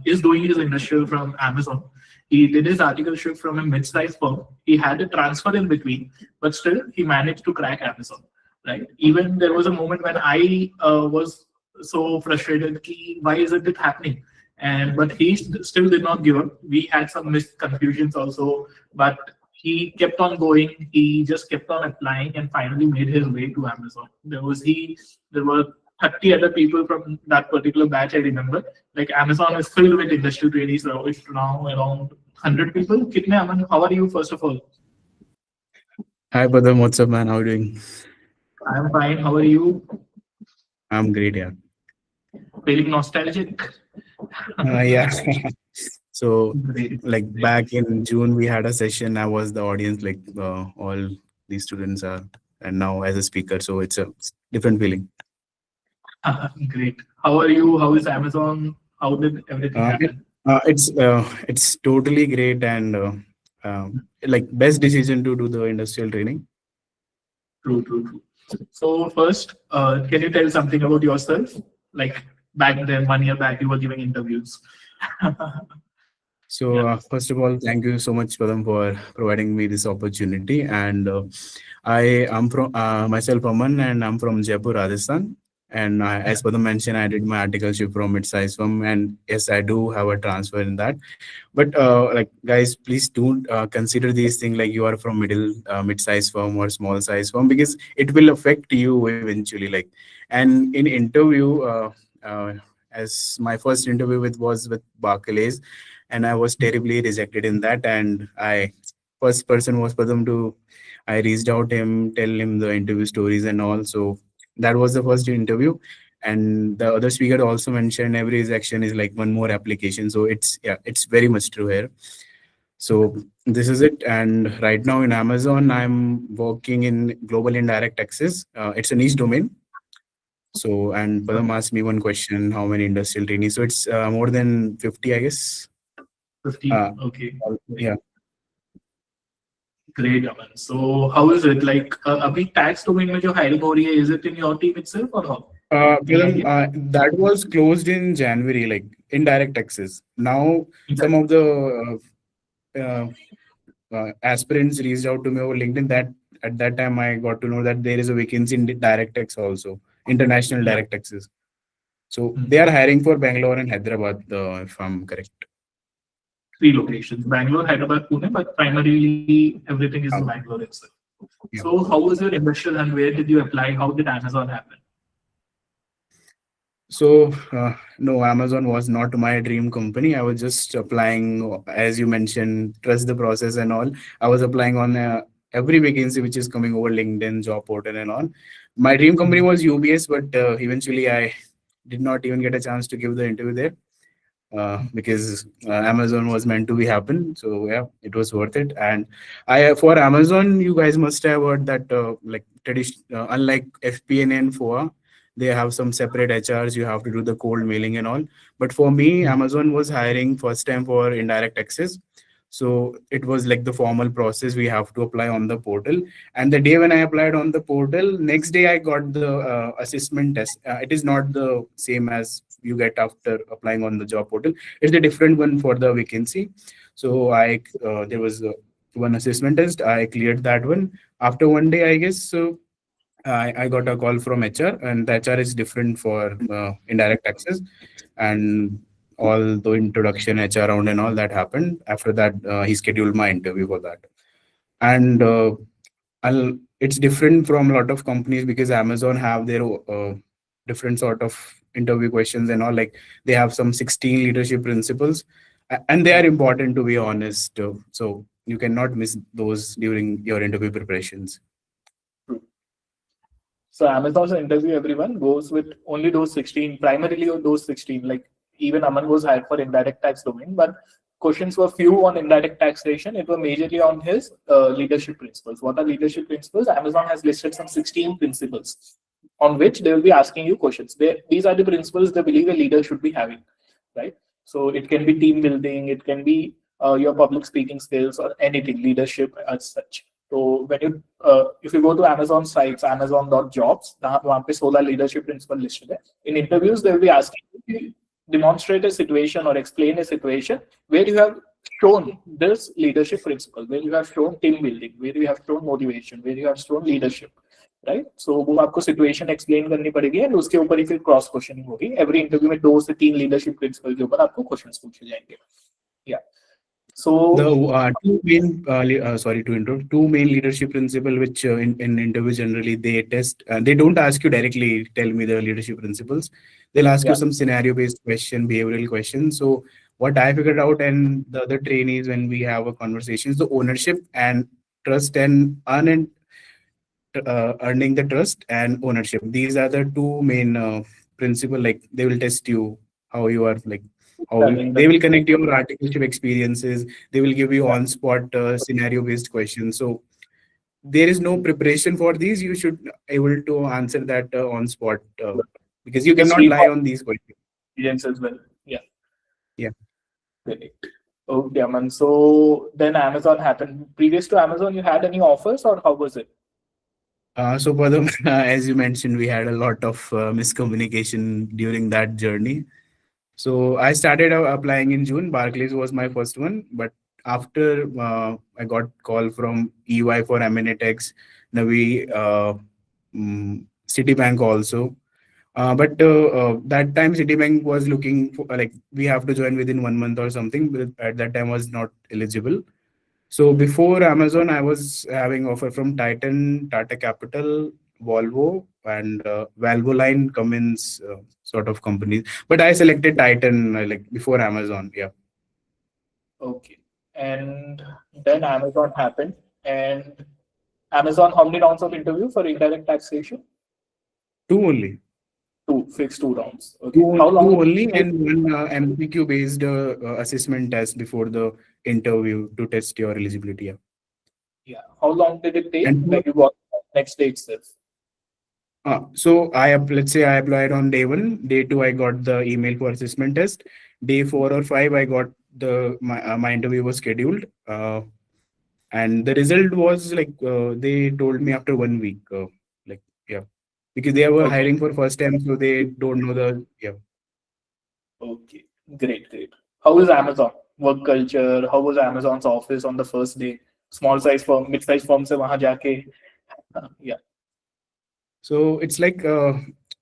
is doing his industrial from Amazon. He did his articleship from a mid-sized firm. He had a transfer in between, but still he managed to crack Amazon, right? Even there was a moment when I was so frustrated, why isn't it happening? But he still did not give up. We had some missed confusions also, but he kept on going. He just kept on applying and finally made his way to Amazon. There were 30 other people from that particular batch, I remember. Like Amazon is filled with industrial trainees now. It's now around 100 people. Kitne, Aman, how are you, first of all? Hi, Padam. What's up, man? How are you doing? I'm fine. How are you? I'm great, yeah. Feeling nostalgic? Yeah. So, Great. like back in June, we had a session. I was the audience, like all these students are, and now as a speaker. So it's a different feeling. Great. How are you? How is Amazon? How did everything happen? It's totally great and like best decision to do the industrial training. True. So first, can you tell something about yourself? Like back then, 1 year back, you were giving interviews. So first of all, thank you so much, Padam, for providing me this opportunity. And I am from myself, Aman, and I'm from Jaipur, Rajasthan. And as Padam mentioned, I did my articleship from mid-size firm, and yes, I do have a transfer in that. But like guys, please don't consider these things like you are from mid-size firm or small size firm, because it will affect you eventually. Like, and in interview, as my first interview with was with Barclays, and I was terribly rejected in that. And I first person was Padam to I reached out him, tell him the interview stories and all. So that was the first interview. And the other speaker also mentioned every rejection is like one more application. So it's yeah, it's very much true here. So this is it. And right now in Amazon, I'm working in global indirect taxes. It's a niche domain. So, and Padam asked me one question, how many industrial trainees? So it's more than 50, I guess. 50. Okay. Yeah. Great, Aman. So how is it like? अभी tax domain में जो hiring हो रही है, is it in your team itself or how? Padam, that was closed in January, like indirect taxes. Now, some of the aspirants reached out to me over LinkedIn. That at that time I got to know that there is a vacancy in the direct tax also, international direct taxes. So they are hiring for Bangalore and Hyderabad, if I'm correct. 3 locations: Bangalore, Hyderabad, Pune, but primarily everything is in Bangalore itself. Yeah. So how was your initial and where did you apply? How did Amazon happen? So no, Amazon was not my dream company. I was just applying, as you mentioned, trust the process and all. I was applying on every vacancy which is coming over LinkedIn, job portal and all. My dream company was UBS, but eventually I did not even get a chance to give the interview there. Because Amazon was meant to be happen. So yeah, it was worth it. And I for Amazon, you guys must have heard that like unlike FP&A and FOA, they have some separate HRs. You have to do the cold mailing and all. But for me, Amazon was hiring first time for indirect taxes. So it was like the formal process. We have to apply on the portal. And the day when I applied on the portal, next day I got the assessment test. It is not the same as you get after applying on the job portal. It's a different one for the vacancy. So I there was one assessment test. I cleared that one. After one day, I guess, so I got a call from HR, and the HR is different for indirect taxes. And all the introduction, HR round, and all that happened. After that, he scheduled my interview for that. And it's different from a lot of companies because Amazon have their different sort of interview questions and all. Like they have some 16 leadership principles, and they are important, to be honest. So you cannot miss those during your interview preparations. So Amazon's interview, everyone goes with only those 16, primarily those 16. Like even Aman was hired for indirect tax domain, but questions were few on indirect taxation. It was majorly on his leadership principles. What are leadership principles? Amazon has listed some 16 principles on which they will be asking you questions. These are the principles they believe a leader should be having, right? So it can be team building, it can be your public speaking skills or anything, leadership as such. So when you if you go to Amazon sites, Amazon.jobs, वहाँ पे 16 leadership principle listed है. In interviews, they will be asking you to demonstrate a situation or explain a situation where you have shown this leadership principle, where you have shown team building, where you have shown motivation, where you have shown leadership, right? So वो आपको situation explain करनी पड़ेगी and उसके ऊपर ही फिर cross questioning होगी. Every interview में 2 से 3 leadership principle के ऊपर आपको questions पूछे जाएंगे. Yeah. So the two main sorry to interrupt, two main leadership principle which in interview generally they test. They don't ask you directly, tell me the leadership principles. They'll ask you some scenario based question, behavioral question. So what I figured out and the other trainees when we have a conversation is the ownership and trust and earning the trust and ownership. These are the two main principle. Like they will test you how you are, like they will connect your articleship experiences. They will give you on spot scenario based questions. So there is no preparation for these. You should able to answer that on spot because you cannot lie on these questions. Experience as well. Yeah. Yeah. Great. Okay, Aman. So then Amazon happened. Previous to Amazon, you had any offers or how was it? So Padam, as you mentioned, we had a lot of miscommunication during that journey. So I started applying in June. Barclays was my first one, but after I got call from EY for M&A Techs, Navi, Citibank also. But that time Citibank was looking for like we have to join within 1 month or something. But at that time was not eligible. So before Amazon, I was having offer from Titan, Tata Capital, Volvo, and Valvoline, Cummins. sort of companies. But I selected Titan like before Amazon. Yeah. Okay. And then Amazon happened. And Amazon, how many rounds of interview for indirect taxation? Two only. Two, fixed 2 rounds. Okay. How long Two did only, it take? and one MPQ based assessment test before the interview to test your eligibility. Yeah. Yeah. How long did it take? And Like you got next day itself. so let's say I applied on day 1, day 2 I got the email for assessment test, day 4 or 5 I got my interview was scheduled, and the result was like they told me after 1 week, like yeah, because they were Okay. hiring for first time, so they don't know the yeah. Okay. Great, great. How was Amazon? Work culture? How was Amazon's office on the first day? Small size firm, mid size firm से वहाँ जाके yeah. So it's like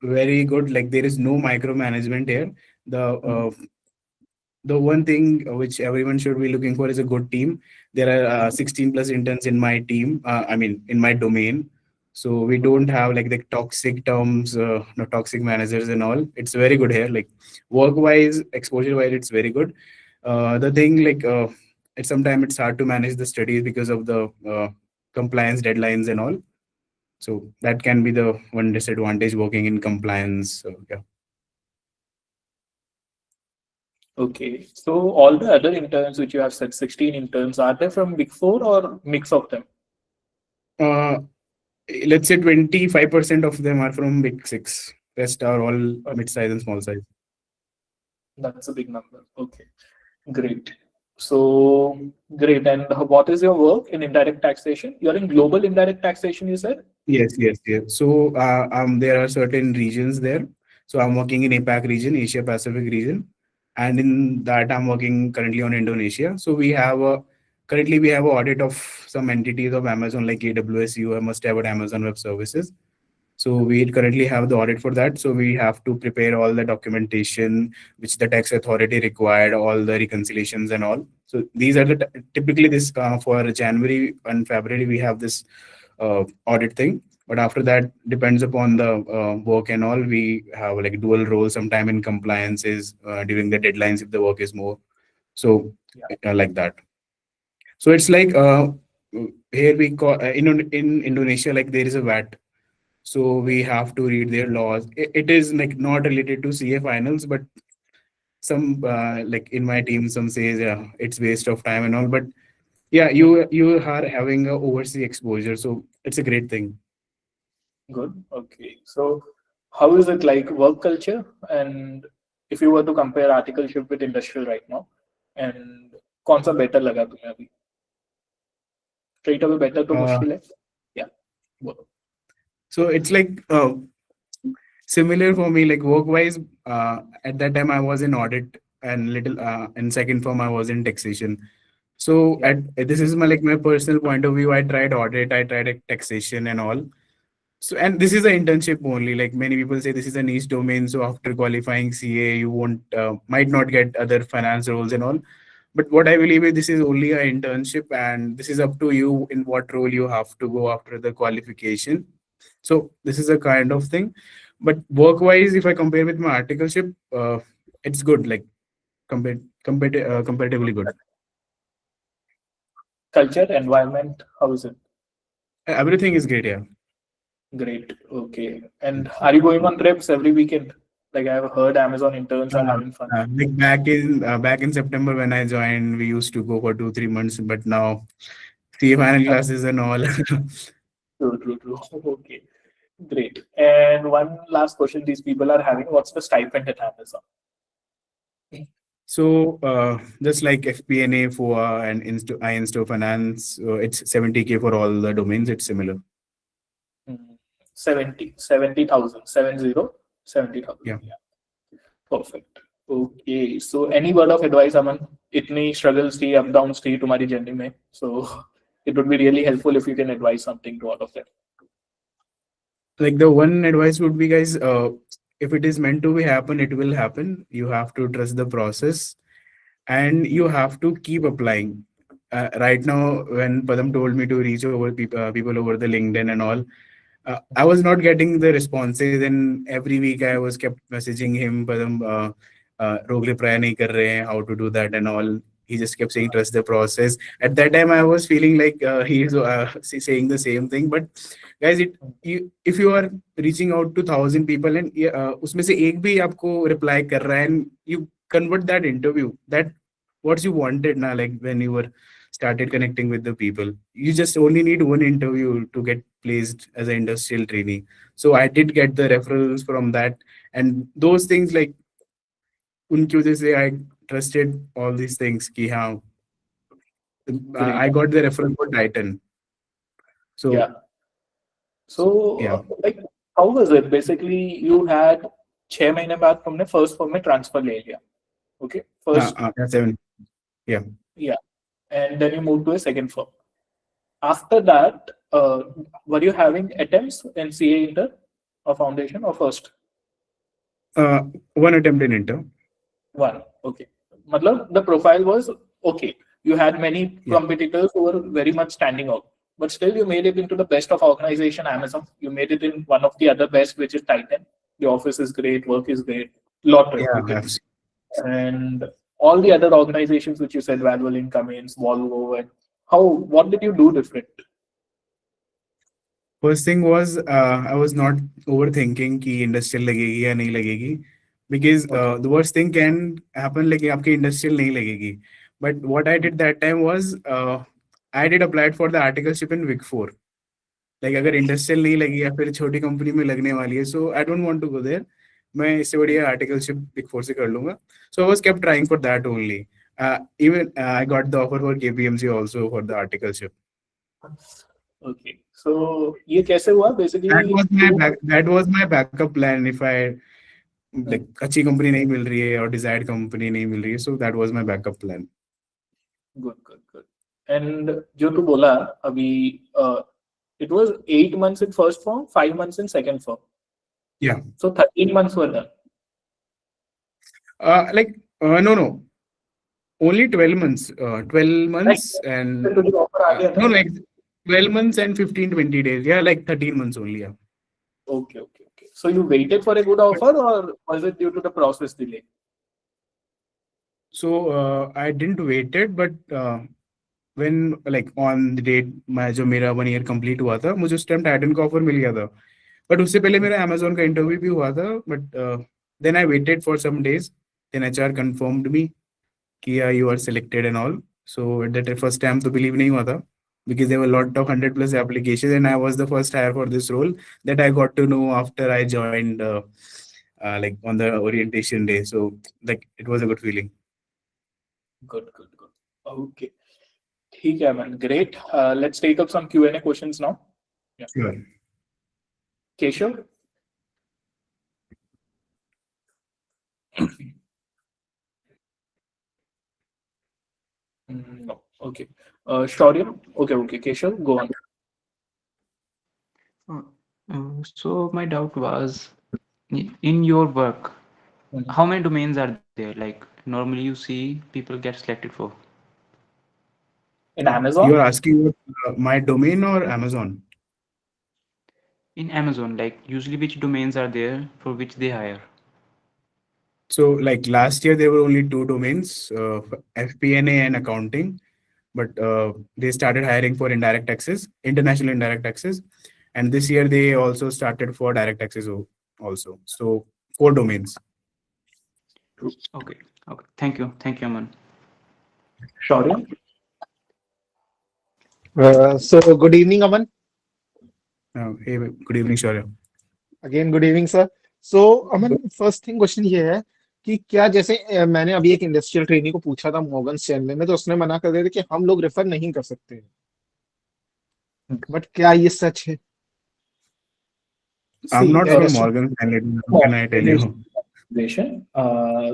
very good. Like there is no micromanagement here. The one thing which everyone should be looking for is a good team. There are 16 plus interns in my team. I mean, in my domain. So we don't have like the toxic terms, no toxic managers and all. It's very good here. Like work wise, exposure wise, it's very good. The thing like it's sometimes it's hard to manage the studies because of the compliance deadlines and all. So that can be the one disadvantage working in compliance. So yeah. Okay. So all the other interns which you have said, 16 interns, are they from Big Four or mix of them? Let's say 25% of them are from Big Six. Rest are all mid-size and small size. That's a big number. Okay. Great. So great. And what is your work in indirect taxation? You're in global indirect taxation, you said? Yes, yes, yes. So there are certain regions there. So I'm working in APAC region, Asia Pacific region, and in that I'm working currently on Indonesia. So currently we have an audit of some entities of Amazon like AWS. You must have at Amazon Web Services. So we currently have the audit for that. So we have to prepare all the documentation which the tax authority required, all the reconciliations and all. So these are typically this for January and February we have this audit thing. But after that depends upon the work and all. We have like dual roles sometime in compliances during the deadlines if the work is more. So like that. So it's like here we call in Indonesia like there is a VAT. So we have to read their laws. It is like not related to CA finals, but some like in my team, some says it's waste of time and all. But yeah, you are having a overseas exposure, so it's a great thing. Good. Okay. So how is it like work culture? And if you were to compare articleship with industrial right now, and कौन सा better लगा तुम्हें अभी? Straight away better तो मुश्किल है. Yeah. So it's like similar for me, like work wise. At that time, I was in audit, and little in second firm I was in taxation. So this is my personal point of view. I tried audit, I tried taxation and all. So and this is an internship only. Like many people say, this is a niche domain. So after qualifying CA, you won't might not get other finance roles and all. But what I believe is this is only an internship, and this is up to you in what role you have to go after the qualification. So this is a kind of thing. But work-wise, if I compare with my articleship, it's good. Like comparatively good. Culture, environment, how is it? Everything is great. Yeah. Great. Okay. And are you going on trips every weekend? Like I've heard Amazon interns are having fun. Like back in September when I joined, we used to go for 2-3 months, but now CA final classes and all. True. Okay. Great. And one last question these people are having: what's the stipend at Amazon? So just like FP&A, FOA, and Insto Finance, it's 70K for all the domains. It's similar. 70,000. 70,000. Yeah. Perfect. Okay. So any word of advice, Aman? इतनी struggles थी, up downs थी तुम्हारी journey में. So it would be really helpful if you can advise something to all of them. Like the one advice would be, guys, if it is meant to be happen, it will happen. You have to trust the process, and you have to keep applying. Right now, when Padam told me to reach over people over the LinkedIn and all, I was not getting the responses, and every week I was kept messaging him, Padam, log reply nahi kar rahe hain, how to do that and all. He just kept saying trust the process. At that time, I was feeling like he is saying the same thing. But guys, if you are reaching out to 1,000 people and उसमें से एक भी आपको reply कर रहा है, and you convert that interview, that what you wanted now, like when you were started connecting with the people, you just only need one interview to get placed as an industrial trainee. So I did get the referrals from that, and those things, like उनकी वजह से I trusted all these things कि हाँ, I got the referral for Titan. So Yeah. So, yeah. like, how was it? Basically, you had 6 महीने बाद तुमने first firm में transfer ले लिया. Okay. First, Yeah, 7. Yeah. yeah. And then you moved to a second firm. After that, were you having attempts in CA Inter or foundation or first? One attempt in Inter. One. Okay. Matlab, the profile was okay. You had many Yeah. competitors who were very much standing out, but still you made it into the best of organization, Amazon. You made it in one of the other best, which is Titan. The office is great, work is great, lot Yeah, reputed. And all the other organizations which you said, Valvoline, Cummins, Volvo, and what did you do different? First thing was I was not overthinking कि industrial लगेगी या नहीं लगेगी, because the worst thing can happen, like आपके industrial नहीं लगेगी. But what I did that time was I did applied for the articleship in Big Four. Like अगर industrial नहीं लगी या फिर छोटी कंपनी में लगने वाली है, so I don't want to go there. मैं इससे बढ़िया articleship Big Four से कर लूँगा. So I was kept trying for that only. Even I got the offer for KPMG also for the articleship. Okay. So ये कैसे हुआ? Basically, that was my backup plan if I like अच्छी company नहीं मिल रही है और desired company नहीं मिल रही है, so that was my backup plan. Good. And जो तू बोला अभी, it was 8 months in first firm, 5 months in second firm. Yeah. So 13 months were done. No. Only 12 months. 12 months and no, like 12 months and 15-20 days. Yeah, like 13 months only. Yeah. Okay. So you waited for a good offer, or was it due to the process delay? So I didn't wait it, but when like on the date जो मेरा 1 year complete हुआ था, मुझे उस time Titan का offer मिल गया था. But उससे पहले मेरा Amazon का interview भी हुआ था. But then I waited for some days. Then HR confirmed me कि yeah, you are selected and all. So at that first time तो believe नहीं हुआ था, because there were a lot of 100+ applications, and I was the first hire for this role. That I got to know after I joined like on the orientation day. So like it was a good feeling. Good. Okay. ठीक है, man. Great. Let's take up some Q&A questions now. Yeah. Sure. Keshav? No. Okay. Shaurya? Okay. Keshav, go on. So my doubt was, in your work, how many domains are there? Like normally you see people get selected for. In Amazon? You are asking my domain or Amazon? In Amazon, like usually which domains are there for which they hire? So like last year there were only 2 domains, FP&A and accounting, but they started hiring for indirect taxes, international indirect taxes, and this year they also started for direct taxes also. So 4 domains. Okay. Thank you, Aman. Shaurya? So good evening, Aman. Hey, good evening, Shaurya. Again, good evening, sir. So Aman, first thing question ये है कि क्या जैसे मैंने अभी एक industrial trainee को पूछा था मॉर्गन स्टैनले में, तो उसने मना कर दिया था कि हम लोग रेफर नहीं कर सकते. बट क्या ये सच है? I'm not from Morgan Stanley. How can I tell you?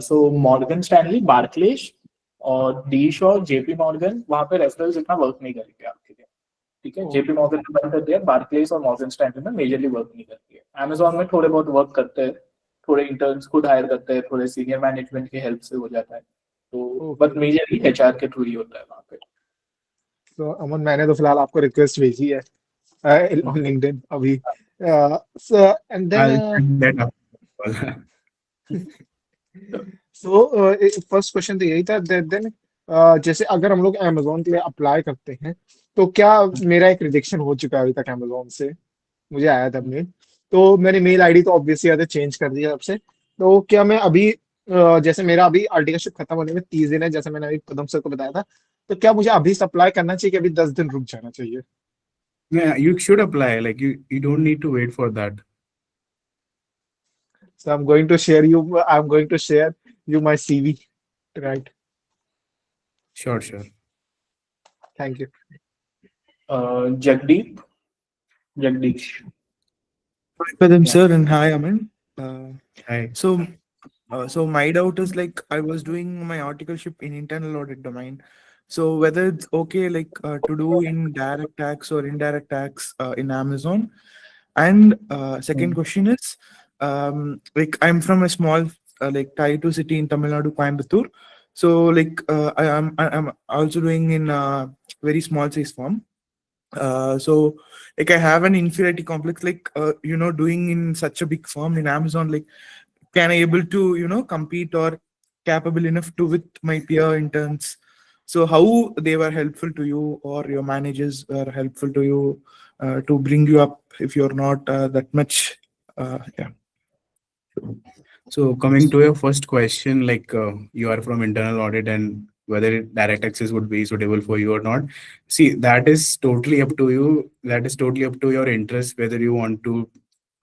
So Morgan Stanley, Barclays और डीश और जेपी मॉर्गन, वहां पे रेफरल्स इतना वर्क नहीं करेंगे आपके लिए. ठीक है. जेपी मॉर्गन ने बंद कर दिया, बार्कलेस और मॉर्गन स्टैनली में मेजरली वर्क नहीं करती है. Amazon में थोड़े बहुत वर्क करते हैं, थोड़े इंटर्न्स खुद हायर करते हैं, थोड़े सीनियर मैनेजमेंट की हेल्प से हो जाता है. तो बट मेजरली एचआर के थ्रू ही होता है वहां पे. तो अमन, मैंने तो फिलहाल आपको रिक्वेस्ट भेजी है ऑन लिंक्डइन अभी. So and then I'll check that after. So first question तो यही था देन जैसे अगर हम लोग अमेजोन के लिए अप्लाई करते हैं तो क्या मेरा एक रिजेक्शन हो चुका है अभी तक अमेजोन से मुझे आया था मेल तो मैंने मेल आईडी तो ऑब्वियसली आधा चेंज कर दिया सबसे तो क्या मैं अभी जैसे मेरा अभी आर्टिकलशिप खत्म होने में 30 दिन है जैसे मैंने अभी पदम सर को बताया था तो क्या मुझे अभी अप्लाई करना चाहिए कि अभी 10 दिन रुक जाना चाहिए Yeah, you should apply. Like you don't need to wait for that. so I'm going to share you my CV right Sure. thank you Jagdish. Hi, Padam Yeah. sir, and hi, Aman. Uh, Hi. so, so my doubt is like I was doing my articleship in internal audit domain. So whether it's okay like to do in direct tax or indirect tax in Amazon. And second question is, like I'm from a small like tier 2 city in Tamil Nadu, Coimbatore. So like I'm also doing in very small size firm. So like I have an inferiority complex, like doing in such a big firm in Amazon, like can I able to compete or capable enough to with my peer interns? So how they were helpful to you or your managers were helpful to you to bring you up if you're not that much yeah. So coming to your first question, like you are from internal audit and whether direct access would be suitable for you or not. See, that is totally up to you. That is totally up to your interest, whether you want to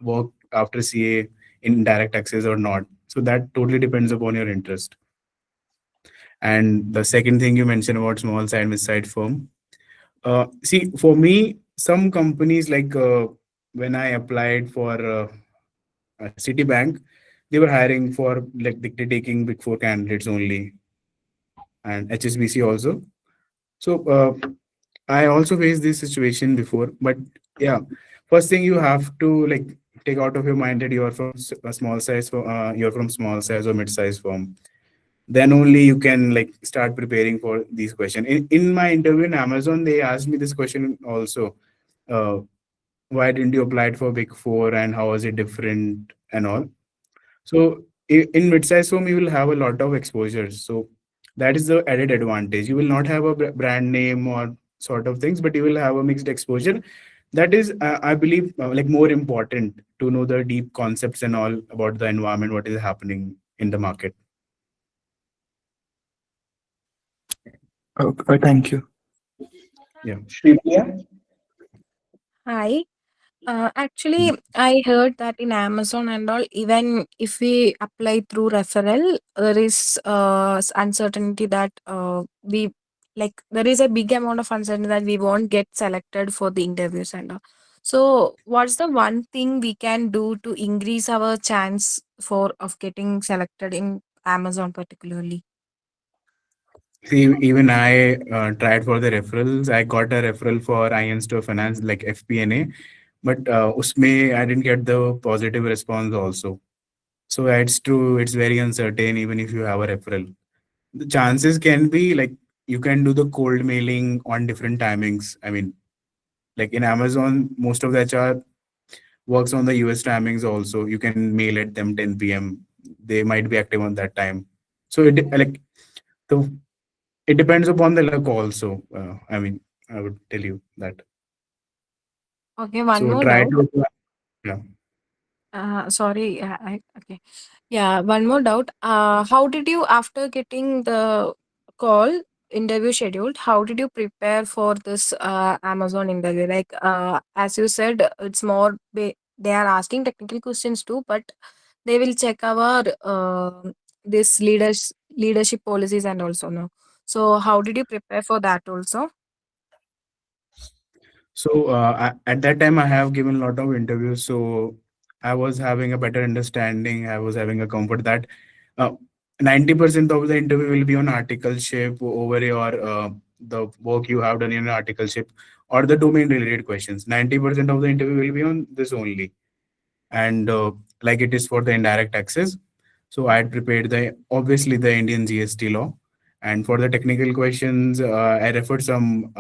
work after CA in direct access or not. So that totally depends upon your interest. And the second thing you mentioned about small side, mid-side firm. See, for me, some companies like when I applied for Citibank, they were hiring for like they taking big four candidates only, and HSBC also. So I also faced this situation before, but yeah, first thing you have to like take out of your mind that you are from a small size, you're from small size or mid size firm. Then only you can like start preparing for these questions. In my interview in Amazon, they asked me this question also. Uh, why didn't you apply for Big Four and how was it different and all? So in mid-size firm, you will have a lot of exposure. So that is the added advantage. You will not have a brand name or sort of things, but you will have a mixed exposure. That is, I believe, like more important to know the deep concepts and all about the environment, what is happening in the market. Okay, thank you. Yeah. Shripriya. Hi. Actually, I heard that in Amazon and all, even if we apply through referral, there is uncertainty that we like there is a big amount of uncertainty that we won't get selected for the interviews and all. So, what's the one thing we can do to increase our chance for of getting selected in Amazon particularly? See, even I tried for the referrals. I got a referral for IN Store Finance, like FP&A, but usme I didn't get the positive response also. So it's true, it's very uncertain even if you have a referral. The chances can be like you can do the cold mailing on different timings. I mean, like in Amazon, most of the HR works on the US timings also. You can mail at them 10 p.m. They might be active on that time. So like the it depends upon the luck also. I mean, I would tell you that. Okay, one So more try doubt. to yeah. Sorry. Okay. Yeah, one more doubt. How did you, after getting the call interview scheduled, how did you prepare for this Amazon interview? Like, as you said, it's more they are asking technical questions too, but they will check our this leadership policies and also no. So, how did you prepare for that also? So at that time, I have given a lot of interviews. So I was having a better understanding. I was having a comfort that uh, 90% of the interview will be on articleship over your the work you have done in articleship or the domain related questions. 90% of the interview will be on this only. And like it is for the indirect taxes. So I had prepared the obviously the Indian GST law. And for the technical questions, I referred some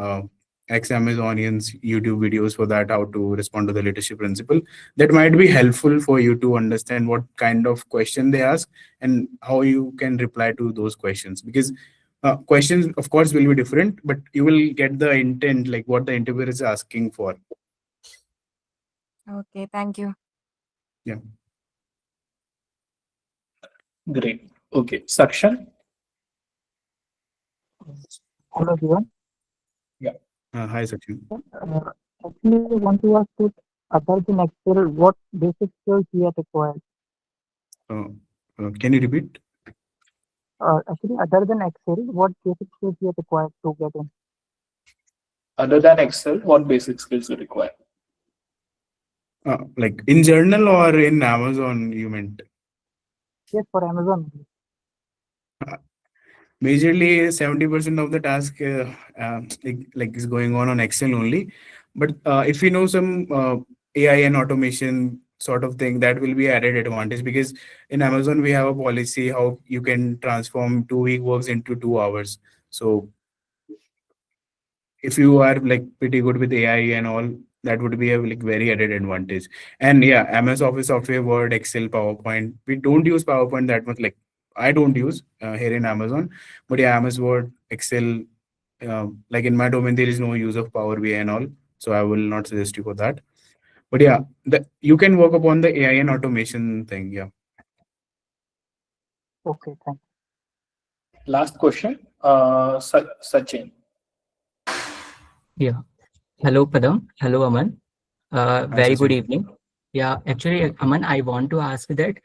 X Amazonians YouTube videos for that, how to respond to the leadership principle. That might be helpful for you to understand what kind of question they ask and how you can reply to those questions. Because questions, of course, will be different, but you will get the intent, like what the interviewer is asking for. Okay, thank you. Yeah. Great. Okay, Sakshan. Hello everyone. Hi, Sachin. Actually, I want to ask that other than Excel, what basic skills we are required? Uh, can you repeat? Actually, other than Excel, what basic skills we are required to get in? Other than Excel, what basic skills you require? Like in journal or in Amazon, you meant? Yes, for Amazon. Majorly 70% of the task like is going on Excel only. But if you know some AI and automation sort of thing, that will be added advantage, because in Amazon we have a policy how you can transform 2 week works into 2 hours. So if you are like pretty good with AI and all, that would be a like very added advantage. And yeah, MS Office software, Word, Excel, PowerPoint. We don't use PowerPoint that much. Like I don't use here in Amazon, but yeah, MS Word, Excel. Like in my domain, there is no use of Power BI and all, so I will not suggest you for that. But yeah, you can work upon the AI and automation thing. Yeah. Okay, thank Last question, Sachin. Yeah. Hello, Padam. Hello, Aman. Hi, Very good Sachin. evening. Yeah, actually, Aman, I want to ask that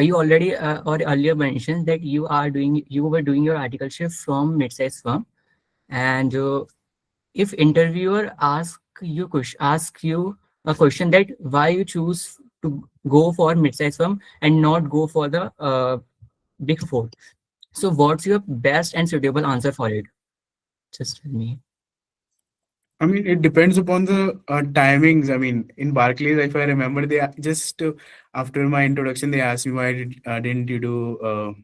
you already or earlier mentioned that you were doing your articleship from mid-size firm, and if interviewer ask you a question that why you choose to go for mid-size firm and not go for the big four. So, what's your best and suitable answer for it? Just tell me. I mean, it depends upon the timings. I mean, in Barclays, if I remember, they just after my introduction, they asked me why didn't you do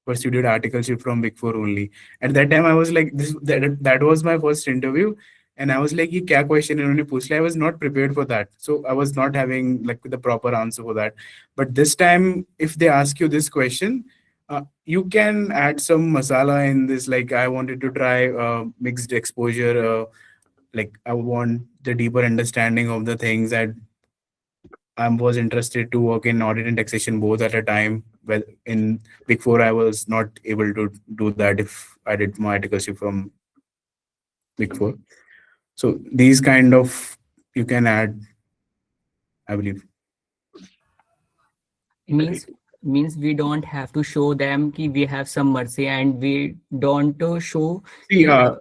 pursue your articleship from Big Four only. At that time, I was like, that was my first interview, and I was like, "ये क्या question इन्होंने पूछ लिया?" I was not prepared for that, so I was not having like the proper answer for that. But this time, if they ask you this question, you can add some masala in this. Like, I wanted to try mixed exposure. Like I want the deeper understanding of the things that I was interested to work in audit and taxation both at a time. Well, in Big Four, I was not able to do that if I did my articleship from Big Four. So these kind of you can add, I believe. means means we don't have to show them कि we have some mercy and we don't show See, कि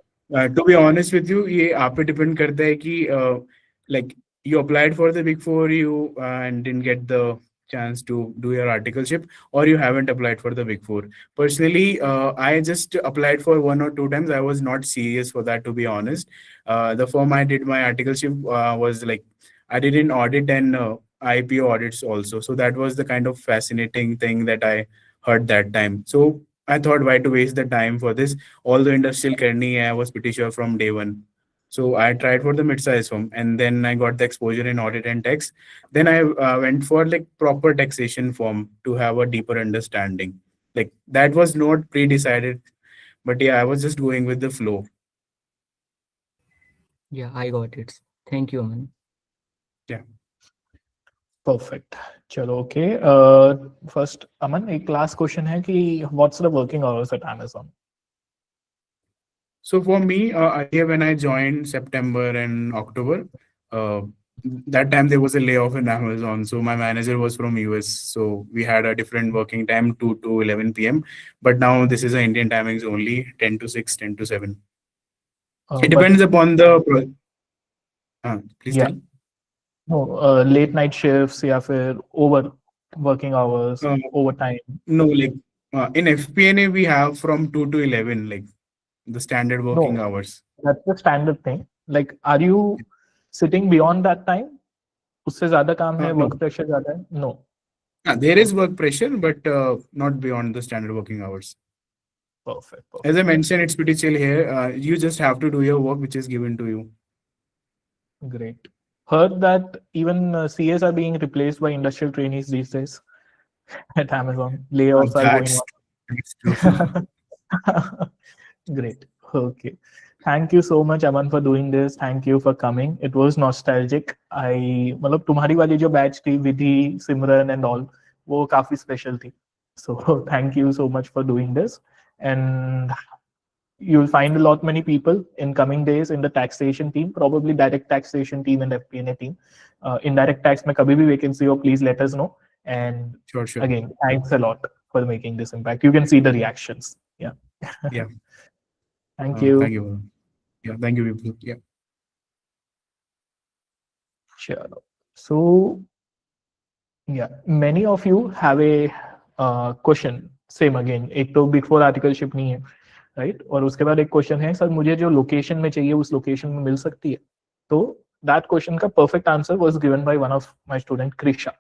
to be honest with you, ये आप पे depend करता है कि like you applied for the Big Four, you and didn't get the chance to do your articleship, or you haven't applied for the Big Four. Personally, I just applied for 1 or 2 times. I was not serious for that, to be honest. The firm I did my articleship was like I did an audit and IPO audits also. So that was the kind of fascinating thing that I heard that time. So I thought, why to waste the time for this? Although industrial kearney, I was pretty sure from day one. So I tried for the mid-size firm, and then I got the exposure in audit and tax. Then I went for like proper taxation firm to have a deeper understanding. Like that was not pre-decided, but yeah, I was just going with the flow. yeah, I got it. Thank you, Aman. Yeah. Perfect. चलो okay. First, Aman, एक last question है कि what's the working hours at Amazon? So for me, earlier when I joined September and October, uh, that time there was a layoff in Amazon. So my manager was from US. So we had a different working time, 2 to 11 p.m. But now this is a Indian timings only, 10 to 6, 10 to 7. It But depends upon the please yeah, tell. no, late night shifts या फिर over working hours, overtime. No, like in FP&A we have from 2 to 11, like the standard working No, hours. that's the standard thing. Like, are you sitting beyond that time? उससे ज़्यादा काम है, No, work pressure ज़्यादा है? No. there is work pressure, but not beyond the standard working hours. Perfect. As I mentioned, it's pretty chill here. You just have to do your work, which is given to you. Great. Heard that even CAs are being replaced by industrial trainees these days at Amazon. Layoffs are going That's true. on. Great. Okay. Thank you so much, Aman, for doing this. Thank you for coming. It was nostalgic. मतलब तुम्हारी वाली जो batch थी, विधि, सिमरन and all, वो काफी special थी. So thank you so much for doing this. And you'll find a lot many people in coming days in the taxation team, probably direct taxation team and FP&A team. Indirect tax में कभी भी vacancy हो, please let us know. And Sure. again, thanks a lot for making this impact. You can see the reactions. Yeah. Yeah. Thank you. Thank you. Yeah, thank you, people. Yeah. Sure. So, yeah, many of you have a question. Same again, एक तो big four articleship नहीं है, right? और उसके बाद एक question है, sir मुझे जो लोकेशन में चाहिए उस लोकेशन में मिल सकती है? तो दैट क्वेश्चन का perfect answer was given by one of my student Krisha,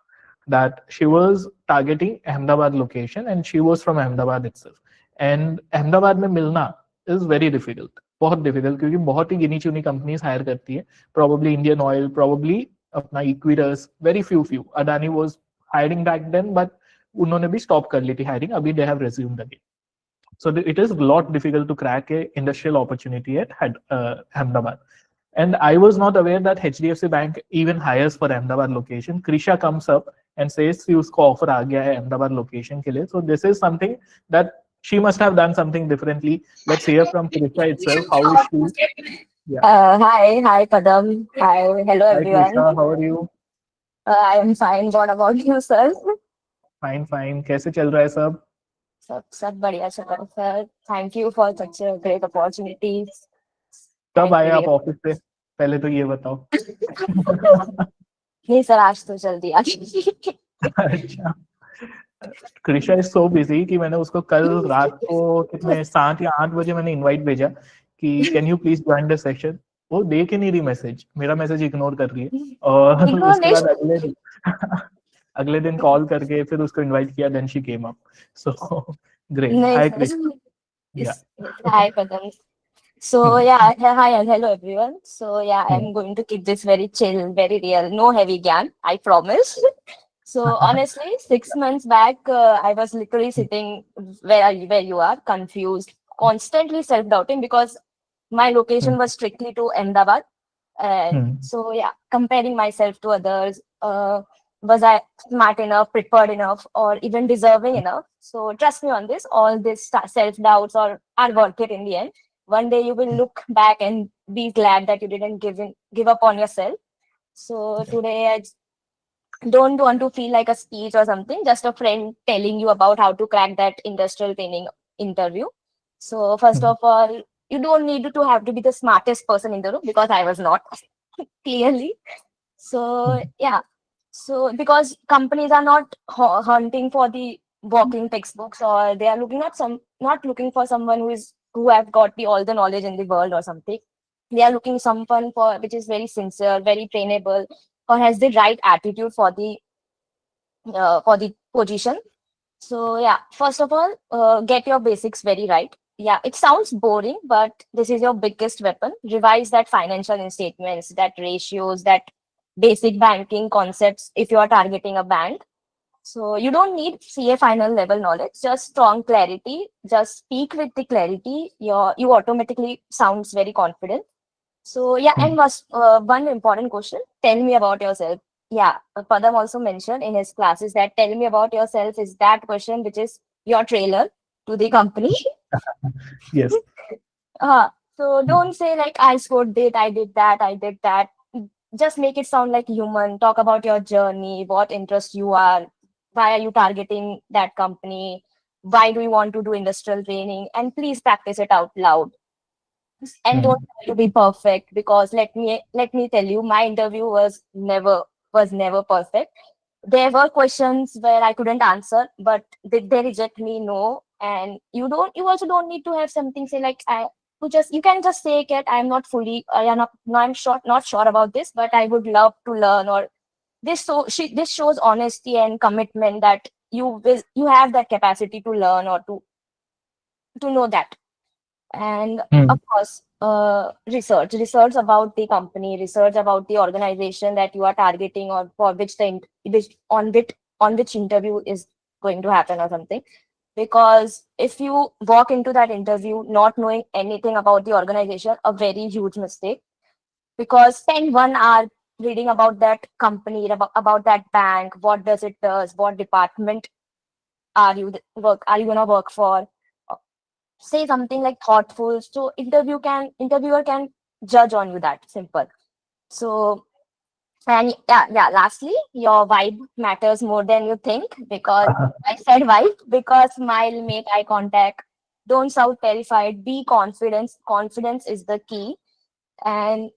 that she was targeting Ahmedabad location and she was from Ahmedabad itself. And Ahmedabad में मिलना is very difficult, बहुत difficult, क्योंकि बहुत ही गिनी चुनी कंपनीज हायर करती है. Probably Indian Oil, probably अपना Equitas, very few. Adani was hiring back then, but उन्होंने भी stop कर ली थी hiring. अभी they have resumed again. So it is a lot difficult to crack a industrial opportunity at Ahmedabad. And I was not aware that HDFC Bank even hires for Ahmedabad location. Krisha comes up and says कि उसको offer आ गया है Ahmedabad location के लिए. So this is something that she must have done something differently. Let's hear from Krisha itself. How is she? Yeah. Hi, Padam. Hi, hello Hi everyone. Krisha, how are you? I am fine. What about you, sir? Fine. कैसे चल रहा है सब? सब बढ़िया चल रहा है, sir. Thank you for such a great opportunity. कब आए आप ऑफिस से? पहले तो ये बताओ. नहीं सर, आज तो जल्दी आ अच्छा. कृषा इज सो बिजी कि मैंने उसको कल रात को कितने 7 या 8 बजे मैंने इनवाइट भेजा कि can you please join the session. वो देख ही नहीं रही मैसेज, मेरा मैसेज इग्नोर कर रही है. और उसके बाद अगले दिन कॉल करके फिर उसको इनवाइट किया, then she came up. So great. Hi Krisha. Hi, Padam. So yeah, hi and hello everyone. So yeah, I'm going to keep this very chill, very real, no heavy gyan, I promise. So honestly, 6 months back, I was literally sitting where you are, confused, constantly self-doubting because my location was strictly to Ahmedabad. And so yeah, comparing myself to others, was I smart enough, prepared enough, or even deserving enough? So trust me on this, all this self-doubts are worth it in the end. One day you will look back and be glad that you didn't give up on yourself. So today I don't want to feel like a speech or something, just a friend telling you about how to crack that industrial training interview. So first of all, you don't need to have to be the smartest person in the room, because I was not clearly. So yeah, so because companies are not hunting for the walking textbooks, or they are not looking for someone who have got all the knowledge in the world or something. They are looking someone for which is very sincere, very trainable, or has the right attitude for the position. So yeah, first of all, get your basics very right. Yeah, it sounds boring, but this is your biggest weapon. Revise that financial statements, that ratios, that basic banking concepts if you are targeting a bank. So you don't need CA final level knowledge, just strong clarity. Just speak with the clarity. You automatically sounds very confident. So yeah, and one important question, tell me about yourself. Yeah, Padam also mentioned in his classes that tell me about yourself is that question which is your trailer to the company. Yes. So don't say like I scored it, I did that. Just make it sound like human. Talk about your journey, what interest you are, why are you targeting that company, why do you want to do industrial training, and please practice it out loud. And don't try to be perfect, because let me tell you, my interview was never perfect. There were questions where I couldn't answer, but did they reject me? No. And you also don't need to have something say like you can just say that I'm not fully I'm not sure about this, but I would love to learn. Or this shows honesty and commitment that you have that capacity to learn or to know that. And Hmm. of course, research about the company, research about the organization that you are targeting, or for which on which interview is going to happen or something. Because if you walk into that interview not knowing anything about the organization, a very huge mistake. Because spend 1 hour reading about that company, about that bank, what does it does, what department are you gonna work for? Say something like thoughtful, so interviewer can judge on you. That simple. So, and yeah, lastly, your vibe matters more than you think. Because I said vibe, because smile, make eye contact, don't sound terrified, be confidence is the key. And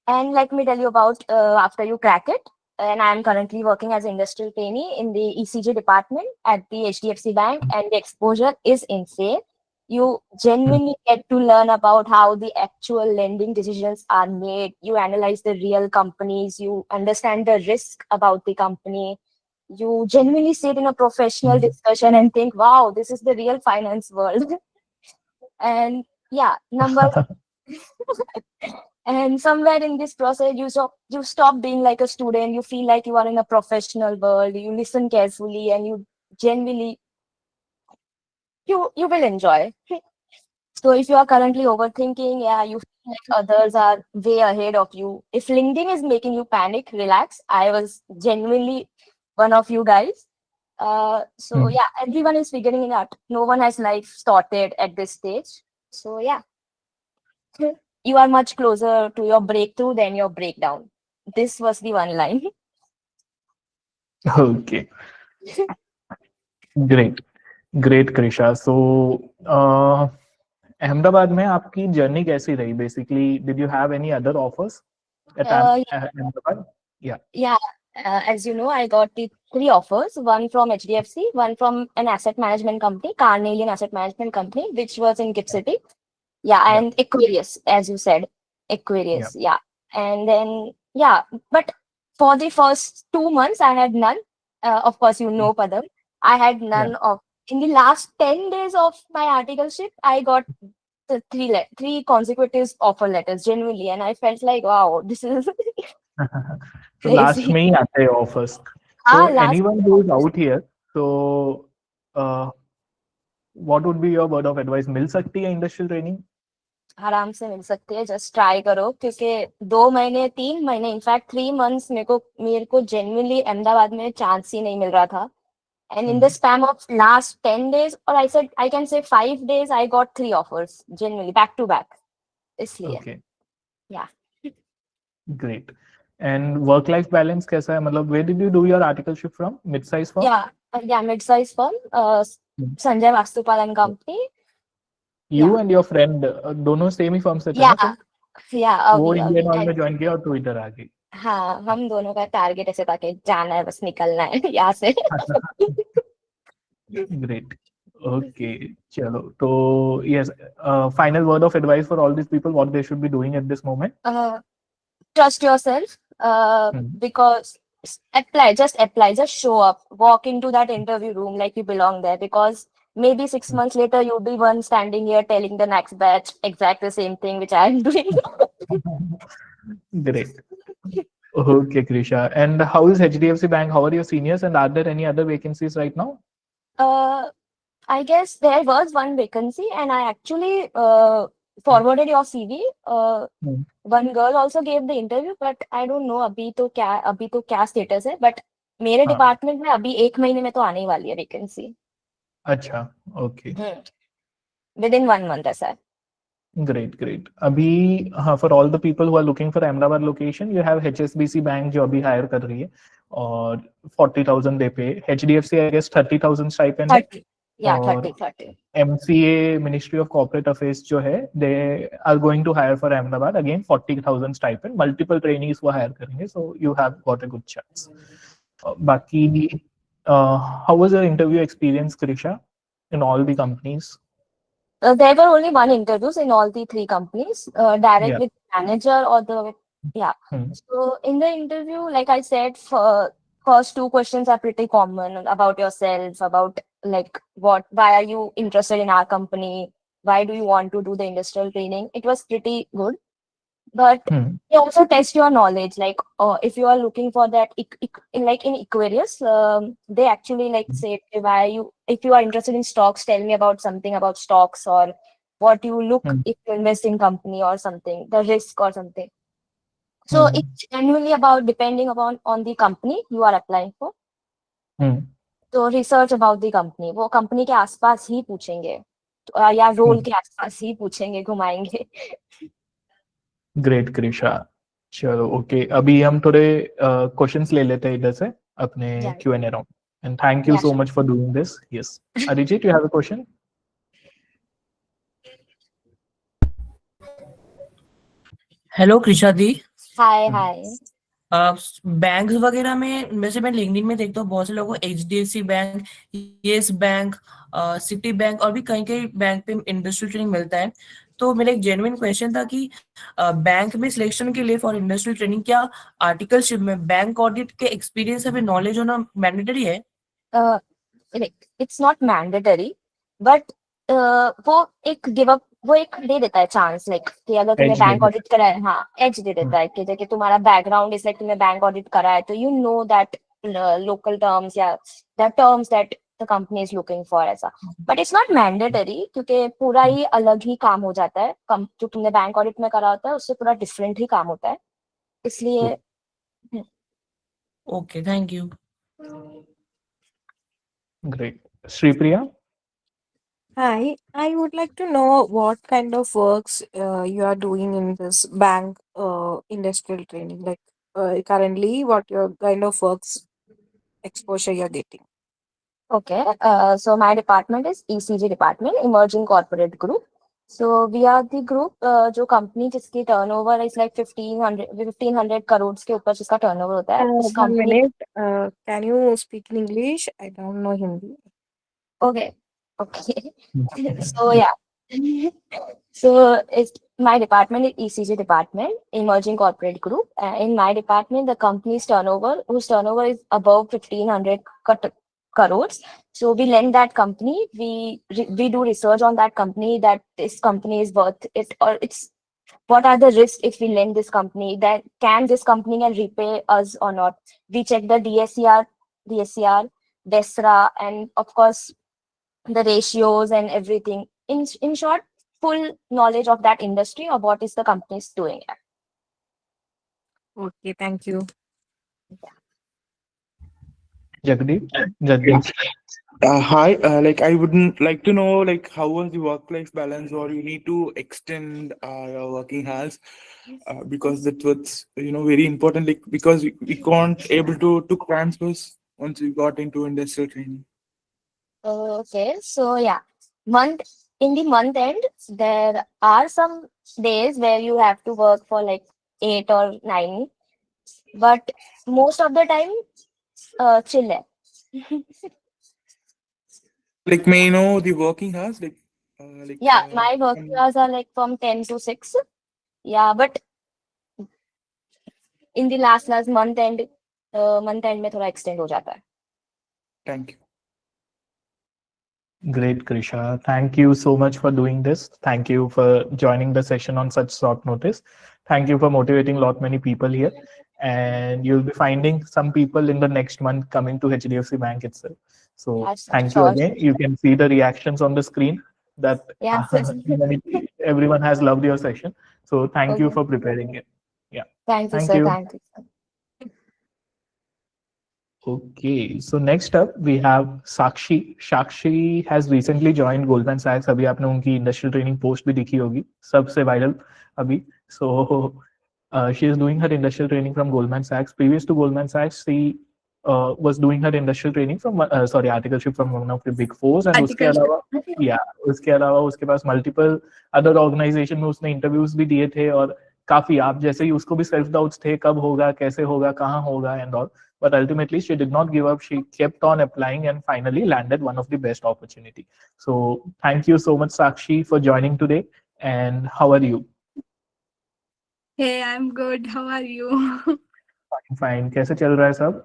let me tell you about after you crack it. And I'm currently working as an industrial trainee in the ECG department at the HDFC Bank, and the exposure is insane. You genuinely get to learn about how the actual lending decisions are made. You analyze the real companies, you understand the risk about the company. You genuinely sit in a professional discussion and think, wow, this is the real finance world. And yeah, numbers. And somewhere in this process, you stop being like a student. You feel like you are in a professional world. You listen carefully, and you genuinely you will enjoy. So if you are currently overthinking, yeah, you feel like others are way ahead of you. If LinkedIn is making you panic, relax. I was genuinely one of you guys. So Hmm. yeah, everyone is figuring it out. No one has life sorted at this stage. So yeah, you are much closer to your breakthrough than your breakdown. This was the one line. Okay, great, great, Krisha. So, Ahmedabad में आपकी journey कैसी रही? Basically, did you have any other offers at Ahmedabad? Yeah. Yeah, as you know, I got the 3 offers, one from HDFC, one from an asset management company, Carnelian Asset Management Company, which was in Gift City. Yeah, Yeah. and Aquarius, as you said, Aquarius. Yeah. And then, yeah, but for the first 2 months, I had none. Of course, you know, Padam. I had none of. In the last 10 days of my articleship, I got the three consecutive offer letters, genuinely. And I felt like, wow, this is So last crazy. में ही आते हैं offers. So हाँ, last anyone who is out here, so what would be your word of advice? मिल सकती है industrial training? आराम से मिल सकती है, जस्ट ट्राई करो. क्योंकि 2 महीने 3 महीने इनफैक्ट 3 मंथ्स मेरे को जेन्युइनली अहमदाबाद में चांस ही नहीं मिल रहा था. And in the span of last 10 days, और I can say 5 days, I got 3 offers genuinely back to back. इसलिए Okay, या great. And work-life balance कैसा है? मतलब where did you do your articleship from? Mid-size firm? या mid size firm, Sanjay Vastupalan company. You and your friend दोनों same ही firm से थे या ना फिर? या वो अभी इंडियन ऑयल अभी में ज्वाइन किया और तू इधर आ गई. हाँ, हम दोनों का टारगेट ऐसे था कि जाना है, बस निकलना है यहाँ से. Great. Okay, चलो तो yes, final word of advice for all these people, what they should be doing at this moment. Trust yourself, because just show up, walk into that interview room like you belong there. Because maybe 6 months later, you'll be one standing here telling the next batch exact the same thing which I'm doing. Great. Okay, Krisha. And how is HDFC Bank? How are your seniors? And are there any other vacancies right now? I guess there was one vacancy, and I actually forwarded your CV. One girl also gave the interview, but I don't know अभी तो क्या status है. But मेरे हाँ. Department में अभी 1 महीने में तो आने ही वाली है वैकेंसी. अच्छा, okay. Within 1 month ऐसा है. Great, great. अभी हाँ, for all the people who are looking for Ahmedabad location, you have HSBC Bank जो अभी hire कर रही है और 40,000 दे पे. HDFC I guess 30,000 stipend है. 30. Yeah, और 30. MCA Ministry of Corporate Affairs जो है, they are going to hire for Ahmedabad again 40,000 stipend. Multiple trainees वो hire करेंगे, so you have got a good chance. बाकी how was your interview experience, Krisha, in all the companies? There were only one interviews in all the 3 companies, direct with manager or the So in the interview, like I said, first 2 questions are pretty common about yourself, about like why are you interested in our company, why do you want to do the industrial training? It was pretty good. But Hmm. they also test your knowledge. Like if you are looking for that, like in Aquarius, they actually like say, "Okay, why you, if you are interested in stocks, tell me about something about stocks, or what you look Hmm. if you invest in company or something, the risk or something." So Hmm. it's genuinely about depending upon on the company you are applying for. Hmm. तो research about the company, वो company के आसपास ही पूछेंगे, या role Hmm. के आसपास ही पूछेंगे, घुमाएंगे. ग्रेट कृषा. चलो ओके, अभी हम थोड़े क्वेश्चंस ले लेते हैं इधर से अपने Yeah, Q&A round. And thank you yeah, so sure. Much for doing this. Yes, Arijit, you have a question? Hello Krisha the. Hi hi. Banks वगैरह में वैसे मैं लिंक्डइन में देखता हूँ बहुत से लोगों को HDFC bank, yes bank, city bank और भी कहीं कहीं बैंक पे इंडस्ट्रियल ट्रेनिंग मिलता है. तो मेरा एक जेन्युइन क्वेश्चन था कि बैंक में सिलेक्शन के लिए फॉर इंडस्ट्रियल ट्रेनिंग क्या आर्टिकलशिप में बैंक ऑडिट के एक्सपीरियंस या फिर नॉलेज होना मैंडेटरी है? इट्स नॉट मैंडेटरी, बट वो एक गिव अप, वो एक दे देता है चांस, लाइक कि अगर तुमने एज दे बैंक ऑडिट करा है, हाँ एज दे देता है कि जैसे तुम्हारा बैकग्राउंड इज लाइक तुमने बैंक ऑडिट करा है, तो you know that local terms या that terms that the company is looking for, ऐसा. बट इट्स नॉट मैंडेटरी, क्योंकि पूरा ही अलग ही काम हो जाता है. जो तुमने बैंक ऑडिट में करा होता है उससे पूरा डिफरेंट ही काम होता है, इसलिए. Okay, thank you. Great. Sripriya? Hi, I would like to know what kind of works you are doing in this bank industrial training. Like currently, what your kind of works exposure you're getting. Okay, so my department is ECG department, Emerging Corporate Group. So we are the group जो company जिसकी turnover is like 1500 crores के ऊपर जिसका turnover होता है, उस 1 company. minute. Can you speak in English? I don't know Hindi. Okay, okay. So yeah, so it's my department is ECG department, Emerging Corporate Group. In my department, the company's turnover, whose turnover is above 1500 crores. So we lend that company. We do research on that company, that this company is worth it, or it's what are the risks if we lend this company, that can this company can repay us or not. We check the DSCR, DESRA, and of course the ratios and everything. In short, full knowledge of that industry or what is the company is doing. Okay, thank you. Jagdeep? Jagdeep? Hi, like I wouldn't like to know like how was the work-life balance, or you need to extend your working hours, because that was very important. Like because we can't able to took transfers once we got into industrial training. Okay, so yeah, month in the month end, there are some days where you have to work for like 8 or 9, but most of the time, chill hai. Like may I know the working hours Yeah, my working hours are like from 10 to 6. Yeah, but in the last month end, में थोड़ा extend हो जाता है. Thank you. Great, Krisha. Thank you so much for doing this. Thank you for joining the session on such short notice. Thank you for motivating a lot many people here. And you'll be finding some people in the next month coming to HDFC Bank itself. So Yeah, sure, thank you sure. again. You can see the reactions on the screen that Yeah. everyone has loved your session. So thank you Okay. for preparing it. Yeah. Thank you, Thank sir. you. Thank you, sir. Okay, so next up we have Sakshi. Sakshi has recently joined Goldman Sachs. अभी आपने उनकी industrial training post भी दिखी होगी, सबसे viral अभी. So she is doing her industrial training from Goldman Sachs. Previous to Goldman Sachs, she was doing her industrial training from articleship from one of the big fours, and उसके अलावा उसके पास multiple other organization में उसने interviews भी दिए थे, और काफी आप जैसे ही उसको भी सेल्फ डाउट्स थे कब होगा, कैसे होगा, कहाँ होगा and all. But ultimately, she did not give up. She kept on applying and finally landed one of the best opportunity. So thank you so much, Sakshi, for joining today. And how are you? Hey, I'm good. How are you? Fine, fine. कैसे चल रहा है सब?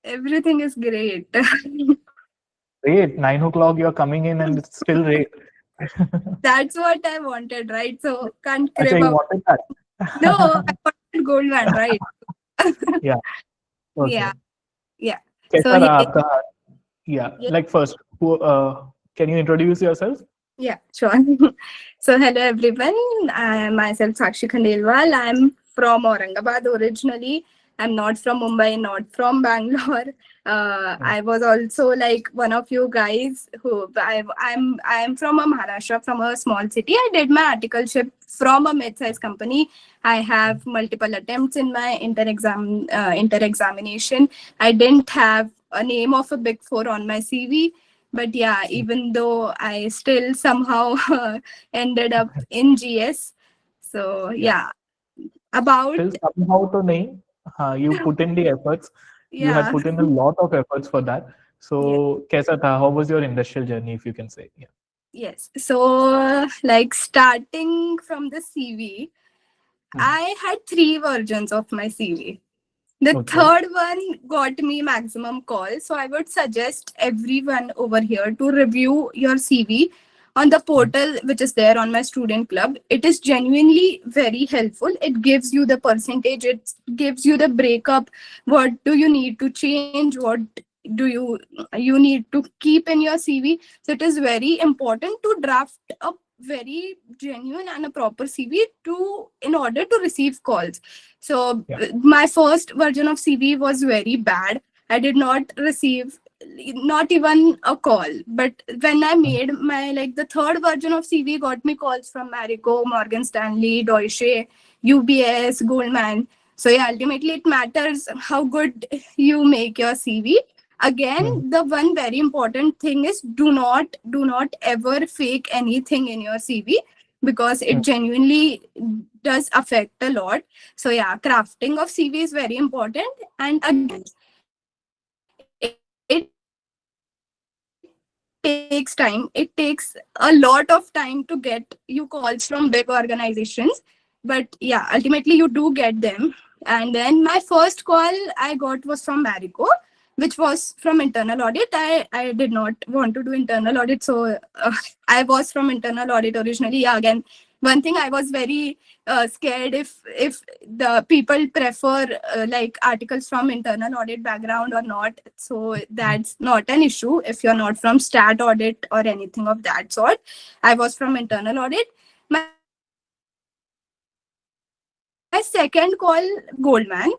Everything is great. Great. 9 o'clock, you're coming in and it's still great. That's what I wanted, right? So can't Okay, crib you up. wanted that. No, I wanted Goldman, right? Yeah. Okay. Yeah, yeah. So कैसा he, रहा आपका? Yeah. yeah, Like first, can you introduce yourself? yeah, sure. So hello everyone. I am myself Sakshi Khandelwal. I'm from Aurangabad originally. I'm not from Mumbai, not from Bangalore. I was also like one of you guys who I'm from a Maharashtra, from a small city. I did my articleship from a mid-sized company. I have multiple attempts in my inter-examination. I didn't have a name of a big four on my CV, but yeah, even though I still somehow ended up in GS. So yeah, about Still somehow to नहीं. You put in the efforts. You had yeah, put in a lot of efforts for that. yeah, So कैसा था? How was your industrial journey, if you can say? Yeah. yes. So like starting from the CV, I had 3 versions of my CV. The Okay. third one got me maximum calls. So I would suggest everyone over here to review your CV on the portal which is there on my student club. It is genuinely very helpful. It gives you the percentage, it gives you the breakup. What do you need to change? What do you need to keep in your CV? So it is very important to draft a very genuine and a proper CV to in order to receive calls. So Yeah. my first version of CV was very bad. I did not receive not even a call. But when I made my like the third version of CV got me calls from Marico, Morgan Stanley, Deutsche, UBS, Goldman. So yeah, ultimately it matters how good you make your CV. Again, the one very important thing is do not ever fake anything in your CV because it genuinely does affect a lot. So yeah, crafting of CV is very important. And again, it takes time. It takes a lot of time to get you calls from big organizations. But yeah, ultimately you do get them. And then my first call I got was from Marico, which was from internal audit. I did not want to do internal audit. So I was from internal audit originally. Yeah, again, one thing I was very scared if the people prefer like articles from internal audit background or not. So that's not an issue if you're not from stat audit or anything of that sort. I was from internal audit. My second call, Goldman.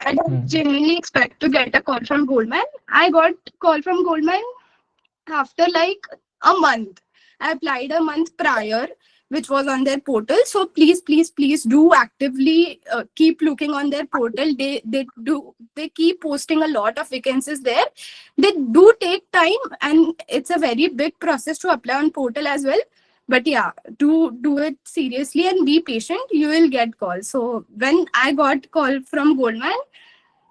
I didn't genuinely expect to get a call from Goldman. I got call from Goldman after like a month. I applied a month prior, which was on their portal. So please do actively keep looking on their portal. They keep posting a lot of vacancies there. They do take time, and it's a very big process to apply on portal as well. But yeah, do it seriously and be patient. You will get calls. So when I got call from Goldman,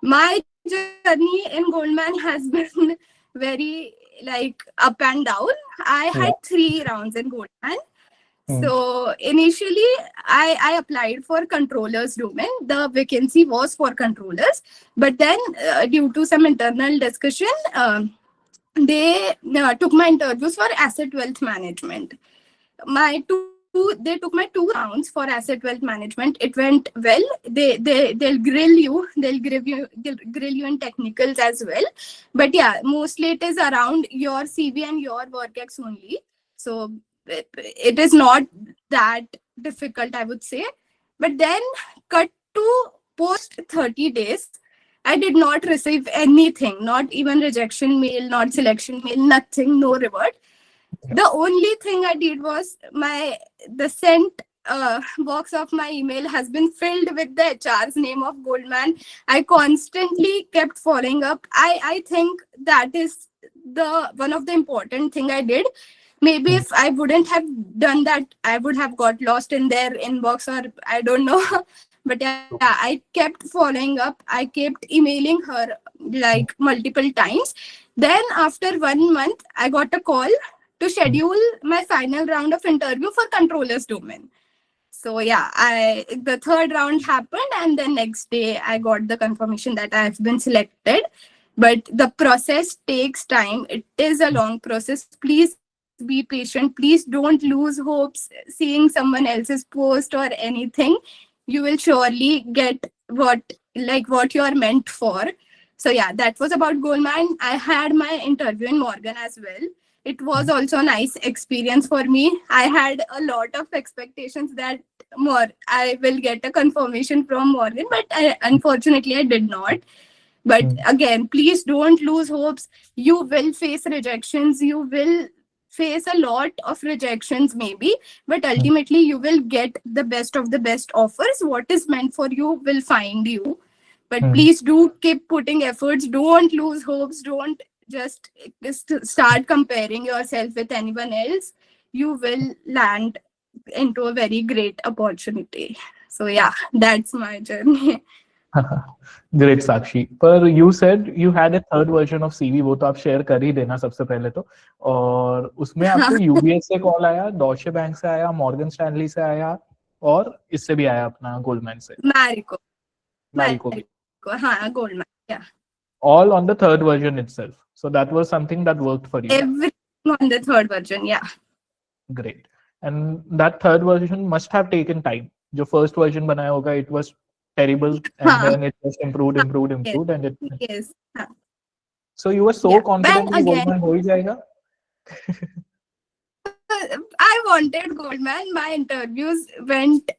my journey in Goldman has been very like up and down. I had Yeah. 3 rounds in Goldman. So initially, I applied for controllers domain. The vacancy was for controllers, but then due to some internal discussion, they took my interviews for asset wealth management. They took my 2 rounds for asset wealth management. It went well. They'll grill you in technicals as well. But yeah, mostly it is around your CV and your work ex only. So it is not that difficult, I would say. But then cut to post 30 days, I did not receive anything, not even rejection mail, not selection mail, nothing, no reward. The only thing I did was the sent box of my email has been filled with the HR's name of Goldman. I constantly kept following up. I think that is the one of the important thing I did. Maybe if I wouldn't have done that, I would have got lost in their inbox, or I don't know. But yeah, I kept following up. I kept emailing her like multiple times. Then after 1 month, I got a call to schedule my final round of interview for controllers domain. So yeah, I the third round happened, and the next day I got the confirmation that I have been selected. But the process takes time. It is a long process. Please be patient. Please don't lose hopes seeing someone else's post or anything. You will surely get what you are meant for. So yeah, that was about Goldman. I had my interview in Morgan as well. It was also a nice experience for me. I had a lot of expectations that I will get a confirmation from Morgan, but unfortunately I did not. But again, please don't lose hopes. You will face rejections. You will face a lot of rejections, maybe, but ultimately you will get the best of the best offers. What is meant for you will find you. But please do keep putting efforts. Don't lose hopes. Don't just start comparing yourself with anyone else. You will land into a very great opportunity. So yeah, that's my journey. Great Sakshi. पर you said you had a third version of CV, वो तो आप share कर ही देना सबसे पहले तो. और उसमें आपको यूबीएस से कॉल आया, डॉचे बैंक से आया, मॉर्गन स्टैनली से आया, और इससे भी आया अपना गोल्डमैन से. मैरिको भी. हाँ, Goldman. Yeah. All on the third version itself. So that was something that worked for you. Everything on the third version, yeah. Great. And that third version must have taken time. जो first version बनाया होगा, it was terrible, and then it just improved, and it. Yes. So you were so confident that Goldman हो ही जाएगा. I wanted Goldman. My interviews went.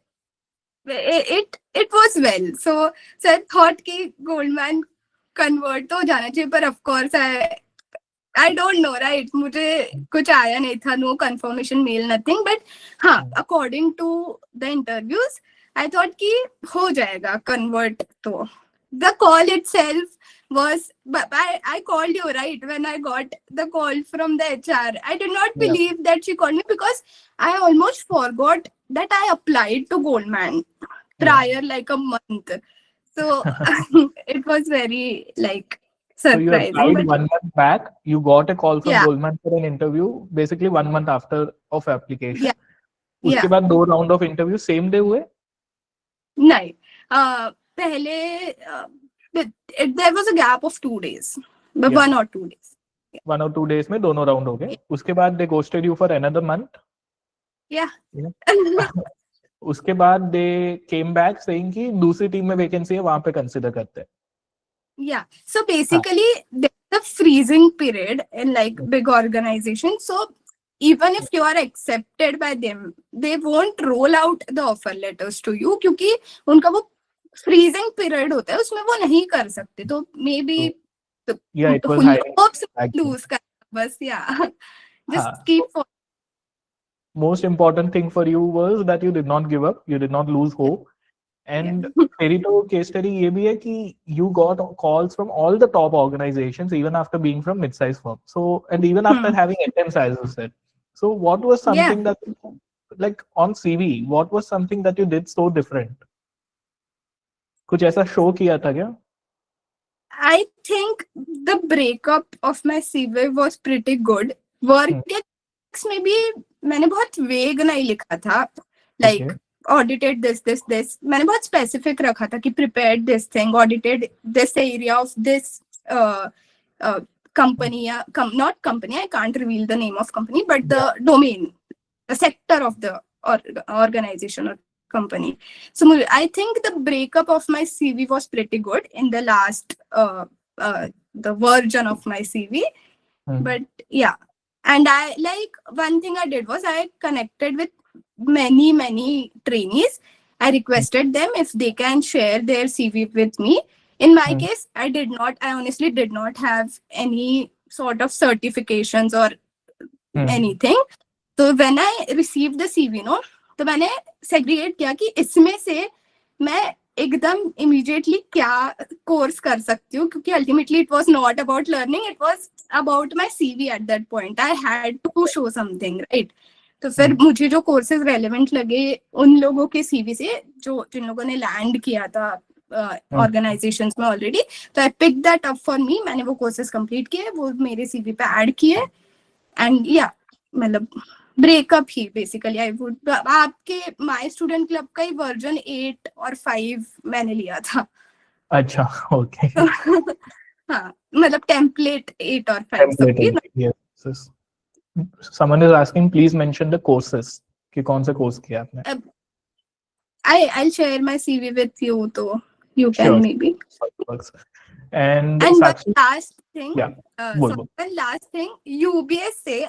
It was well. So I thought कि Goldman convert तो जाना चाहिए, पर of course I don't know, right? मुझे कुछ आया नहीं था, no confirmation mail, nothing. But हाँ, according to the interviews, I thought कि हो जाएगा convert तो. The call itself was, but I called you, right? When I got the call from the HR, I did not believe that she called me, because I almost forgot that I applied to Goldman prior like a month. So it was very like surprising. So you applied 1 month back. You got a call from Goldman for an interview, basically 1 month after of application. उसके बाद 2 round of interview same day हुए? नहीं, पहले there was a gap of 2 days, but 1 or 2 days. 1 or 2 days में दोनों round हो गए. उसके बाद they ghosted you for another month. Yeah. उसके बाद they came back saying कि दूसरी टीम में vacancy है, वहाँ पे consider करते हैं. Yeah. So basically, there's a freezing period in like big organizations. So even if you are accepted by them, they won't roll out the offer letters to you, क्योंकि उनका वो freezing period होता है, उसमें वो नहीं कर सकते. तो maybe it was hopes lose कर बस. Yeah. Just keep. Most important thing for you was that you did not give up, you did not lose hope. And तेरी तो case study ये भी है कि you got calls from all the top organizations even after being from mid-sized firm. So, and even after having attempts, as you said. So what was something that, like on CV, what was something that you did so different? कुछ ऐसा show किया था क्या? I think the breakup of my CV was pretty good. Work में भी मैंने बहुत vague नहीं लिखा था. Like audited this. मैंने बहुत specific रखा था कि prepared this thing, audited this area of this company, not company, I can't reveal the name of company, but the domain, the sector of the organization or company. So I think the breakup of my CV was pretty good in the last the version of my CV. But yeah, and I like one thing I did was I connected with many trainees. I requested them if they can share their CV with me. In my case, I honestly did not have any sort of certifications or anything. So when I received the CV, तो मैंने segregate किया कि इसमें से मैं एकदम immediately क्या course कर सकती हूँ, क्योंकि ultimately it was not about learning, it was about my CV at that point. I had to show something, right? तो फिर मुझे जो courses relevant लगे उन लोगों के CV से जिन लोगों ने land किया था organizations में already, तो I picked that up for me. मैंने वो courses complete किए, वो मेरे CV पे add किए, and yeah, मतलब breakup he basically. I would आपके माय स्टूडेंट क्लब का ही वर्जन 8 और 5 मैंने लिया था. अच्छा, ओके. हाँ, मतलब टेम्पलेट 8 और 5 सबके. Someone is asking, please mention the courses. कि कौन से course किया आपने? I'll share my CV with you, so you can Sure. maybe. Works. And And one Sakshi, last thing, yeah, so one last thing, UBS से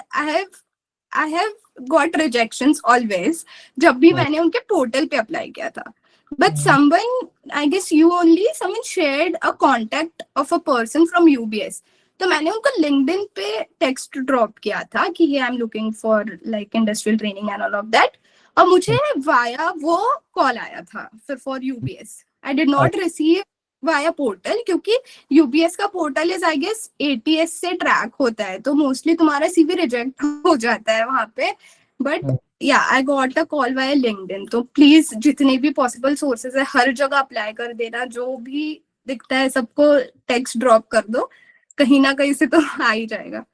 I have got rejections always. जब भी मैंने उनके portal पे apply किया था. But someone, I guess someone shared a contact of a person from UBS. तो मैंने उनको LinkedIn पे text drop किया था कि hey, I'm looking for like industrial training and all of that. और मुझे via वो call आया था for UBS. I did not receive via portal क्योंकि UBS का portal is I guess ATS से track होता है तो mostly तुम्हारा CV reject हो जाता है वहाँ पे. But yeah, I got a call via LinkedIn. तो please जितने भी possible sources है हर जगह apply कर देना. जो भी दिखता है सबको text drop कर दो. कहीं ना कहीं से तो आ ही जाएगा.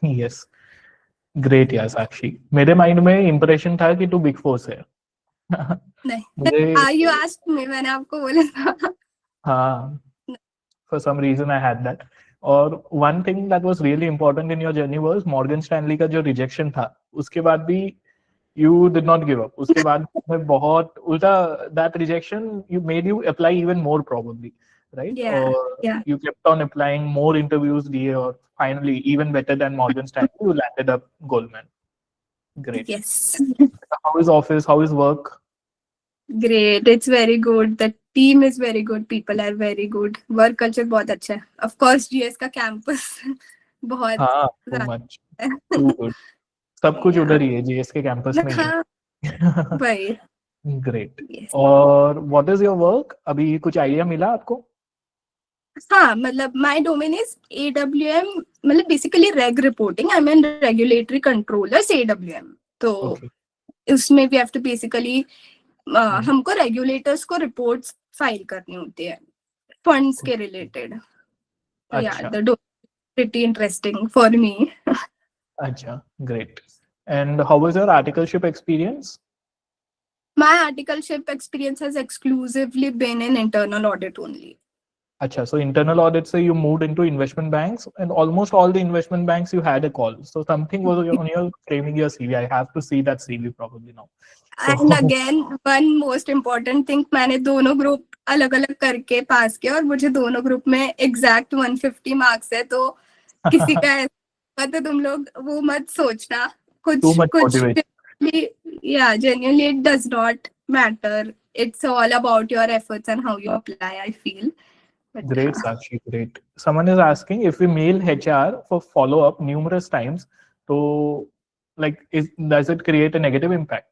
Yes. Great यार साक्षी. मेरे mind में impression था कि तू Big Four से है. नहीं. You asked me, मैंने आपको बोला था. हाँ. For some reason I had that. और one thing that was really important in your journey was Morgan Stanley का जो rejection था, उसके बाद भी you did not give up. उसके बाद में बहुत उल्टा that rejection you made you apply even more probably, right? Yeah. You kept on applying more interviews दिए और finally even better than Morgan Stanley you landed up Goldman. Great. Yes. How is office? How is work? Great. It's very good. The team is very good. People are very good. Work culture बहुत अच्छा है. Of course, GS का campus बहुत हाँ, too much. Too good. सब कुछ उधर ही है GS के कैंपस में ही. भाई. Great. और what is your work? अभी कुछ आइडिया मिला आपको? हाँ, मतलब my domain is AWM, मतलब basically reg reporting. I'm in regulatory controllers AWM. तो उसमें we have to basically हमको रेगुलेटर्स को रिपोर्ट्स फाइल करनी होती है फंड्स के रिलेटेड. तो यार the pretty interesting for me. अच्छा, great. And how was your articleship experience? My articleship experience has exclusively been in internal audit only. Acha, so internal audit say you moved into investment banks and almost all the investment banks you had a call. So something was on your framing your CV. I have to see that CV probably now. And again, one most important thing, मैंने दोनों group अलग अलग करके पास किया और मुझे दोनों group में एग्जैक्ट 150 मार्क्स है. तो किसी का ऐसा तो तुम लोग वो मत सोचना. कुछ yeah, genuinely it does not matter. It's all about your efforts and how you apply, I feel. But great, Sakshi, great. Someone is asking if we mail HR for follow-up numerous times, so like does it create a negative impact?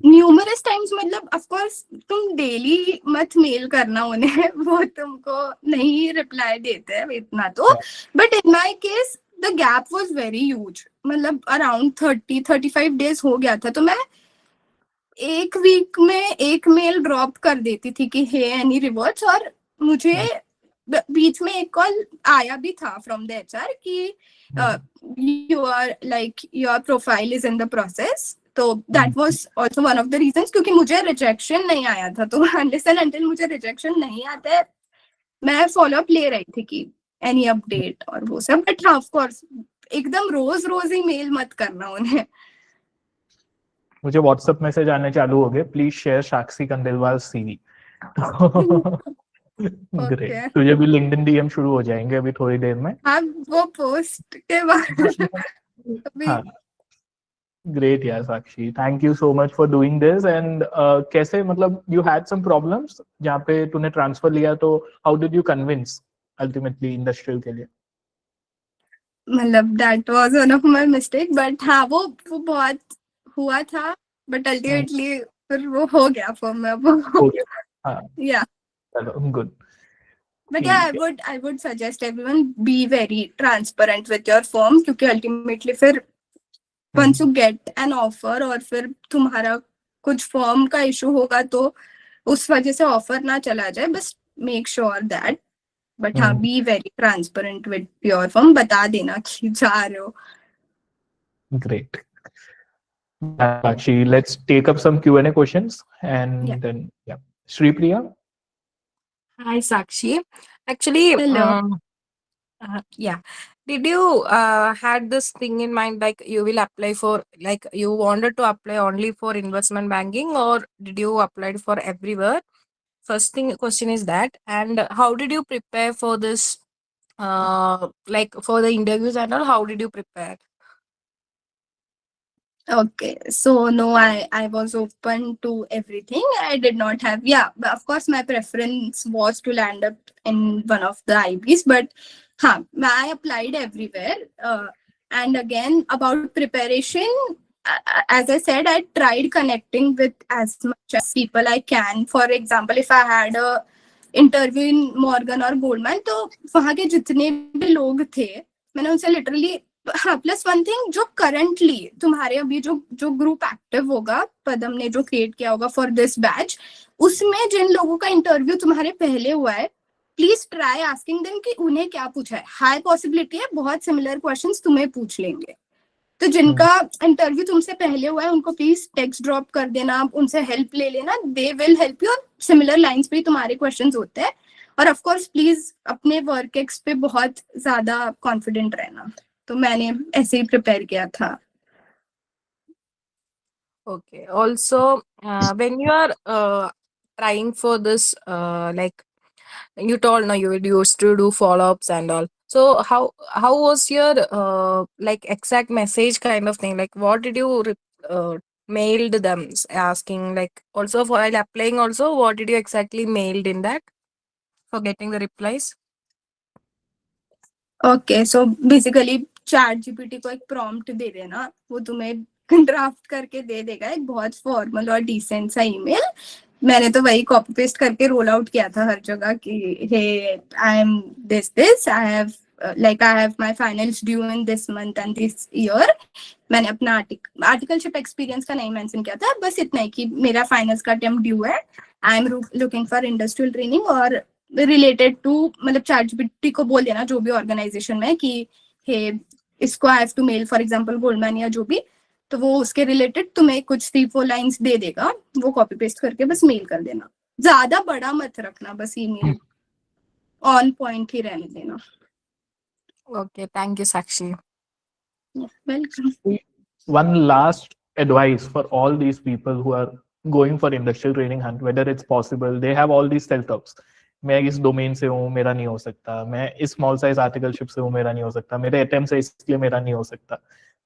Numerous times मतलब of course तुम daily मत mail करना उन्हें. वो तुमको नहीं reply देते हैं इतना तो. But in my case the gap was very huge. मतलब अराउंड 30-35 डेज हो गया था. तो मैं एक वीक में एक मेल ड्रॉप कर देती थी कि हे एनी रिवर्ट्स. और मुझे बीच में एक कॉल आया भी था फ्रॉम द एचआर कि you are like your profile is in the process. तो that was also one of the reasons क्योंकि मुझे रिजेक्शन नहीं आया था. तो अनलेस एंड अनटिल मुझे रिजेक्शन नहीं आता है मैं फॉलो अप ले रही थी कि एनी अपडेट और वो सब. बट हाँ ऑफ कोर्स एकदम रोज रोज ही मेल मत करना उन्हें. मुझे व्हाट्सएप मैसेज आने चालू हो गए, please share Sakshi Khandelwal CV. Great. तुझे भी लिंक्डइन डीएम शुरू हो जाएंगे अभी थोड़ी देर में. हाँ वो पोस्ट के बाद. Great, yeah, Sakshi. Thank you so much for doing this. And कैसे मतलब you had some problems जहाँ पे तूने ट्रांसफर लिया तो how did you convince ultimately industrial के लिए? मतलब that was one of my mistake. But हाँ वो बहुत हुआ था. But ultimately फिर वो हो गया for me. हो गया. हाँ. Yeah. चलो, good. But yeah, I would suggest everyone be very transparent with your firm क्योंकि ultimately फिर once you get an offer और फिर तुम्हारा कुछ फॉर्म का इशू होगा तो उस वजह से ऑफर ना चला जाए. बस मेक श्योर दैट. बट हाँ be very transparent with your firm. बता देना कि जा रहे हो. Great. Actually, let's take up some Q&A questions and then yeah. Shri Priya. Hi Sakshi. Actually, hello. Yeah. did you had this thing in mind, like you will apply for, like you wanted to apply only for investment banking, or did you apply for everywhere? First thing question is that, and how did you prepare for this? Like for the interviews and all, how did you prepare? Okay, so no, I was open to everything. I did not have, yeah, but of course my preference was to land up in one of the IBs, but I applied everywhere. And again, about preparation, as I said, I tried connecting with as much as people I can. For example, if I had a interview in Morgan और Goldman, तो वहां के जितने भी लोग थे मैंने उनसे लिटरली, हाँ, प्लस वन थिंग, जो करंटली तुम्हारे अभी जो जो ग्रुप एक्टिव होगा, पदम ने जो क्रिएट किया होगा फॉर दिस बैच, उसमें जिन लोगों का इंटरव्यू तुम्हारे पहले हुआ है, प्लीज ट्राई आस्किंग देम कि उन्हें क्या पूछा है. हाई पॉसिबिलिटी है बहुत सिमिलर क्वेश्चंस तुम्हें पूछ लेंगे. तो जिनका इंटरव्यू तुमसे पहले हुआ है उनको प्लीज टेक्स्ट ड्रॉप कर देना, उनसे हेल्प ले लेना, दे विल हेल्प यू. और सिमिलर लाइंस पे तुम्हारे क्वेश्चंस होते हैं. और ऑफ कोर्स प्लीज अपने वर्क एक्स पे बहुत ज्यादा कॉन्फिडेंट रहना. तो मैंने ऐसे ही प्रिपेयर किया था. Okay. Also, when you are trying for this, like you told, no, you used to do follow-ups and all. So how was your like exact message kind of thing? Like what did you mailed them asking? Like also for while applying also, what did you exactly mailed in that for getting the replies? Okay, so basically chat GPT को एक prompt दे देना, वो तुम्हें draft करके दे देगा एक बहुत formal और डिसेंट सा ईमेल. मैंने तो वही कॉपी पेस्ट करके रोल आउट किया था हर जगह कि hey I am this I have like I have my finals due in this month and this year. मैंने अपना आर्टिकलशिप एक्सपीरियंस का नहीं मेंशन किया था, बस इतना ही कि मेरा फाइनल्स का अटेम्प्ट ड्यू है. I am looking for industrial training और रिलेटेड टू, मतलब चैट जीपीटी को बोल देना जो भी ऑर्गेनाइजेशन में कि हे इसको I have to mail for example Goldman या जो भी, तो वो उसके रिलेटेड तुम्हें कुछ 3-4 लाइंस दे देगा, वो कॉपी पेस्ट करके बस मेल कर देना. ज्यादा बड़ा मत रखना, बस ईमेल ऑन पॉइंट ही रहने देना. Okay, thank you, Sakshi. Welcome. One last advice for all these people who are going for industrial training hunt, whether it's possible, they have all these self talks. मैं इस domain से हूँ, मेरा नहीं हो सकता. मैं इस स्मॉल साइज आर्टिकलशिप से हूँ, मेरा नहीं हो सकता. मेरे अटेम्प्ट है इसलिए मेरा नहीं हो सकता.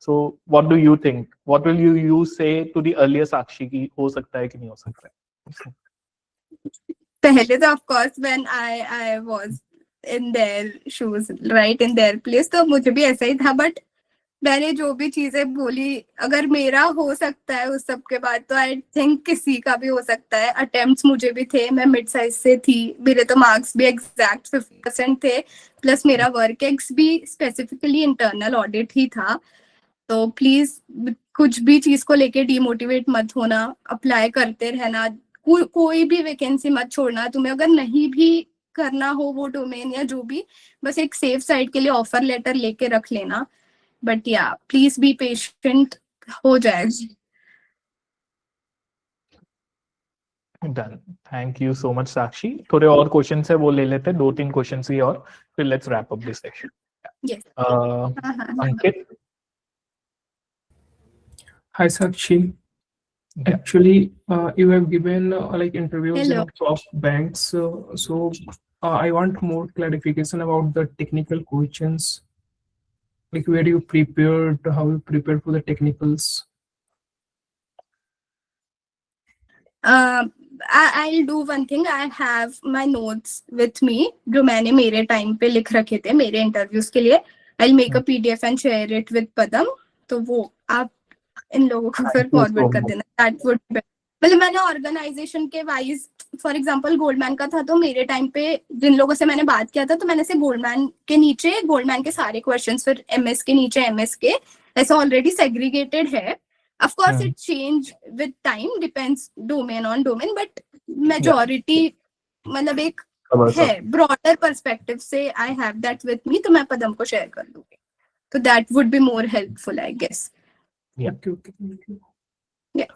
So what do you think? What will you say to the earlier Sakshi कि हो सकता है कि नहीं हो सकता है? पहले तो of course when I was in their shoes, right, in their place, तो मुझे भी ऐसा ही था. बट मैंने जो भी चीजें बोली, अगर मेरा हो सकता है उस सब के बाद, तो आई थिंक किसी का भी हो सकता है. अटेम्प्ट्स मुझे भी थे, मैं मिड साइज से थी, मेरे तो मार्क्स भी एग्जैक्ट 50% थे, प्लस मेरा वर्क एक्स भी स्पेसिफिकली इंटरनल ऑडिट ही था. तो प्लीज कुछ भी चीज को लेके डिमोटिवेट मत होना, अप्लाई करते रहना, कोई भी वैकेंसी मत छोड़ना. तुम्हें अगर नहीं भी करना हो वो डोमेन या जो भी, बस एक सेफ साइड के लिए ऑफर लेटर लेके रख लेना. बट या प्लीज बी पेशेंट, हो जाएगा. Done. Thank you so much, Sakshi. थोड़े और क्वेश्चंस है वो ले लेते हैं, 2-3 क्वेश्चंस ही और फिर let's wrap up this session. Yes. Ankit. Hi Sakshi. Actually, you have given like interviews Hello. in top banks. So I want more clarification about the technical questions. Like where you prepared, how you prepared for the technicals. I'll do one thing. I have my notes with me जो मैंने मेरे time पे लिख रखे थे मेरे interviews के लिए. I'll make a PDF and share it with पदम. तो वो आप इन लोगों को फिर फॉरवर्ड कर देना. That would be, मतलब मैंने ऑर्गेनाइजेशन के वाइज, फॉर एग्जांपल गोल्डमैन का था, तो मेरे टाइम पे जिन लोगों से मैंने बात किया था, तो मैंने से गोल्डमैन के नीचे गोल्डमैन के सारे क्वेश्चंस, फिर एमएस के नीचे एमएस के, ऐसा ऑलरेडी सेग्रीगेटेड है. Of course, it change with time, depends domain on domain, but majority, मतलब एक है broader perspective से I have that with me, तो मैं पदम को share कर दूँगी. तो that would be more helpful, I guess. Yeah. Okay, thank you. Yeah.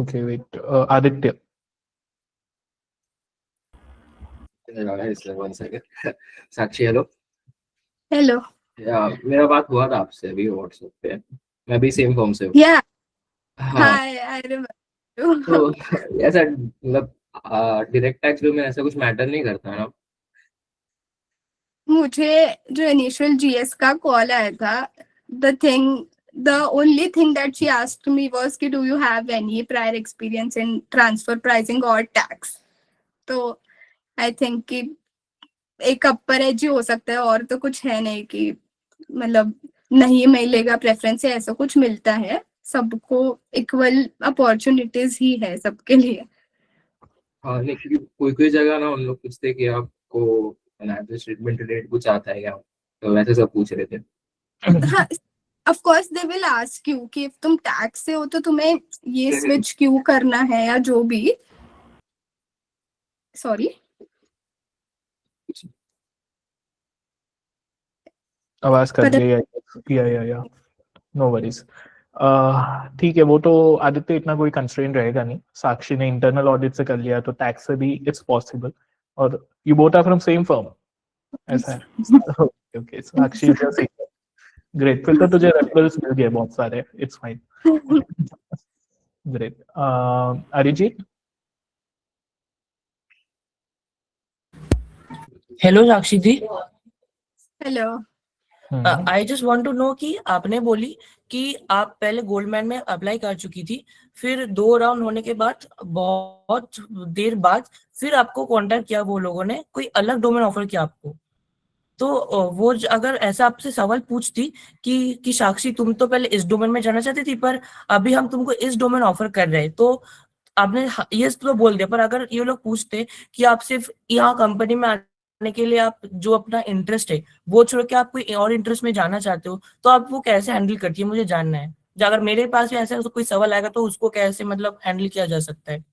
Okay, wait. Aditya. One second. Sakshi, hello. Hello. या मेरा बात हुआ था आपसे अभी व्हाट्सएप पे, मैं भी सेम फॉर्म से हूँ। या हाँ, हाय, आई रिमेम्बर। तो ऐसा मतलब डायरेक्ट टैक्स में ऐसा कुछ मैटर नहीं करता ना। मुझे जो इनिशियल जीएस का कॉल आया था, the only thing that she asked me was कि do you have any prior experience in transfer pricing or tax? तो आई थिंक कि एक अपर एज ही हो सकता है, और तो कुछ है नहीं कि मतलब नहीं मिलेगा प्रेफरेंस, ऐसा कुछ मिलता है सबको, इक्वल अपॉर्चुनिटीज ही है सबके लिए। हाँ नहीं, क्योंकि कोई कोई जगह ना उन लोग पूछते हैं कि आपको फाइनेंशियल स्टेटमेंट रिलेटेड कुछ आता है क्या, तो वैसे सब पूछ रहे थे। हाँ, of course they will ask you कि if तुम टैक्स से हो तो तुम्हें ये स्विच क्यों करना है या जो भी। सॉरी, आवाज कट पता गई। या नो वरीज। ठीक है, वो तो आदित्य इतना कोई कंस्ट्रेंट रहेगा नहीं। साक्षी ने इंटरनल ऑडिट से कर लिया तो टैक्स से भी इट्स पॉसिबल। और you both are from same firm, ऐसा है? Okay okay, Sakshi great. फिर तो तुझे रेफरल्स मिल गए बहुत सारे, it's fine. Great. Arijit. Hello Sakshi ji. Hello. I just want to know कि आपने बोली कि आप पहले गोल्डमैन में अप्लाई कर चुकी थी, फिर 2 राउंड होने के बाद बहुत देर बाद फिर आपको कांटेक्ट किया वो लोगों ने, कोई अलग डोमेन ऑफर किया आपको। तो वो अगर ऐसा आपसे सवाल पूछती कि साक्षी तुम तो पहले इस डोमेन में जाना चाहती थी पर अभी हम तुमको इस डोमेन ऑफर कर रहे हैं, तो आपने ये तो बोल दिया। पर अगर ये लोग पूछते कि आप सिर्फ यहाँ कंपनी में आने के लिए आप जो अपना इंटरेस्ट है वो छोड़ के आप कोई और इंटरेस्ट में जाना चाहते हो, तो आप वो कैसे हैंडल करती है, मुझे जानना है। अगर मेरे पास भी ऐसा कोई सवाल आएगा तो उसको कैसे मतलब हैंडल किया जा सकता है।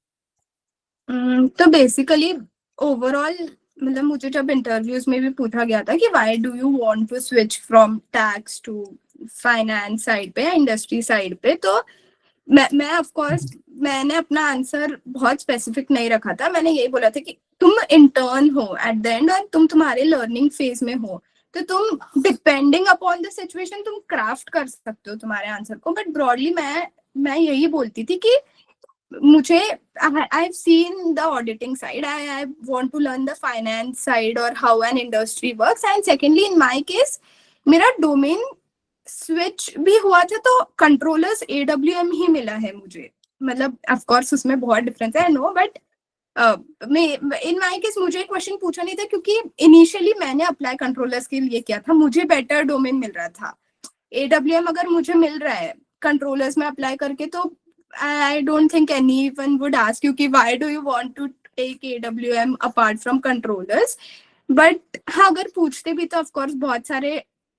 तो बेसिकली ओवरऑल मतलब मुझे जब इंटरव्यूज में भी पूछा गया था कि why do you want to switch from tax to finance side पे या इंडस्ट्री साइड पे, तो मैं ऑफ कोर्स मैंने अपना आंसर बहुत स्पेसिफिक नहीं रखा था। मैंने यही बोला था कि तुम इंटर्न हो एट द एंड और तुम तुम्हारे लर्निंग फेज में हो, तो तुम डिपेंडिंग अपॉन द सिचुएशन तुम क्राफ्ट कर सकते हो तुम्हारे आंसर को। बट ब्रॉडली मैं यही बोलती थी कि मुझे I've seen the auditing side. I want to learn the finance side or how an industry works. And secondly, in my case, मेरा domain switch भी हुआ था तो controllers AWM ही मिला है मुझे। मतलब of course उसमें बहुत difference है, I know, but in my case मुझे क्वेश्चन पूछा नहीं था क्योंकि इनिशियली मैंने अप्लाई कंट्रोलर्स के लिए किया था, मुझे बेटर डोमेन मिल रहा था। AWM अगर मुझे मिल रहा है कंट्रोलर्स में अप्लाई करके तो I don't think anyone would ask you कि why do you want to take AWM apart from controllers. But हाँ, अगर पूछते भी तो of course बहुत सारे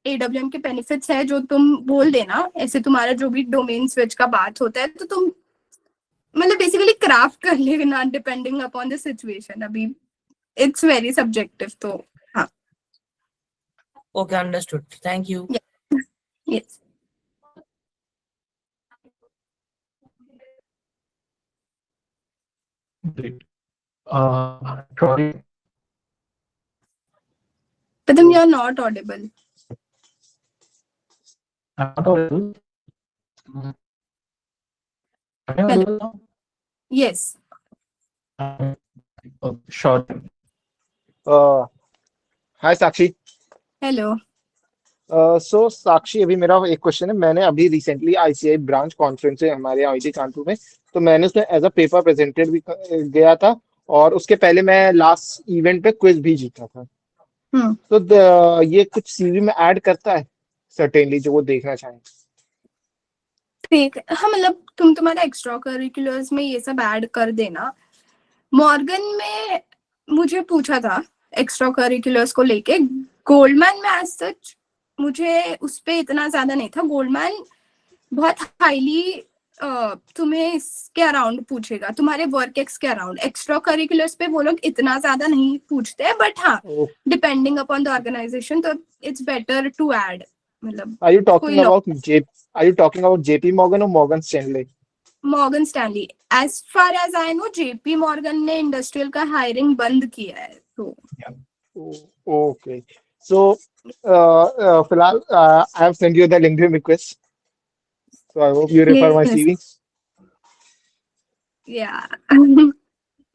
AWM के बेनिफिट्स है जो तुम बोल देना। ऐसे तुम्हारा जो भी डोमेन स्विच का बात होता है तो तुम मतलब बेसिकली क्राफ्ट कर लेना डिपेंडिंग अपॉन द सिचुएशन। अभी इट्स वेरी सब्जेक्टिव, तो हाँ। Okay, understood, thank you. Yes. Great. Troy. Padam, you are not audible. I'm not audible. Am I audible now? Yes. Sure. Hi Sakshi. Hello. सो साक्षी, अभी मेरा एक question है। मैंने अभी recently ICI branch conference है हमारे आईआईटी कानपुर में, तो मैंने उसमें एज अ पेपर प्रेजेंटेड भी गया था, और उसके पहले मैं लास्ट इवेंट पे क्विज भी जीता था। तो ये कुछ सीवी में ऐड करता है सर्टेनली, जो वो देखना चाहें। ठीक है, हाँ, मतलब तुम तुम्हारा एक्स्ट्रा करिकुलर्स में ये सब ऐड कर देना। मॉर्गन में मुझे पूछा था एक्स्ट्रा करिकुलर्स को लेके, गोल्डमैन में एज सच मुझे उस पे इतना ज्यादा नहीं था। गोल्डमैन बहुत हाईली तुम्हें इसके अराउंड पूछेगा, तुम्हारे वर्क एक्स के अराउंड। एक्स्ट्रा करिकुलर्स पे वो लोग इतना ज्यादा नहीं पूछते हैं, बट हाँ डिपेंडिंग अपॉन द ऑर्गेनाइजेशन तो इट्स बेटर टू ऐड। मतलब Are you talking about JP Morgan or Morgan Stanley? Morgan Stanley. As far as I know JP Morgan ने इंडस्ट्रियल का हायरिंग बंद किया है, तो ओके। So, फिलहाल, I have sent you the LinkedIn request. So I hope you refer my Yes. CV. Yeah.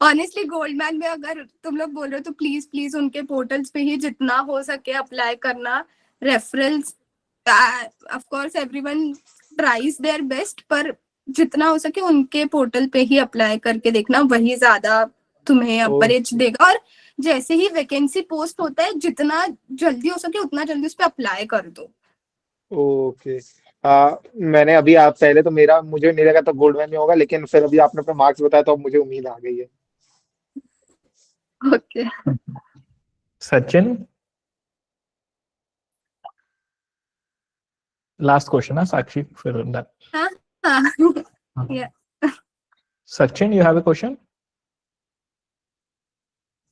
Honestly Goldman में अगर तुम लोग बोल रहे हो तो प्लीज प्लीज उनके पोर्टल्स पे ही जितना हो सके अप्लाई करना. Referrals of course everyone tries their best, पर जितना हो सके उनके पोर्टल पे ही अप्लाई करके देखना, वही ज्यादा तुम्हें अपर एज देगा. और जैसे ही वैकेंसी पोस्ट होता है जितना जल्दी हो सके उतना जल्दी उस पर अप्लाई कर दो. ओके. मैंने अभी, आप पहले तो मुझे नहीं लगा था गोल्डमैन में होगा, लेकिन फिर अभी आपने अपने मार्क्स बताया तो अब मुझे उम्मीद आ गई है. ओके. सचिन, लास्ट क्वेश्चन है साक्षी, फिर हाँ हाँ. या Sachin, you have a question?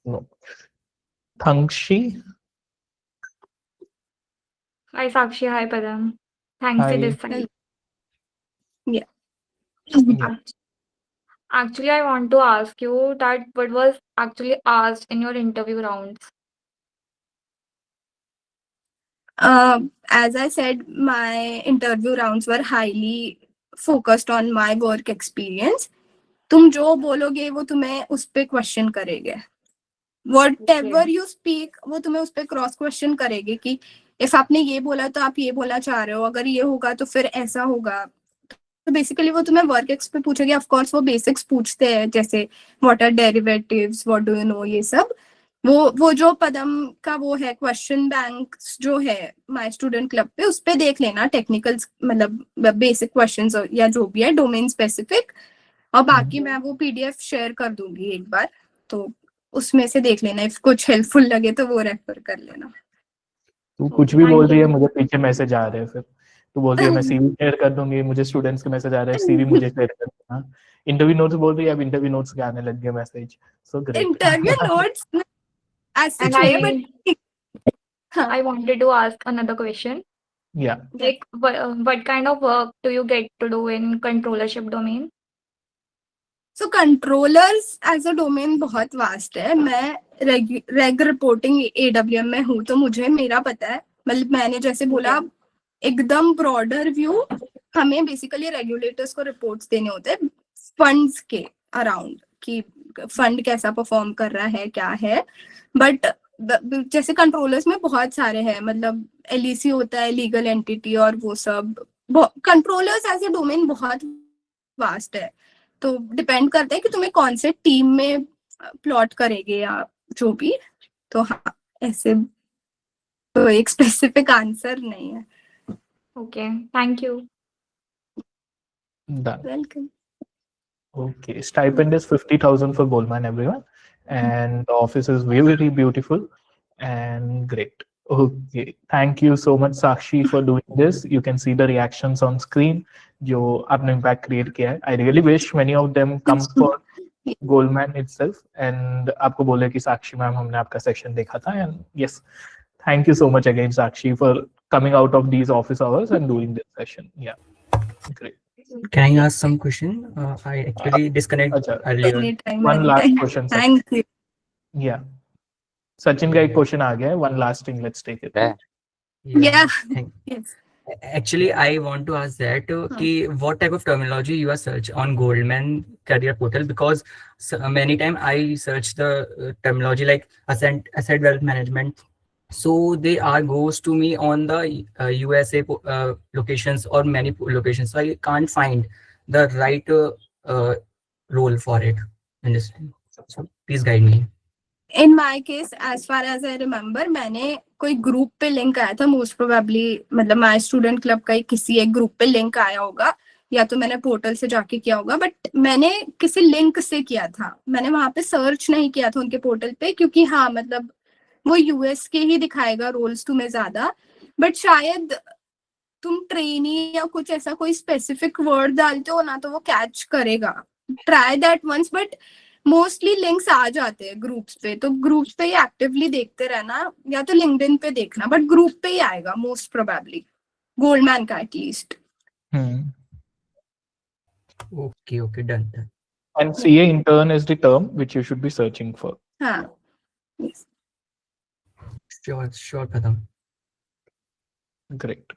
No. Thangshi? Hi Sakshi, hi Padam. Thanks for Hi. this time. Yeah. Yeah. Actually, I want to ask you that what was actually asked in your interview rounds. As I said, my interview rounds were highly focused on my work experience. तुम जो बोलोगे वो तुम्हें उस पे question करेंगे. Whatever you speak वो तुम्हें उस पे क्रॉस क्वेश्चन करेंगे कि इफ आपने ये बोला तो आप ये बोलना चाह रहे हो, अगर ये होगा तो फिर ऐसा होगा. तो बेसिकली वो तुम्हें वर्क एक्स पे पूछेगी. ऑफ कोर्स वो बेसिक्स पूछते हैं, जैसे what are derivatives, what do you know, ये सब. वो जो पदम का वो है क्वेश्चन बैंक जो है माय स्टूडेंट क्लब पे, उस पे देख लेना. टेक्निकल मतलब बेसिक क्वेश्चंस या जो भी है डोमेन स्पेसिफिक. और बाकी मैं वो पीडीएफ शेयर कर दूंगी एक बार, तो उसमें से देख लेना. इफ कुछ हेल्पफुल लगे तो वो रेफर कर लेना. तू कुछ भी बोल रही है, मुझे पीछे मैसेज आ रहे हैं. फिर तू बोल रही है मैं सीवी शेयर कर दूंगी, मुझे स्टूडेंट्स के मैसेज आ रहे हैं, सीवी मुझे शेयर कर देना. इंटरव्यू नोट्स बोल रही है, अब इंटरव्यू नोट्स के आने लग गए message. So great. Interview notes as And such नहीं है, but I wanted to ask another question. Yeah. Like, what kind of work do you get to do in controllership domain? So controllers as a domain बहुत vast है. मैं रेग reporting AWM में हूँ, तो मुझे मेरा पता है. मतलब मैंने जैसे बोला एकदम ब्रॉडर व्यू, हमें बेसिकली रेगुलेटर्स को रिपोर्ट्स देने होते हैं फंड्स के अराउंड कि फंड कैसा परफॉर्म कर रहा है, क्या है. बट जैसे कंट्रोलर्स में बहुत सारे हैं, मतलब एलईसी होता है, लीगल एंटिटी, और वो सब. कंट्रोलर्स एज अ डोमेन बहुत वास्ट है. तो डिपेंड करता है कि तुम्हें कौन से टीम में प्लॉट करेंगे या जो भी. तो हाँ, ऐसे तो एक स्पेसिफिक आंसर नहीं है. Okay, thank you. Done. Welcome. Okay. Stipend is 50,000 for Goldman, everyone. And the office is very, very beautiful and great. Okay. Thank you so much, Sakshi, for doing this. You can see the reactions on screen. जो आपने impact create किया है. I really wish many of them come for Goldman itself. And आपको बोले कि साक्षी ma'am हमने आपका section देखा था. And yes, thank you so much again, Sakshi, for coming out of these office hours and doing this session. Yeah, great. Can I ask some question? I actually disconnected earlier. One last question, Sachin. Thank you. Yeah. Sachin का एक question आ गया है. One last thing, let's take it. Yeah. Yes. Actually, I want to ask that कि what type of terminology you are search on Goldman career portal, because many time I search the terminology like asset wealth management. So they are goes to me on the USA locations or many locations. So I can't find the right role for it. Understand? So please guide me. In my case, as far as I remember, मैंने कोई group पे link आया था, most probably मतलब my student club का किसी एक group पे लिंक आया होगा, या तो मैंने पोर्टल से जाके किया होगा. बट मैंने किसी लिंक से किया था, मैंने वहां पे सर्च नहीं किया था उनके पोर्टल पे, क्योंकि हाँ मतलब वो यूएस के ही दिखाएगा रोल्स तुम्हें ज्यादा. बट शायद तुम ट्रेनी या कुछ ऐसा कोई स्पेसिफिक वर्ड डालते हो ना, तो वो कैच करेगा. Try that once. But mostly links आ जाते हैं ग्रुप्स पे, तो ग्रुप्स पे ही एक्टिवली देखते रहना, या तो लिंक्डइन पे देखना, बट ग्रुप पे ही आएगा मोस्ट प्रोबेबली, गोल्डमैन का at least. Okay, done. And CA intern is the term which you should be searching for. हाँ. Yes. Sure, Padam. Great.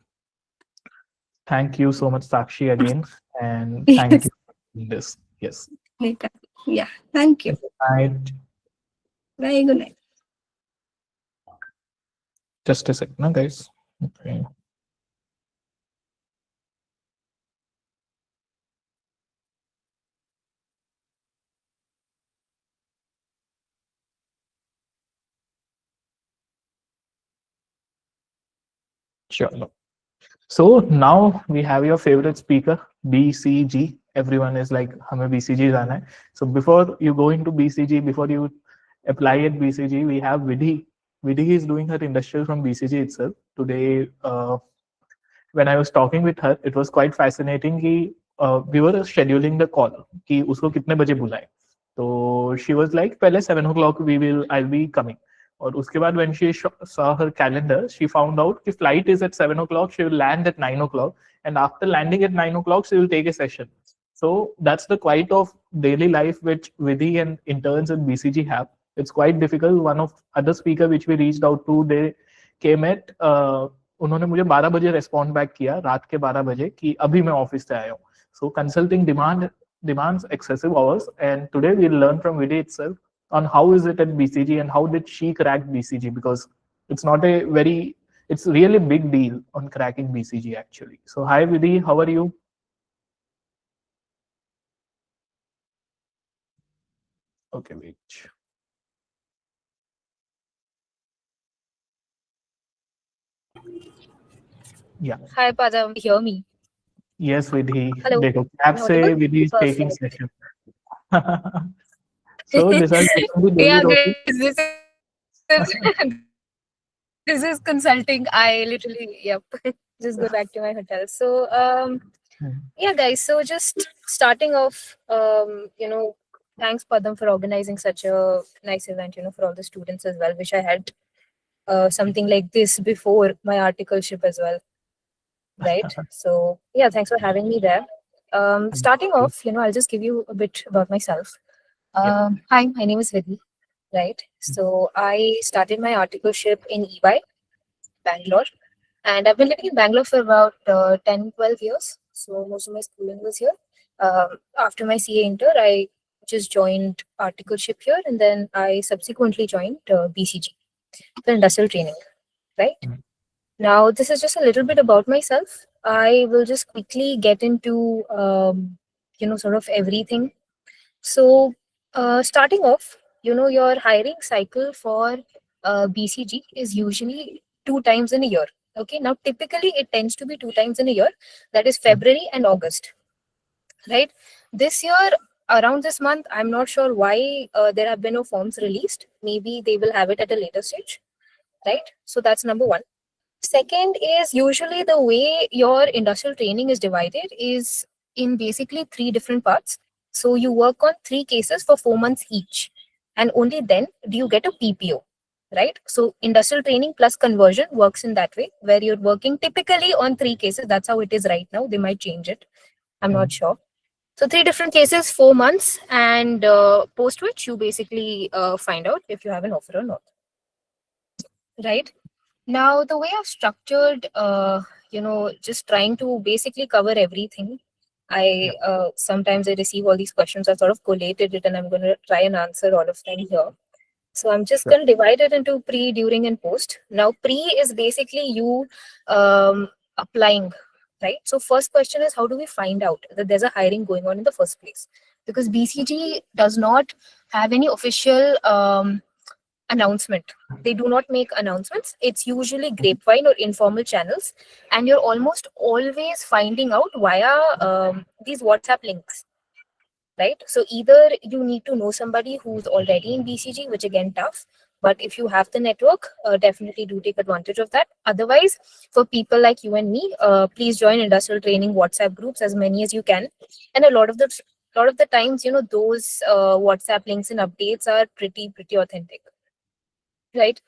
Thank you so much, Sakshi, again, and thank you for doing this. Yes. Later. Yeah. Thank you. Good night. Very good night. Just a second, guys. Okay. Sure. So now we have your favorite speaker, BCG. Everyone is like, हमें BCG जाना है. So before you go into BCG, before you apply at BCG, we have Vidhi. Vidhi is doing her industrial from BCG itself. Today, when I was talking with her, it was quite fascinating कि we were scheduling the call कि उसको कितने बजे बुलाए. तो she was like पहले 7 o'clock I'll be coming. और उसके बाद when she saw her calendar, she found out कि flight is at 7 o'clock, she will land at 9 o'clock, and after landing at 9 o'clock, she will take a session. So that's the quite of daily life which Vidhi and interns at BCG have. It's quite difficult. One of other speaker which we reached out to, they came at उन्होंने मुझे 12 बजे respond back किया रात के 12 बजे कि अभी मैं ऑफिस से आया हूँ. सो consulting demands excessive hours, and today we'll learn from Vidhi itself on how is it at BCG and how did she crack BCG, because it's not a very, it's really big deal on cracking BCG actually. So hi Vidhi, how are you? Okay, wait. Yeah. Hi, Padam. Hear me? Yes, Vidhi. Hello. देखो cab Am I से audible? Vidhi is taking Perfect. session. So this has to be Yeah, daily guys, routine. this is consulting. I literally, yep, just go back to my hotel. So, yeah, guys. So just starting off, thanks Padam for organizing such a nice event. For all the students as well. Wish I had something like this before my articleship as well. Right. So yeah, thanks for having me there. Starting off, I'll just give you a bit about myself. Hi, my name is Vidhi. Right. So I started my articleship in EY, Bangalore, and I've been living in Bangalore for about 10, 12 years. So most of my schooling was here. After my CA inter, I just joined articleship here, and then I subsequently joined BCG for industrial training. Right. Now, this is just a little bit about myself. I will just quickly get into, sort of everything. So, starting off, your hiring cycle for BCG is usually 2 times in a year. Okay. Now, typically, it tends to be 2 times in a year. That is February and August. Right. This year, around this month, I'm not sure why there have been no forms released. Maybe they will have it at a later stage. Right. So, that's number one. Second is usually the way your industrial training is divided is in basically 3 different parts. So you work on 3 cases for 4 months each, and only then do you get a PPO, right? So industrial training plus conversion works in that way, where you're working typically on 3 cases. That's how it is right now. They might change it. I'm not sure. So 3 different cases, 4 months, and post which you basically find out if you have an offer or not, right? Now, the way I've structured, just trying to basically cover everything. Sometimes I receive all these questions. I sort of collated it, and I'm going to try and answer all of them here. So I'm just going to divide it into pre, during, and post. Now, pre is basically you applying, right? So first question is, how do we find out that there's a hiring going on in the first place? Because BCG does not have any official announcement. They do not make announcements. It's usually grapevine or informal channels, and you're almost always finding out via these WhatsApp links, right? So either you need to know somebody who's already in BCG, which again tough, but if you have the network, definitely do take advantage of that. Otherwise, for people like you and me, please join industrial training WhatsApp groups, as many as you can. And a lot of the times, those WhatsApp links and updates are pretty authentic. Right.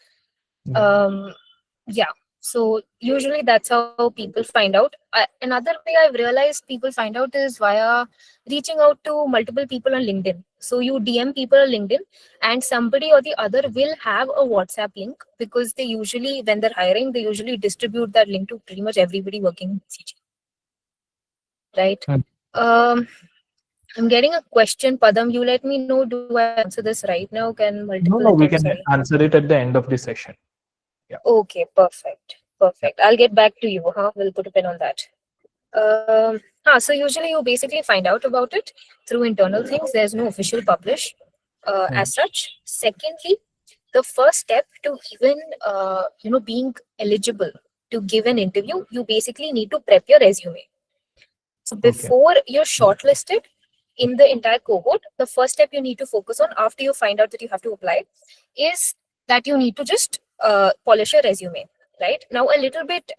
Yeah. So usually that's how people find out. Another way I've realized people find out is via reaching out to multiple people on LinkedIn. So you DM people on LinkedIn, and somebody or the other will have a WhatsApp link, because they usually, when they're hiring, they usually distribute that link to pretty much everybody working in BCG. Right? I'm getting a question, Padam. You let me know, do I answer this right now? Can multiple No, we attempts? can Sorry. answer it at the end of the session. Yeah. Okay, perfect. Perfect. I'll get back to you. We'll put a pin on that. So usually you basically find out about it through internal things. There's no official publish as such. Secondly, the first step to even being eligible to give an interview, you basically need to prep your resume. So before you're shortlisted in the entire cohort, the first step you need to focus on after you find out that you have to apply is that you need to just polish your resume. Right now, a little bit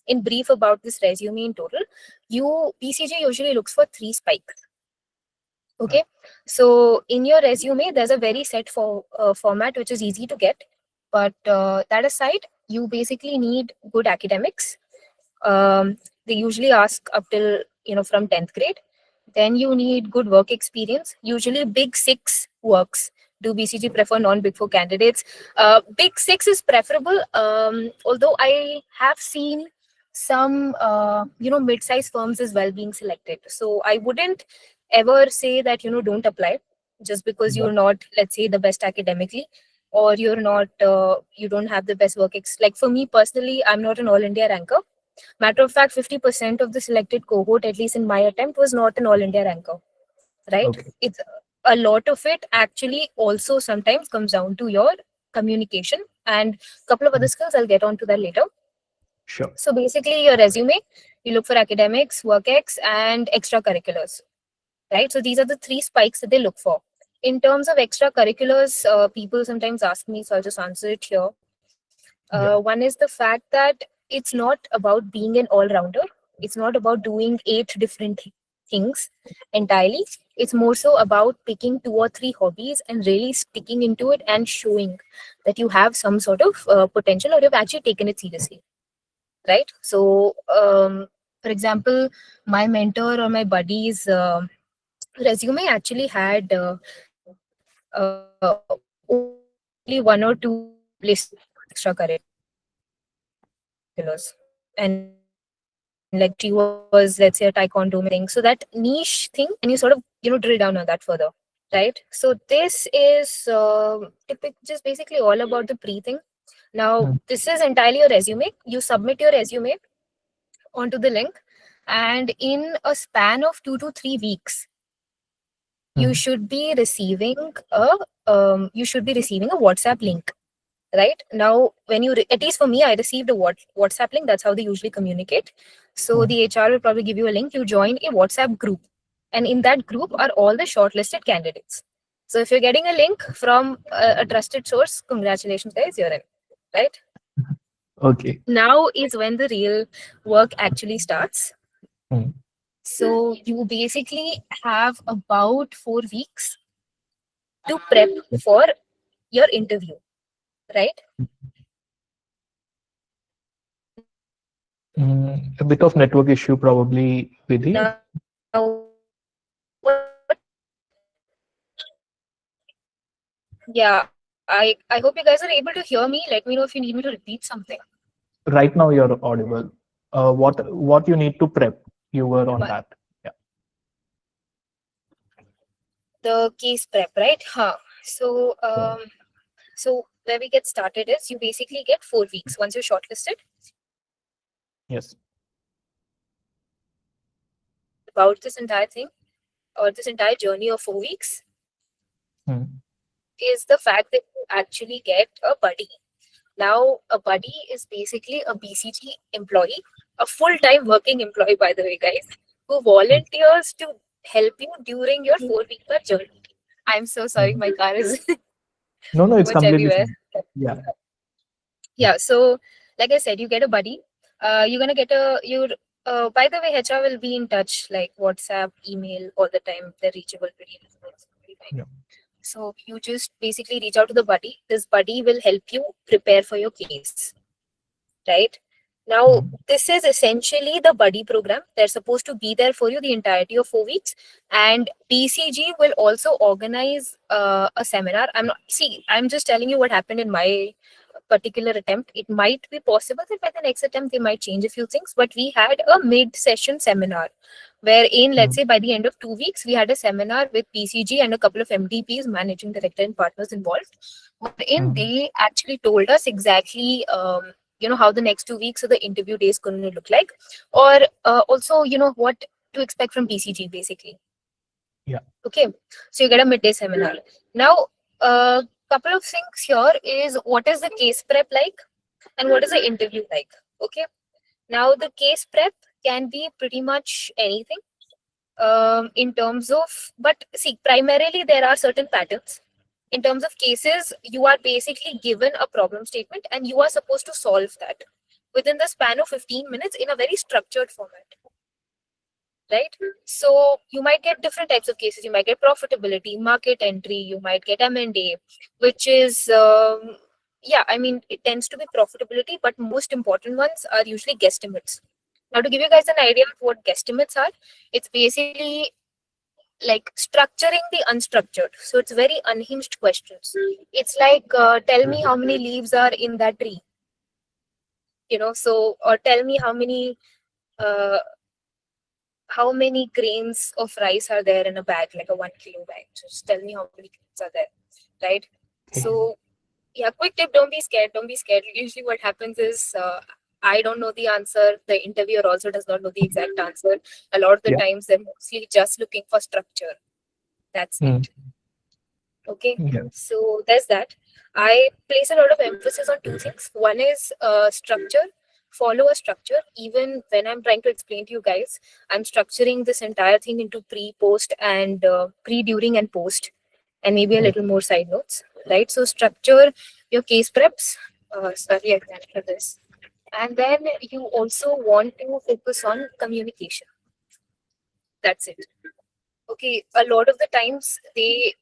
in brief about this resume in total. BCG usually looks for 3 spikes. Okay, so in your resume, there's a very set format which is easy to get. But that aside, you basically need good academics. They usually ask up till from 10th grade. Then you need good work experience. Usually, Big 6 works. Do BCG prefer non-Big 4 candidates? Big 6 is preferable. Although I have seen some mid-sized firms as well being selected. So I wouldn't ever say that don't apply just because you're not, let's say, the best academically, or you're not you don't have the best work like for me personally, I'm not an all India ranker. Matter of fact, 50% of the selected cohort, at least in my attempt, was not an all India ranker. Right? It's a lot of it actually also sometimes comes down to your communication and a couple of other skills. I'll get on to that later. Sure. So basically, your resume, you look for academics, work ex, and extracurriculars. Right? So these are the 3 spikes that they look for. In terms of extracurriculars, people sometimes ask me, so I'll just answer it here. One is the fact that it's not about being an all-rounder. It's not about doing 8 different things entirely. It's more so about picking 2 or 3 hobbies and really sticking into it and showing that you have some sort of potential, or you've actually taken it seriously. Right? So, for example, my mentor or my buddy's resume actually had only 1 or 2 extracurriculars, and like she was, let's say, a taekwondo thing. So that niche thing, and you sort of drill down on that further. Right? So this is just basically all about the pre thing. Now, this is entirely your resume. You submit your resume onto the link, and in a span of 2 to 3 weeks, you should be receiving a WhatsApp link. Right? Now, when you at least for me, I received a WhatsApp link. That's how they usually communicate. So the HR will probably give you a link. You join a WhatsApp group, and in that group are all the shortlisted candidates. So if you're getting a link from a trusted source, congratulations, guys, you're in. Right? Okay. Now is when the real work actually starts. So you basically have about 4 weeks to prep for your interview. Right? A bit of network issue probably, Vidhi. Now, yeah, I hope you guys are able to hear me. Let me know if you need me to repeat something. Right now you're audible. What you need to prep? You were on that. Yeah. The case prep, right? So so where we get started is you basically get 4 weeks once you're shortlisted. Yes. About this entire thing, or this entire journey of 4 weeks, is the fact that you actually get a buddy. Now, a buddy is basically a BCG employee, a full-time working employee, by the way, guys, who volunteers to help you during your 4-week journey. I'm so sorry, my car is No, it's much completely everywhere. fine. Yeah. Yeah, so like I said, you get a buddy. You're gonna get by the way, HR will be in touch, like WhatsApp, email, all the time. They're reachable pretty fine. Yeah. So you just basically reach out to the buddy. This buddy will help you prepare for your case. right? Now, this is essentially the buddy program. They're supposed to be there for you the entirety of 4 weeks. And BCG will also organize a seminar. I'm just telling you what happened in my particular attempt. It might be possible that by the next attempt, they might change a few things. But we had a mid-session seminar wherein, let's say, by the end of 2 weeks, we had a seminar with BCG and a couple of MDPs, managing director and partners involved, wherein they actually told us exactly how the next 2 weeks of the interview day is going to look like, or also what to expect from BCG basically. Yeah. Okay, so you get a midday seminar. Now, a couple of things here is what is the case prep like and what is the interview like. Okay, now the case prep can be pretty much anything in terms of, but see, primarily there are certain patterns. In terms of cases, you are basically given a problem statement and you are supposed to solve that within the span of 15 minutes in a very structured format. Right? So you might get different types of cases. You might get profitability, market entry, you might get M&A, which is, it tends to be profitability, but most important ones are usually guesstimates. Now, to give you guys an idea of what guesstimates are, it's basically like structuring the unstructured. So it's very unhinged questions. It's like, tell me how many leaves are in that tree. Or tell me how many grains of rice are there in a bag, like a 1 kilo bag. Just tell me how many grains are there, right? So, yeah, quick tip, don't be scared. Don't be scared. Usually what happens is, I don't know the answer. The interviewer also does not know the exact answer. A lot of the times they're mostly just looking for structure. That's it. Okay, so there's that. I place a lot of emphasis on 2 things. One is structure. Follow a structure. Even when I'm trying to explain to you guys, I'm structuring this entire thing into pre, post, and pre, during, and post, and maybe a little more side notes, right? So structure your case preps. Sorry, I can't for this. And then you also want to focus on communication. That's it. Okay, a lot of the times they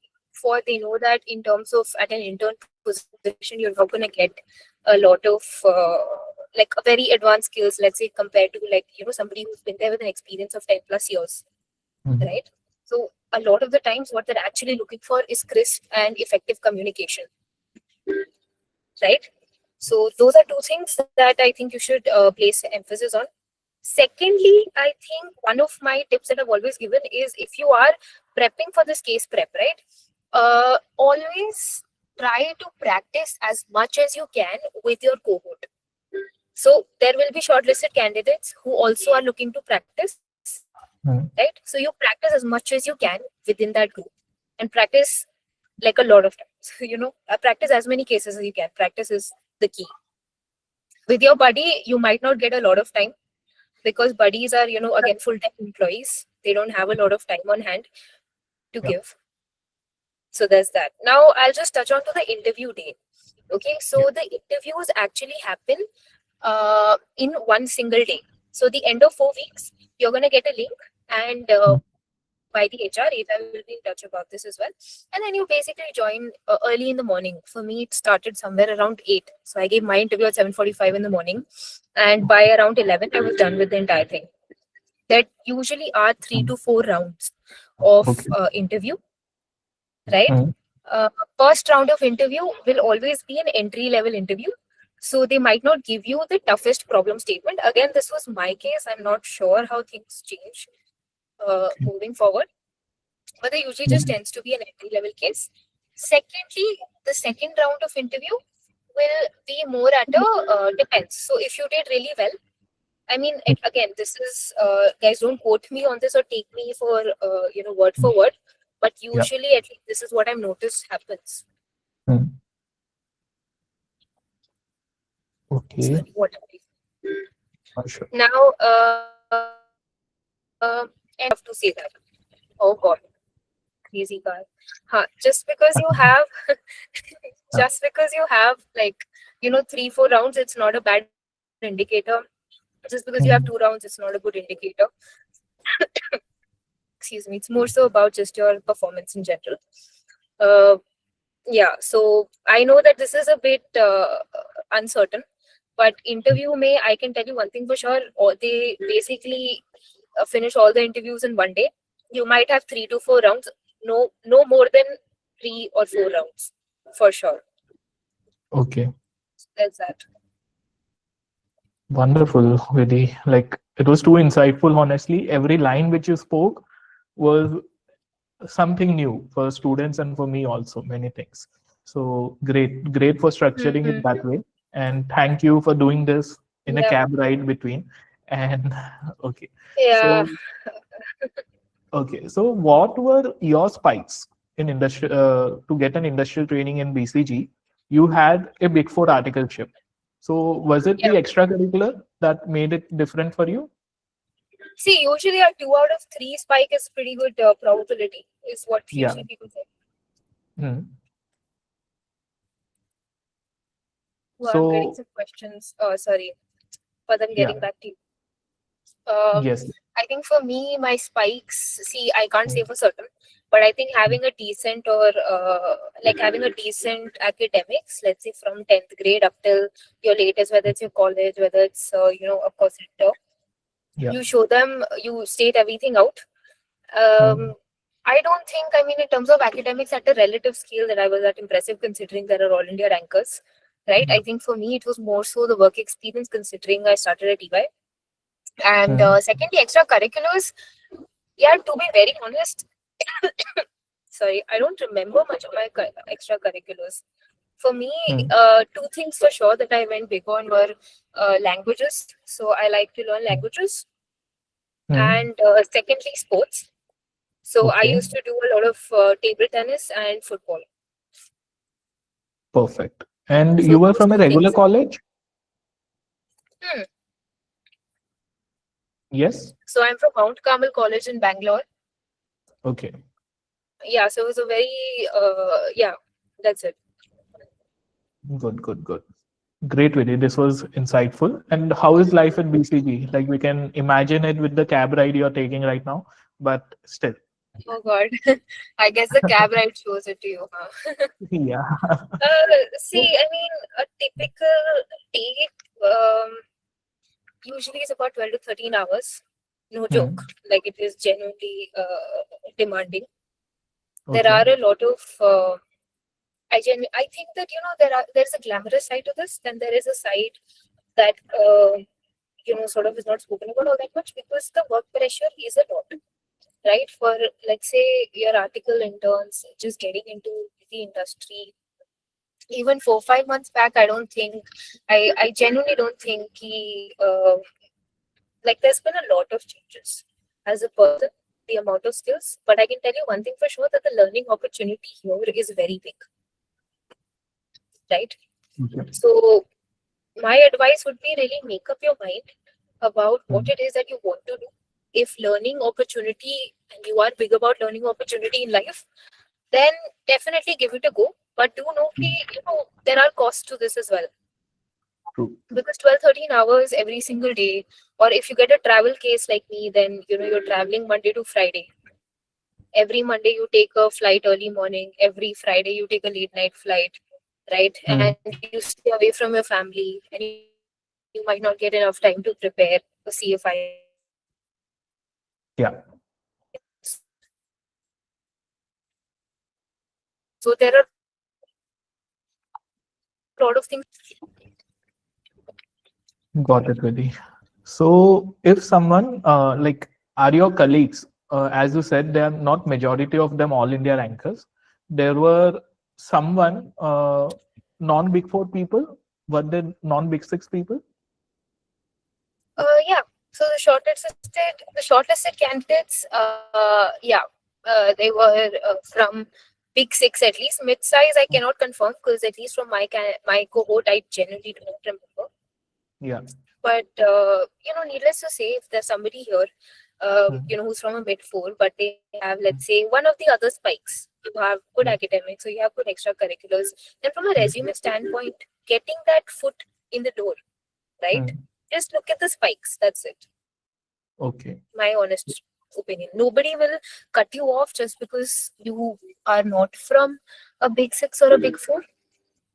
know that in terms of at an intern position, you're not going to get a lot of like a very advanced skills, let's say, compared to somebody who's been there with an experience of 10 plus years, right? So a lot of the times what they're actually looking for is crisp and effective communication, right? So those are 2 things that I think you should place emphasis on. Secondly, I think one of my tips that I've always given is, if you are prepping for this case prep, right, always try to practice as much as you can with your cohort. So there will be shortlisted candidates who also are looking to practice, right? So you practice as much as you can within that group and practice like a lot of times, practice as many cases as you can. Practice is the key. With your buddy, you might not get a lot of time, because buddies are, again, full-time employees. They don't have a lot of time on hand to give. So there's that. Now I'll just touch on to the interview day. Okay, so the interviews actually happen in one single day. So the end of 4 weeks, you're going to get a link, and by the HR will be in touch about this as well. And then you basically join early in the morning. For me, it started somewhere around 8. So I gave my interview at 7:45 in the morning. And by around 11, I was done with the entire thing. There usually are 3 to 4 rounds of interview, right? First round of interview will always be an entry-level interview. So they might not give you the toughest problem statement. Again, this was my case. I'm not sure how things change moving forward, but there usually just tends to be an entry-level case. Secondly, the second round of interview will be more at a depends. So if you did really well, I mean, again, this is guys, don't quote me on this or take me for word for word, but usually at least this is what I've noticed happens. Okay. Sorry, what? Sure. Now, I have to say that. Oh God, crazy guy. Just because you have, just because you have 3-4 rounds, it's not a bad indicator. Just because you have 2 rounds, it's not a good indicator. Excuse me. It's more so about just your performance in general. Yeah. So I know that this is a bit uncertain, But interview may, I can tell you one thing for sure, or they basically finish all the interviews in one day. You might have 3 to 4 rounds, no more than 3 or 4 rounds for sure. Okay. That's that. Wonderful, Vidhi. Like it was too insightful, honestly. Every line which you spoke was something new for students and for me also, many things. So great for structuring it that way. And thank you for doing this in a Yeah. cab ride between. And okay. Yeah. So what were your spikes in industry to get an industrial training in BCG? You had a Big Four articleship. So was it the extracurricular that made it different for you? See, usually a 2 out of 3 spike is pretty good probability, is what Yeah. usually people say. Hmm. Well, I'm getting So some questions. Sorry, but I'm yeah. getting back to you. Yes. I think for me, my spikes, see, I can't say for certain, but I think having a decent or like having a decent academics, let's say from 10th grade up till your latest, whether it's your college, whether it's, of course, inter, Yeah. you show them, you state everything out. I don't think, I mean, in terms of academics at a relative scale, that I was that impressive considering there are all India rankers, right? I think for me, it was more so the work experience considering I started at EY. And secondly, extracurriculars, yeah, to be very honest, sorry, I don't remember much of my extracurriculars. For me, 2 things for sure that I went big on were languages. So I like to learn languages. And secondly, sports. So I Okay. used to do a lot of table tennis and football. Perfect. And So you were those from a 2 regular things. college? Hmm. Yes. So I'm from Mount Carmel College in Bangalore. Okay. Yeah, so it was a very, yeah, that's it. Good. Great, Vidhi. This was insightful. And how is life at BCG? Like we can imagine it with the cab ride you're taking right now, but still. Oh God, I guess the cab ride shows it to you, huh? Yeah. See, I mean, a typical take usually is about 12 to 13 hours. No joke. Like it is genuinely demanding. There Okay. are a lot of I think that there's a glamorous side to this, then there is a side that sort of is not spoken about all that much because the work pressure is a lot, right? For let's say your article interns just getting into the industry, even 4-5 months back, I don't think I genuinely don't think like there's been a lot of changes as a person, the amount of skills. But I can tell you one thing for sure, that the learning opportunity here is very big, right? Okay. So my advice would be really make up your mind about what it is that you want to do. If learning opportunity, and you are big about learning opportunity in life, then definitely give it a go. But do know, there are costs to this as well. True. Because 12-13 hours every single day, or if you get a travel case like me, then you're traveling Monday to Friday. Every Monday you take a flight early morning, every Friday you take a late night flight, right? And you stay away from your family, and you might not get enough time to prepare to see a final exam. Yeah. So there are a lot of things. Got it, Vidhi. So if someone like are your colleagues, as you said, they are not majority of them all India rankers. There were someone non-Big Four people. Were there non-Big Six people? Yeah. So the shortlisted candidates, they were from Big Six at least. Mid-size, I cannot confirm because at least from my cohort, I genuinely do not remember. Yeah. But needless to say, if there's somebody here, who's from a mid four, but they have, let's say, one of the other spikes, you have good academics, so you have good extracurriculars, then from a resume standpoint, getting that foot in the door, right? Just look at the spikes. That's it. Okay. My honest opinion. Nobody will cut you off just because you are not from a Big Six or a Big Four,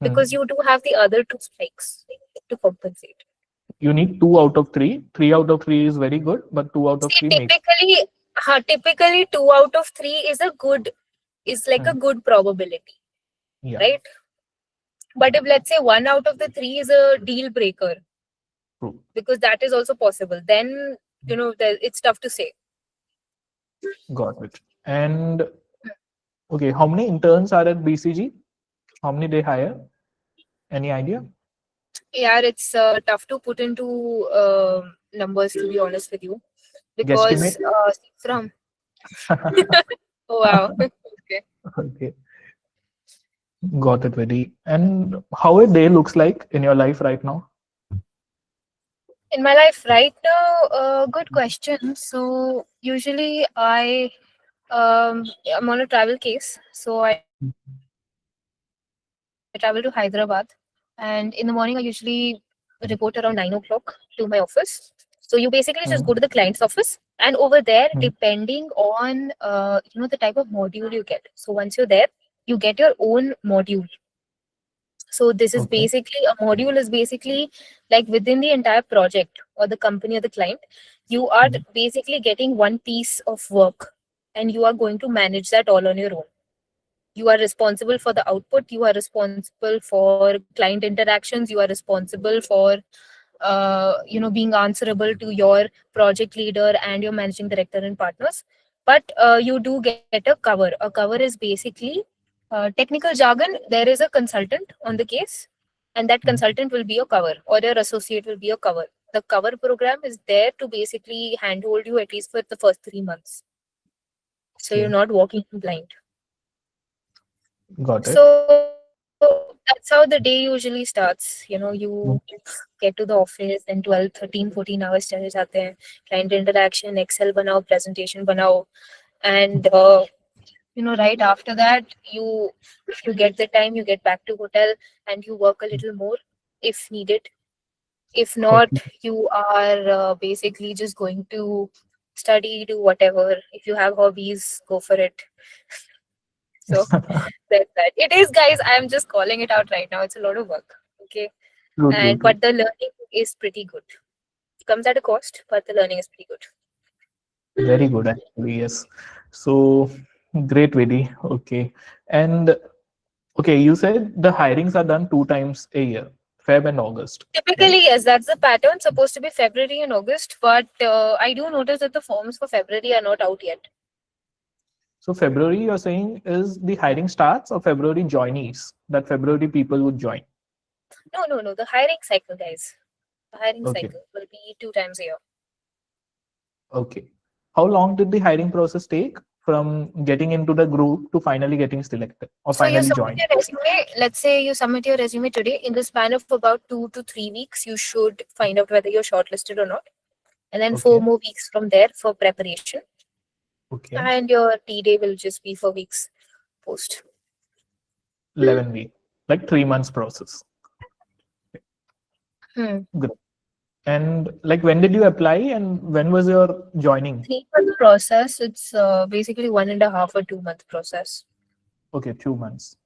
because you do have the other 2 spikes to compensate. You need 2 out of 3. 3 out of 3 is very good, but 2 out of See, 3 makes. typically 2 out of 3 is like a good probability, Yeah. right? But if let's say 1 out of the 3 is a deal breaker, True. because that is also possible, then it's tough to say. Got it. And okay, how many interns are at BCG? How many they hire? Any idea? Yeah, it's tough to put into numbers, to be honest with you, because Guesstimate? from oh wow, okay. Okay. Got it, Vedi. And how a day looks like in your life right now? In my life right now, good question. So usually I'm on a travel case, so I travel to Hyderabad, and in the morning I usually report around 9 o'clock to my office. So you basically just go to the client's office, and over there, depending on the type of module you get. So once you're there, you get your own module. So this is basically a module is basically like within the entire project or the company or the client, you are basically getting one piece of work, and you are going to manage that all on your own. You are responsible for the output, you are responsible for client interactions, you are responsible for being answerable to your project leader and your managing director and partners. But you do get a cover. A cover is basically technical jargon. There is a consultant on the case, and that consultant will be your cover, or your associate will be your cover. The cover program is there to basically handhold you at least for the first 3 months, so you're not walking blind. Got it. So that's how the day usually starts. You get to the office, and 12, 13, 14 hours चले जाते हैं. Client interaction, Excel बनाओ, presentation बनाओ, and right after that, you get the time, you get back to hotel, and you work a little more if needed. If not, you are basically just going to study, do whatever. If you have hobbies, go for it. So that's that. It is, guys. I'm just calling it out right now. It's a lot of work. Okay. True. But the learning is pretty good. It comes at a cost, but the learning is pretty good. Very good, actually. Yes. So great, Vedi. Okay. And okay, you said the hirings are done 2 times a year, Feb and August. Typically, yes, that's the pattern. Supposed to be February and August, but I do notice that the forms for February are not out yet. So February, you're saying, is the hiring starts, or February joinees, that February people would join? No. The hiring cycle, guys. The hiring Okay. cycle will be 2 times a year. Okay. How long did the hiring process take from getting into the group to finally getting selected or So you finally submit joined? your resume. Let's say you submit your resume today. In the span of about 2 to 3 weeks, you should find out whether you're shortlisted or not. And then 4 more weeks from there for preparation. Okay. And your T-day will just be for weeks post. 11 weeks, like 3 months process. Good. And like, when did you apply and when was your joining? 3-month process. It's basically 1.5 or 2 month process. Okay, 2 months.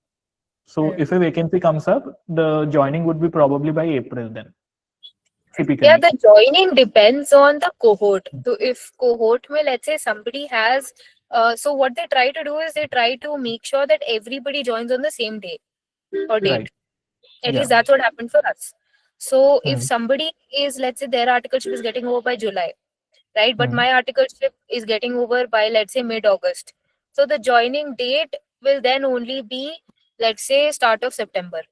So if a vacancy comes up, the joining would be probably by April then. Typically. Yeah, the joining depends on the cohort. So if cohort mein, let's say somebody has, so what they try to do is they try to make sure that everybody joins on the same day or date. Right. At Yeah. least that's what happened for us. So if somebody is, let's say their articleship is getting over by July, right? But my articleship is getting over by, let's say, mid-August. So the joining date will then only be, let's say, start of September.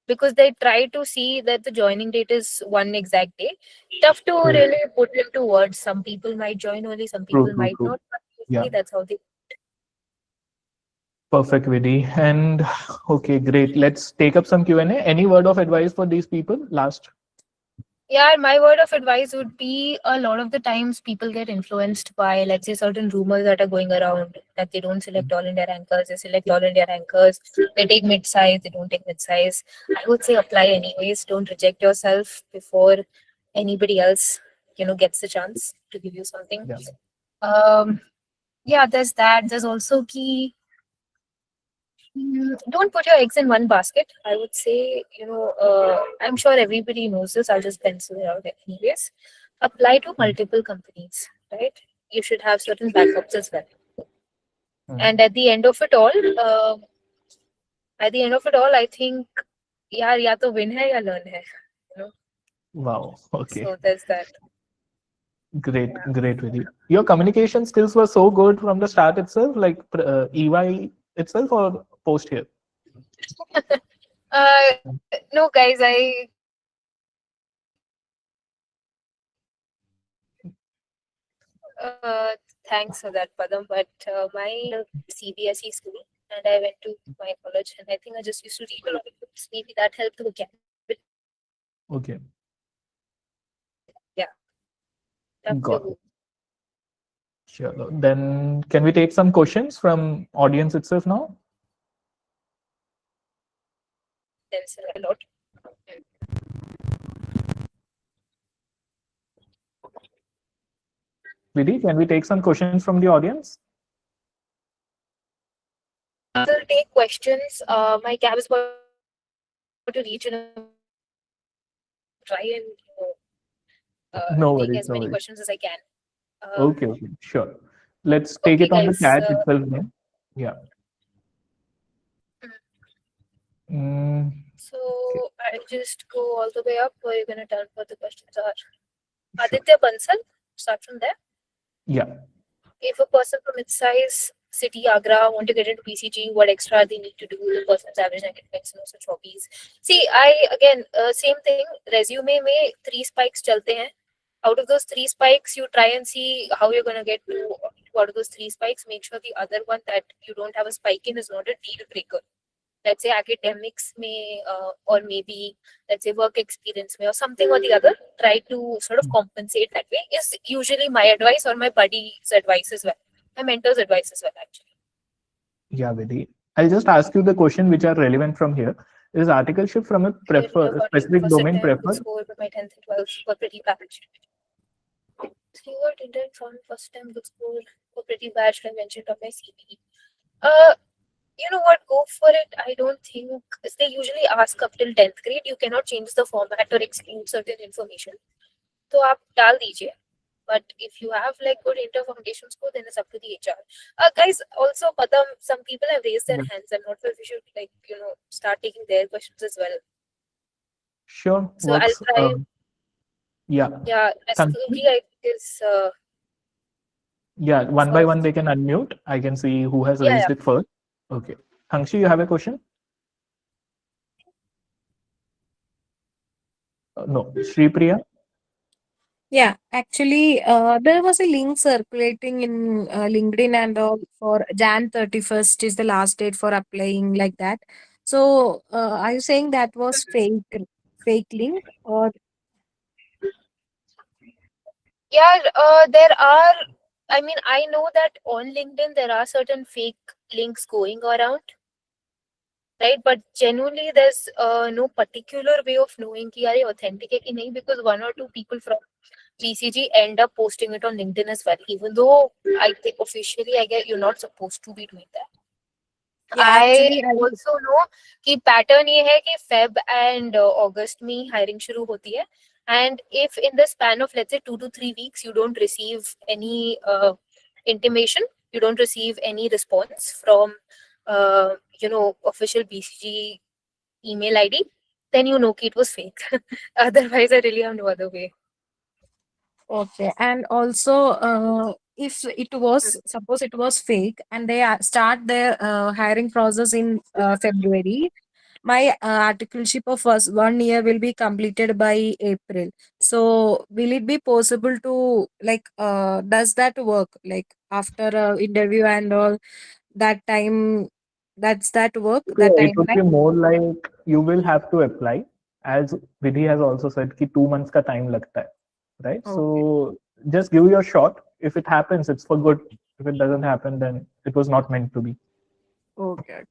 Because they try to see that the joining date is one exact day. Tough to really put into words. Some people might join early, some people might not. But usually that's how they. Perfect, Vidi. And okay, great. Let's take up some Q&A. Any word of advice for these people? Last. Yeah, my word of advice would be a lot of the times people get influenced by, let's say, certain rumors that are going around that they don't select all India rankers, they select all India rankers, they take mid-size, they don't take mid-size. I would say apply anyways. Don't reject yourself before anybody else, gets the chance to give you something. Yeah, there's that. There's also key. Don't put your eggs in one basket. I would say, I'm sure everybody knows this. I'll just pencil it out anyways. Apply to multiple companies, right? You should have certain backups as well. And at the end of it all, I think, यार या तो win है या learn है. Wow. Okay. So there's that. Great, great, Vidhi. Your communication skills were so good from the start itself, like EY itself or post here? No, guys, thanks for that, Padam. But my CBSE school, and I went to my college, and I think I just used to read a lot of books. Maybe that helped the vocabulary. Okay. Yeah. Got it. Sure. Then can we take some questions from audience itself now? There's a lot. Vidhi, can we take some questions from the audience? We'll take questions. My cab is about to reach in a try and No take worries, as no many worries. questions as I can. Okay, sure. Let's take it on the guys, chat itself then. Yeah. So I'll just go all the way up where you're gonna tell what the questions are. Aditya Bansal, start from there. Yeah. If a person from its size city, Agra, want to get into BCG, what extra they need to do, the person's average academics, such hobbies. See, same thing, resume में 3 spikes चलते हैं. Out of those 3 spikes, you try and see how you're going to get to out of those 3 spikes. Make sure the other one that you don't have a spike in is not a deal breaker. Let's say academics may, or maybe let's say work experience may, or something or the other. Try to sort of compensate that way is usually my advice or my buddy's advice as well. My mentor's advice as well, actually. Yeah, Vidhi. I'll just ask you the question which are relevant from here. Is articleship from a specific domain preferred? Score, but my 10th and 12th were pretty bad. 3 were intern from first time good score were pretty bad. Should I mention on my CV? You know what? Go for it. I don't think they usually ask up till 10th grade. You cannot change the format or exclude certain information. So आप डाल दीजिए. But if you have like good inter foundation score, then it's up to the HR. Guys, also, Padam, some people have raised their hands. I'm not sure if we should start taking their questions as well. Sure. So I'll try. Yeah. Yeah, Astuti, I guess. Yeah, one by one they can unmute. I can see who has raised it first. Okay. Hangshi, you have a question? No. Shri Priya? Yeah, actually, there was a link circulating in LinkedIn and all for Jan 31st is the last date for applying like that. So, are you saying that was fake link or? Yeah, there are. I mean, I know that on LinkedIn there are certain fake links going around, right? But genuinely, there's no particular way of knowing कि यार ये authentic है कि नहीं, because 1 or 2 people from BCG end up posting it on LinkedIn as well. Even though I think officially, I guess you're not supposed to be doing that. I also know कि pattern ये है कि Feb and August में hiring शुरू होती है. And if in the span of let's say 2 to 3 weeks you don't receive any intimation, you don't receive any response from official BCG email ID, then you know it was fake. Otherwise, I really have no other way. Okay, and also, if it was suppose it was fake and they start their hiring process in February, my articleship of first 1 year will be completed by April. So, will it be possible to does that work? Like after interview and all that time, that's that work that It would be timeline? more like you will have to apply, as Vidhi has also said कि 2 months का time लगता है, right? So just give your shot. If it happens, it's for good. If it doesn't happen, then it was not meant to be. Okay.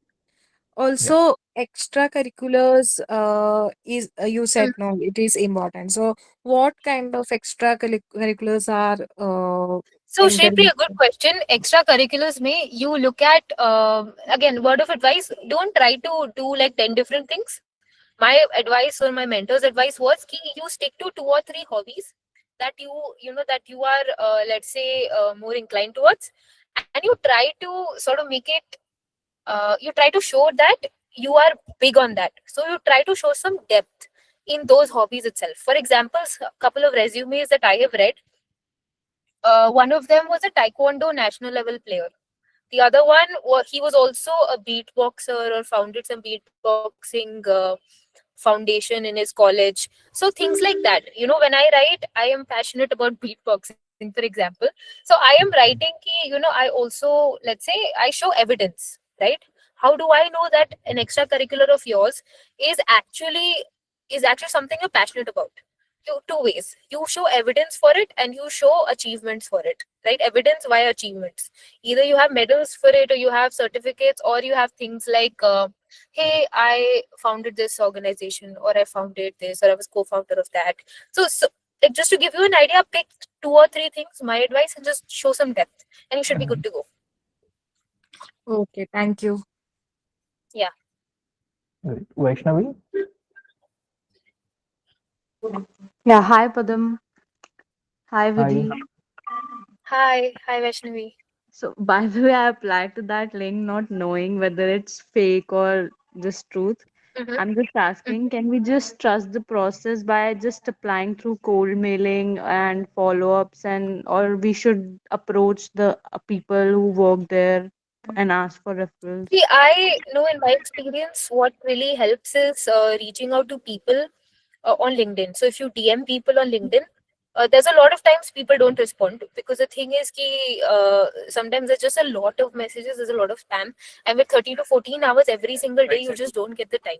Also, extracurriculars is you said no, it is important. So, what kind of extracurriculars are So, Shreya, a good question. Extracurriculars may you look at again, word of advice, don't try to do like 10 different things. My advice or my mentor's advice was ki you stick to 2 or 3 hobbies that that you are let's say more inclined towards, and you try to sort of make it you try to show that you are big on that. So you try to show some depth in those hobbies itself. For example, a couple of resumes that I have read, one of them was a taekwondo national level player. The other one, he was also a beatboxer or founded some beatboxing foundation in his college. So things like that. When I write, I am passionate about beatboxing, for example. So I am writing ki, I also, let's say, I show evidence, right? How do I know that an extracurricular of yours is actually something you're passionate about? Two ways. You show evidence for it and you show achievements for it, right? Evidence via achievements. Either you have medals for it, or you have certificates, or you have things like hey, I founded this organization, or I founded this, or I was co-founder of that. So like, just to give you an idea, pick 2 or 3 things, my advice, and just show some depth, and you should be good to go. Okay, thank you. Yeah. Vaishnavi? Yeah, hi Padam. Hi Vidhi. Hi Vaishnavi. So by the way, I applied to that link not knowing whether it's fake or just truth. I'm just asking, can we just trust the process by just applying through cold mailing and follow-ups, and or we should approach the people who work there and ask for referrals? See, I know in my experience, what really helps is reaching out to people on LinkedIn. So if you DM people on LinkedIn, there's a lot of times people don't respond, because the thing is ki, sometimes there's just a lot of messages, there's a lot of spam, and with 30 to 14 hours every single day, you just don't get the time,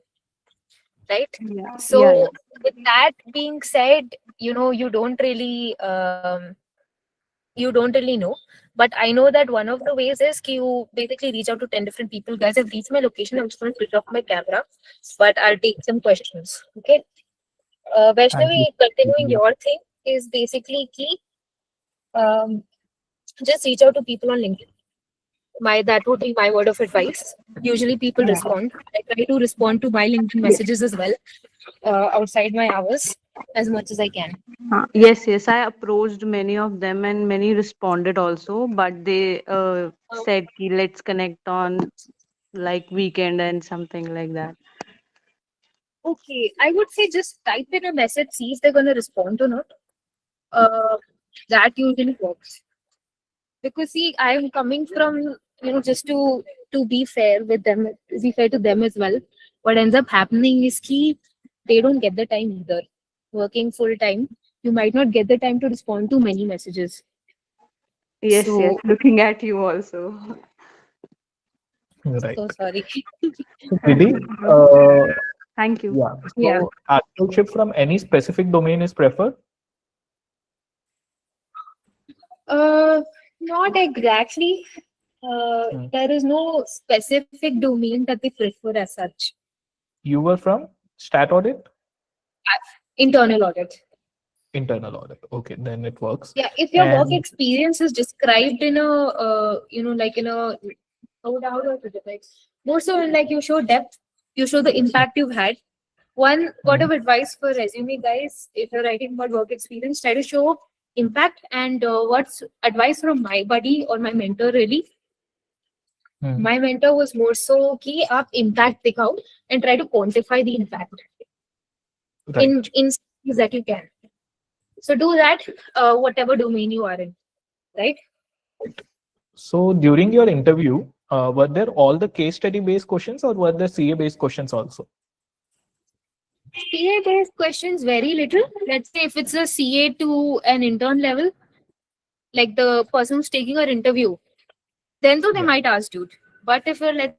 right? So with that being said, you don't really know, but I know that one of the ways is ki you basically reach out to 10 different people. Guys, I've reached my location. I'm just going to switch off my camera, but I'll take some questions. Okay. Vaishnavi, continuing your thing is basically key. Just reach out to people on LinkedIn. That would be my word of advice. Usually people respond. I try to respond to my LinkedIn messages as well, outside my hours, as much as I can. Yes, I approached many of them and many responded also, but they said ki let's connect on like weekend and something like that. Okay, I would say just type in a message, see if they're going to respond or not. That usually works. Because see, I'm coming from, just to be fair with them, be fair to them as well. What ends up happening is key, they don't get the time either. Working full time, you might not get the time to respond to many messages. Yes, So, looking at you also. Right. so sorry. Vidhi, Thank you. yeah. Yeah. So article shift from any specific domain is preferred? Not exactly. There is no specific domain that they prefer as such. You were from stat audit? Internal audit. Internal audit. Okay, then it works. Yeah, if your work And experience is described in a, like in a, how do I put it? Like, more so in like you show depth, you show the impact you've had. One word of advice for resume guys, if you're writing about work experience, try to show impact. And what's advice from my buddy or my mentor really? My mentor was more so key up impact दिखाओ and try to quantify the impact in ways that you can. So do that, whatever domain you are in, right? so during your interview, were there all the case study based questions or were there CA based questions also? CA based questions very little. Let's say if it's a CA to an intern level, like the person who's taking our interview, then though they might ask dude. But if you're let's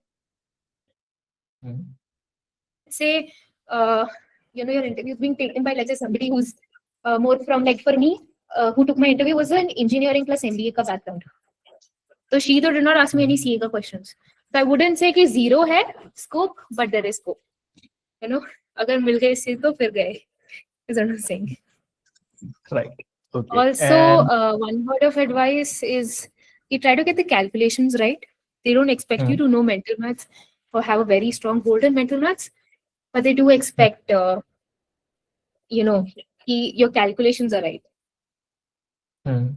say your interview is being taken by, let's say, somebody who's more from, like for me, who took my interview was an engineering plus MBA ka background. So she though did not ask me any CA ka questions. So I wouldn't say कि zero है scope, but there is scope. अगर मिल गए से तो फिर गए. Is what I'm saying. Right. Okay. Also, And one word of advice is you try to get the calculations right. They don't expect you Hmm. to know mental maths or have a very strong hold on mental maths, but they do expect, you know, your calculations are right. Hmm.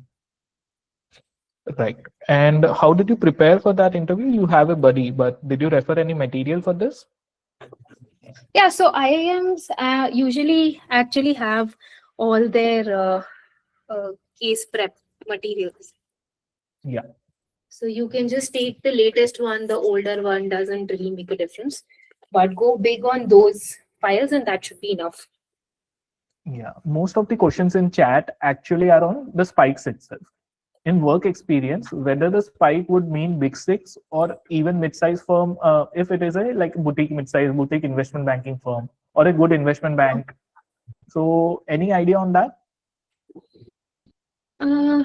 Right. And how did you prepare for that interview? You have a buddy, but did you refer any material for this? Yeah, so IIMs usually actually have all their case prep materials. Yeah. So you can just take the latest one, the older one doesn't really make a difference. But go big on those files, and that should be enough. Yeah. Most of the questions in chat actually are on the spikes itself. In work experience, whether the spike would mean big six or even mid-size firm, if it is a like boutique mid-size boutique investment banking firm or a good investment bank. So any idea on that? Uh,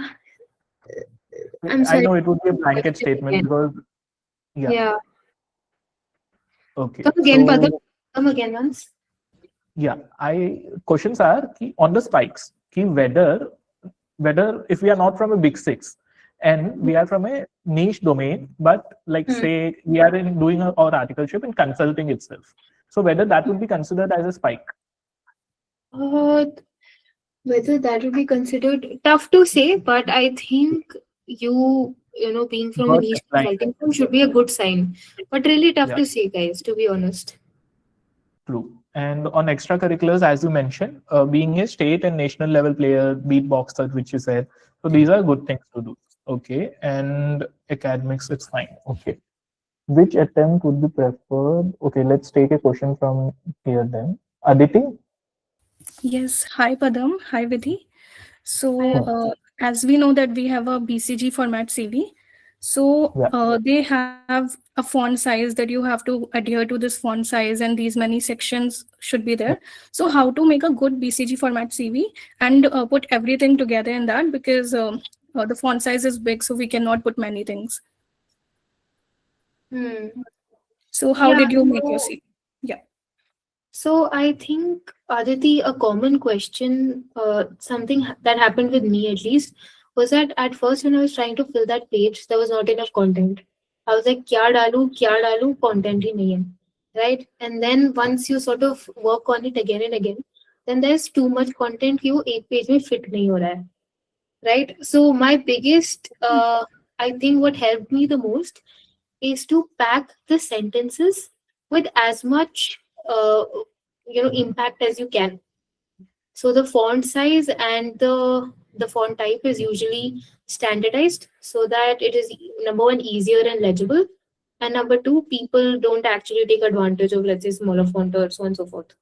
I'm I sorry. know it would be a blanket Question statement again. because yeah. Yeah. Okay. Come again, Padam. So Come again once. yeah, I questions are ki on the spikes. Ki whether if we are not from a big six and we are from a niche domain, but like Hmm. say we are in doing our articleship in consulting itself. So whether that would be considered as a spike. Uh, Whether that would be considered tough to say, but I think being from a But niche like consulting firm should be a good sign. But really tough yeah, to say, guys, to be honest. true. And on extracurriculars, as you mentioned, being a state and national level player, beatboxer, which you said. So these are good things to do. Okay. And academics, it's fine. Okay. Which attempt would be preferred? Okay, let's take a question from here then. Aditi? Yes, hi Padam, hi Vidhi. So, Hmm. as we know that we have a BCG format CV, so Yeah. they have a font size that you have to adhere to this font size, and these many sections should be there. So, how to make a good BCG format CV and put everything together in that, because the font size is big, so we cannot put many things. Hmm. So, how Yeah, did you make your so CV? Yeah. So I think, Aditi, a common question, that happened with me at least, was that at first when I was trying to fill that page, there was not enough content. I was like, kya dalu, content hi nahi hai, right? And then once you sort of work on it again and again, then there's too much content you एक page में fit नहीं हो रहा है, right? So my biggest, I think what helped me the most is to pack the sentences with as much impact as you can. So the font size and the font type is usually standardized so that it is number one easier and legible, and number two people don't actually take advantage of, let's say, smaller font or so on and so forth.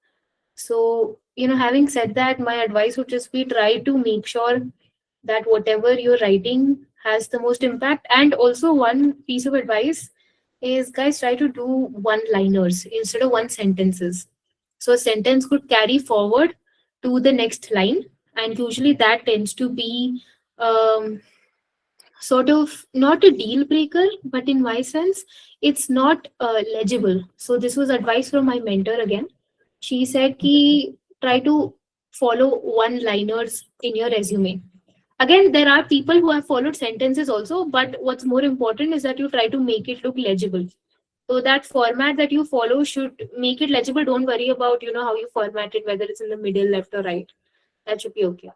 So having said that, my advice would just be try to make sure that whatever you're writing has the most impact. And also, one piece of advice is, guys, try to do one liners instead of one sentences. So a sentence could carry forward to the next line, and usually that tends to be um, sort of not a deal breaker, but in my sense, it's not legible. So this was advice from my mentor again. She said ki try to follow one liners in your resume. Again, there are people who have followed sentences also, but what's more important is that you try to make it look legible. So that format that you follow should make it legible. Don't worry about how you format it, whether it's in the middle, left, or right. That should be okay.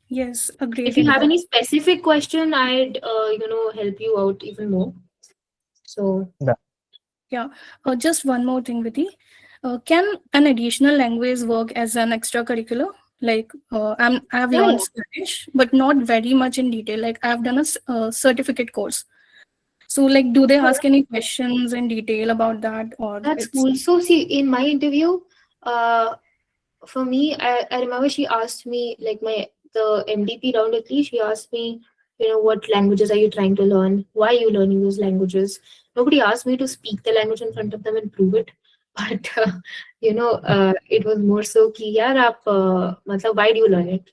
Yes, a If great you have advice. any specific question, I'd help you out even more. So Yeah. Yeah. Just one more thing, Vidhi. Can an additional language work as an extracurricular? Like, I've yeah, learned Spanish, but not very much in detail. Like, I've done a certificate course. So, like, do they yeah. ask any questions in detail about that, or That's it's cool. So see, in my interview, uh, for me, I remember she asked me, like the MDP round at least, she asked me, what languages are you trying to learn? Why are you learning those languages? Nobody asked me to speak the language in front of them and prove it. But it was more so कि यार आप मतलब why do you learn it?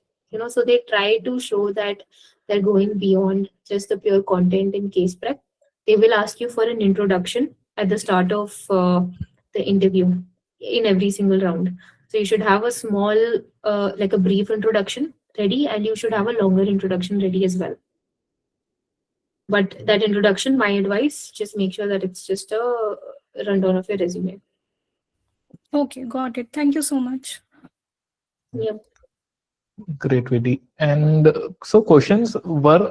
So they try to show that they're going beyond just the pure content in case prep. They will ask you for an introduction at the start of the interview in every single round. So you should have a small, like a brief introduction ready, and you should have a longer introduction ready as well. But that introduction, my advice, just make sure that it's just a rundown of your resume. Okay, got it. Thank you so much. Yep. Great, Vidhi. And so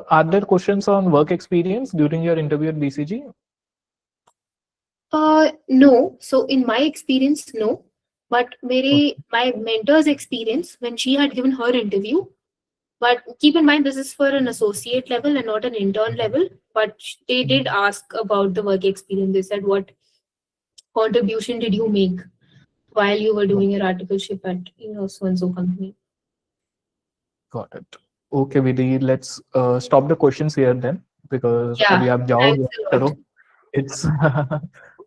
are there questions on work experience during your interview at BCG? No. So in my experience, no. But my mentor's experience, when she had given her interview, but keep in mind this is for an associate level and not an intern level. But they did ask about the work experience. They said, what contribution did you make while you were doing your articleship at so and so company? Got it. Okay, Vidhi, let's stop the questions here then, because Yeah, abhi aap jao, thanks a lot. karo. It's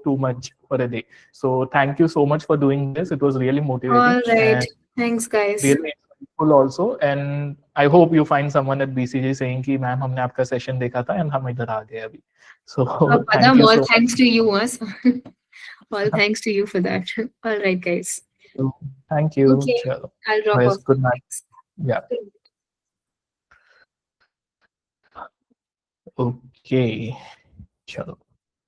too much for a day. So thank you so much for doing this. It was really motivating All right. and Thanks, guys. really insightful also. And I hope you find someone at BCG saying कि ma'am हमने आपका session देखा था and हम इधर आ गए अभी. So thank Padam, you all so thanks to you. All thanks to you for that. All right, guys. much. Thank you. Okay, Chalo. I'll drop Guys, off. good night. Yeah. Okay. Chalo.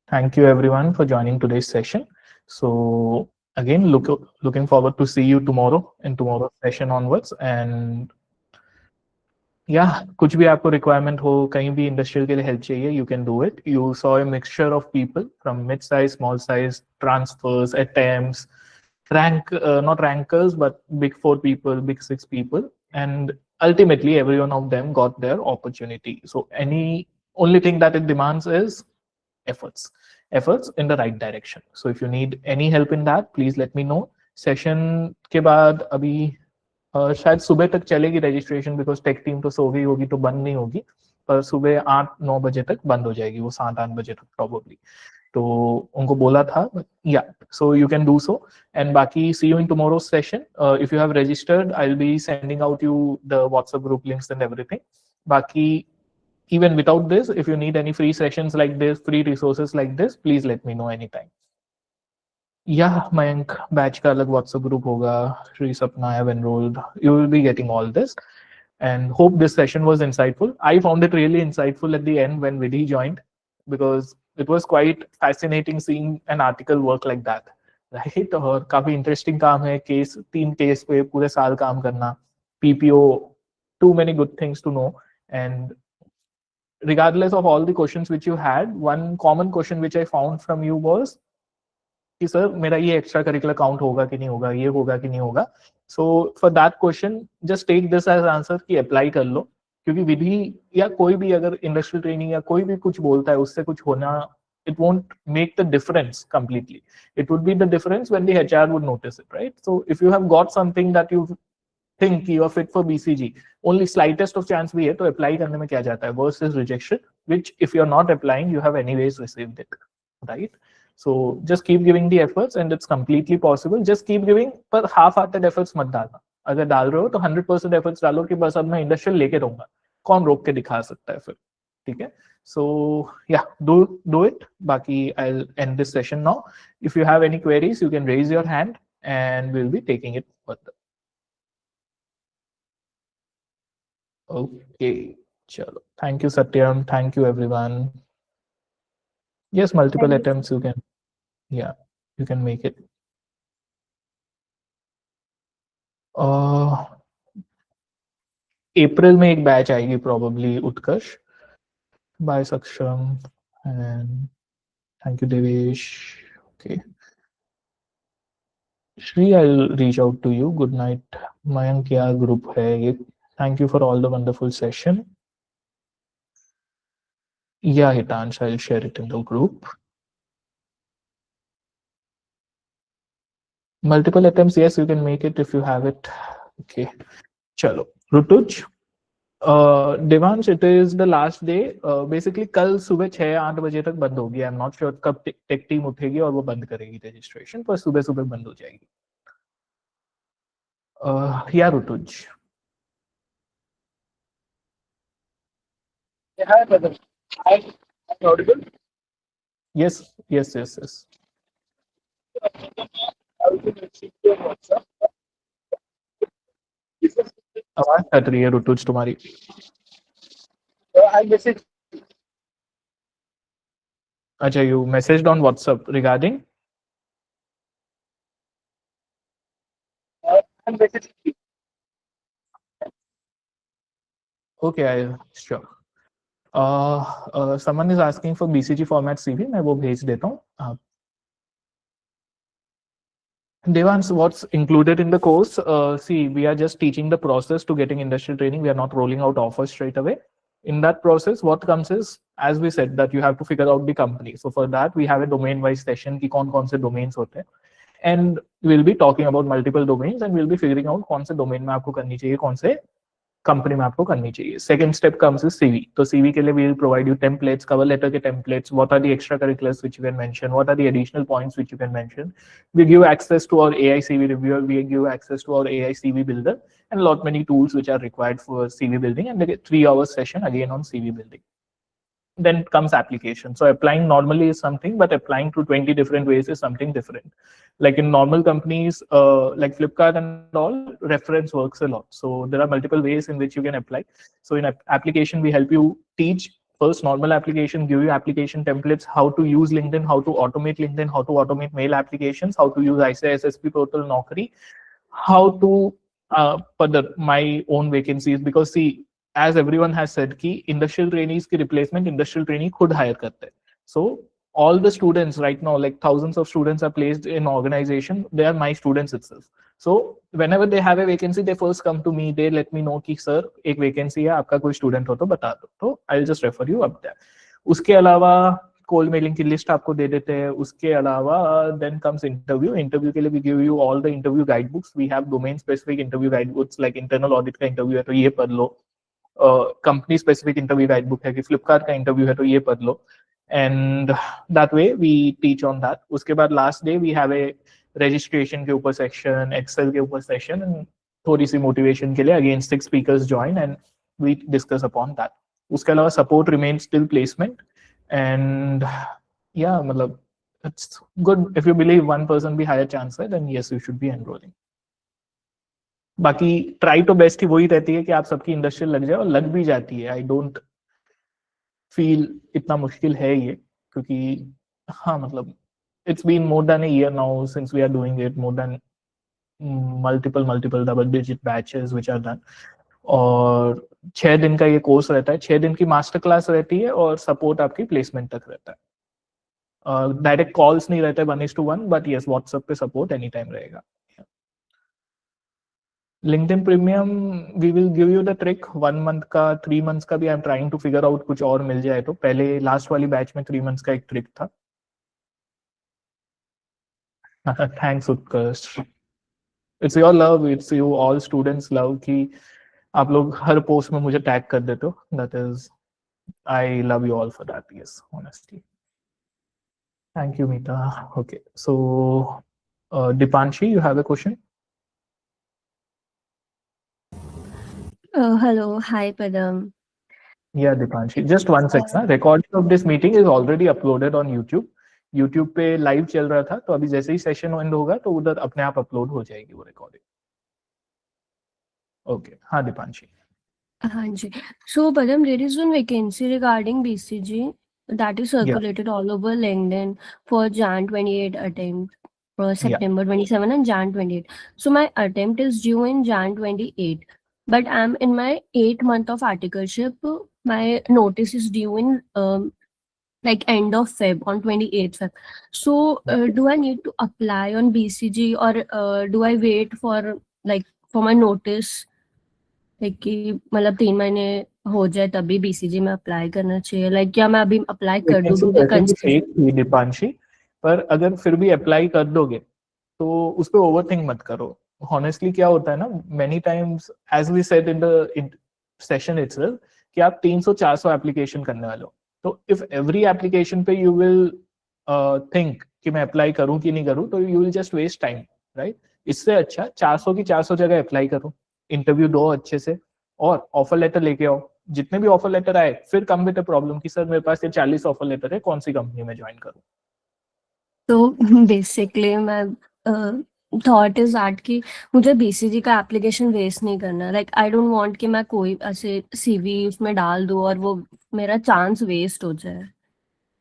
Thank you everyone for joining today's session. So again, looking forward to see you tomorrow in tomorrow's session onwards. And yeah, कुछ भी आपको requirement हो, कहीं भी industrial के लिए help चाहिए, you can do it. You saw a mixture of people from mid-size, small size, transfers, attempts, not rankers, but big 4 people, big 6 people, and ultimately every one of them got their opportunity. So only thing that it demands is efforts in the right direction. So if you need any help in that, please let me know. Session के बाद अभी शायद सुबह तक चलेगी registration, because tech team तो सो गई होगी तो बंद नहीं होगी, पर सुबह 8-9 बजे तक बंद हो जाएगी, वो 7-8 बजे तक probably. तो उनको बोला था, yeah, so you can do so. And बाकी see you in tomorrow's session. If you have registered, I'll be sending out you the WhatsApp group links and everything. बाकी even without this, if you need any free sessions like this, free resources like this, please let me know anytime. Yeah, Mayank, batch ka alag WhatsApp group hoga. Shri Sapna, I have enrolled. You will be getting all this. And hope this session was insightful. I found it really insightful at the end when Vidhi joined, because it was quite fascinating seeing an article work like that. Right? और काफी interesting काम है. 3 case पे पूरे साल काम करना. PPO, too many good things to know. And regardless of all the questions which you had, one common question which I found from you was कि सर मेरा ये एक्स्ट्रा करिकुलर काउंट होगा कि नहीं होगा, ये होगा कि नहीं होगा. So for that question just take this as answer कि अप्लाई कर लो, क्योंकि विधि या कोई भी अगर इंडस्ट्रियल ट्रेनिंग या कोई भी कुछ बोलता है उससे कुछ होना, it won't make the difference completely. It would be the difference when the HR would notice it, right? So if you have got something that you think you are fit for BCG, only slightest of chance भी है तो apply करने में क्या जाता है, versus rejection, which if you're not applying, you have anyways received it, right? So just keep giving the efforts and it's completely possible. Just keep giving, पर half-hearted efforts मत डालना. अगर डाल रहे हो तो 100% efforts डालो कि बस अब मैं इंडस्ट्रियल लेके रहूंगा, कौन रोक के दिखा सकता है फिर, ठीक है? So yeah, do it. Baki, I'll end this session now. If you have any queries, you can raise your hand and we'll be taking it further. Okay, chalo. Thank you, Satyam. Thank you, everyone. Yes, multiple attempts you can, yeah, you can make it. अप्रैल में एक batch आएगी probably Utkarsh, by Saksham, and thank you Devesh. Okay, Shri, I'll reach out to you. Good night. Mayank, क्या group है ये? Thank you for all the wonderful session. Yeah, Hitansh, I'll share it in the group. Multiple attempts, yes, you can make it if you have it. Okay, chalo. Rutuj, Devansh, it is the last day. Basically कल सुबह 6-8 बजे तक बंद होगी. I'm not sure कब tech team उठेगी और वो बंद करेगी रजिस्ट्रेशन, पर सुबह सुबह बंद हो जाएगी. Yeah, Rutuj. Yeah, hi, brother. I'm audible. Yes, yes, yes, yes. I will be messaging you on WhatsApp. आवाज कट रही है ऋतुज तुम्हारी। अच्छा, you messaged on WhatsApp regarding? Okay, sure. Someone is asking for BCG format CV. मैं वो भेज देता हूँ आप। Devans, what's included in the course? See, we are just teaching the process to getting industrial training. We are not rolling out offers straight away. In that process, what comes is, as we said, that you have to figure out the company. So for that, we have a domain-wise session कि कौन-कौन से domains होते हैं. And we'll be talking about multiple domains and we'll be figuring out कौन से domain में आपको करनी चाहिए, कौन से कंपनी में आपको करनी चाहिए. Second step comes is CV. तो सीवी के लिए we will provide you templates, cover letter के templates, what are the extra curriculars which you can mention, what are the additional points which you can mention. We give access to our AI CV reviewer, we give access to our AI CV builder, and a lot many tools which are required for CV building, and they get 3 hour session again on CV building. Then comes application. So applying normally is something, but applying to 20 different ways is something different. Like in normal companies, like Flipkart and all, reference works a lot. So there are multiple ways in which you can apply. So in application, we help you teach first normal application, give you application templates, how to use LinkedIn, how to automate LinkedIn, how to automate mail applications, how to use ICISSP portal, Naukri, how to put my own vacancies. Because see, as everyone has said कि industrial trainees की replacement industrial trainee खुद hire करते हैं. So all the students right now, like thousands of students are placed in organization, they are my students itself. So whenever they have a vacancy, they first come to me, they let me know कि sir एक vacancy है, आपका कोई student हो तो बता दो. तो I'll just refer you up there. उसके अलावा कोल्ड मेलिंग की लिस्ट आपको दे देते हैं. उसके अलावा देन कम्स इंटरव्यू. इंटरव्यू के लिए we give you all the interview guide books. We have domain specific interview guide books, like internal audit का इंटरव्यू है तो ये पढ़ लो. Company specific interview guide book है कि फ्लिपकार्ट का इंटरव्यू है तो ये पढ़ लो. And that way we teach on that. उसके बाद last day we have a registration के ऊपर सेक्शन, एक्सेल के ऊपर सेक्शन, एंड थोड़ी सी मोटिवेशन के लिए again 6 speakers join and we discuss upon that. उसके अलावा support remains till placement. And yeah, मतलब it's good if you believe one person be higher chance है, then yes you should be enrolling. बाकी try तो best ही वही रहती है कि आप सबकी इंडस्ट्रियल लग जाए, और लग भी जाती है. आई डोंट फील इतना मुश्किल है ये, क्योंकि हाँ मतलब it's been more than a year now since we are doing it, more than multiple double digit batches which are done. और 6 दिन का ये कोर्स रहता है. 6 दिन की मास्टर क्लास रहती है और सपोर्ट आपकी प्लेसमेंट तक रहता है. डायरेक्ट कॉल्स नहीं रहते 1:1, बट यस व्हाट्सएप पे सपोर्ट एनी टाइम रहेगा. LinkedIn premium we will give you the trick. 1 month का, 3 मंथ्स का भी I am trying to figure out कुछ और मिल जाए तो. पहले लास्ट वाली बैच में 3 मंथ्स का एक ट्रिक था. Thanks Utkarsh. It's your love, it's you all students love कि आप लोग हर पोस्ट में मुझे टैग कर देते हो. That is, I love you all for that. Yes, honestly. Thank you, Meeta. Okay, so Dipanshi, you have a question? Hello, hi Padam. Yeah, Dipanshi. Just one second. Recording of this meeting is already uploaded on YouTube. YouTube पे live चल रहा था, तो अभी जैसे ही session end होगा तो उधर अपने आप upload हो जाएगी वो recording. Okay, हाँ Dipanshi. हाँ जी. So Padam, there is one vacancy regarding BCG that is circulated all over LinkedIn for Jan 28 attempt, for September 27 and Jan 28. So my attempt is due in Jan 28, but I'm in my 8th month of articleship. My notice is due in like end of Feb, on 28th Feb. So do I need to apply on BCG, or do I wait for like for my notice? Like कि मतलब 3 महीने हो जाए तभी BCG में apply करना चाहिए, like क्या मैं अभी अप्लाई कर दूं? दीपांशी, पर अगर फिर भी अप्लाई कर दोगे तो उस पर ओवरथिंक मत करो. हॉनेस्टली क्या होता है ना, many times as we said in the session itself कि आप 300-400 एप्लीकेशन करने वाले हो. तो इफ एवरी एप्लीकेशन पे यू विल थिंक कि मैं अप्लाई करूं कि नहीं करूं, तो you will just waste time, right? इससे अच्छा 400 की 400 जगह अप्लाई करो, इंटरव्यू दो अच्छे से, और ऑफर लेटर लेके आओ. जितने भी ऑफर लेटर आए फिर कम विद प्रॉब्लम कि सर मेरे पास ये 40 ऑफर लेटर है, कौन सी कंपनी में ज्वाइन करूं? तो बेसिकली मैं थॉट इज दैट कि मुझे बीसीजी का एप्लीकेशन वेस्ट नहीं करना, लाइक आई डोंट वांट कि मैं कोई ऐसे सीवी उसमें डाल दूं और वो मेरा चांस वेस्ट हो जाए,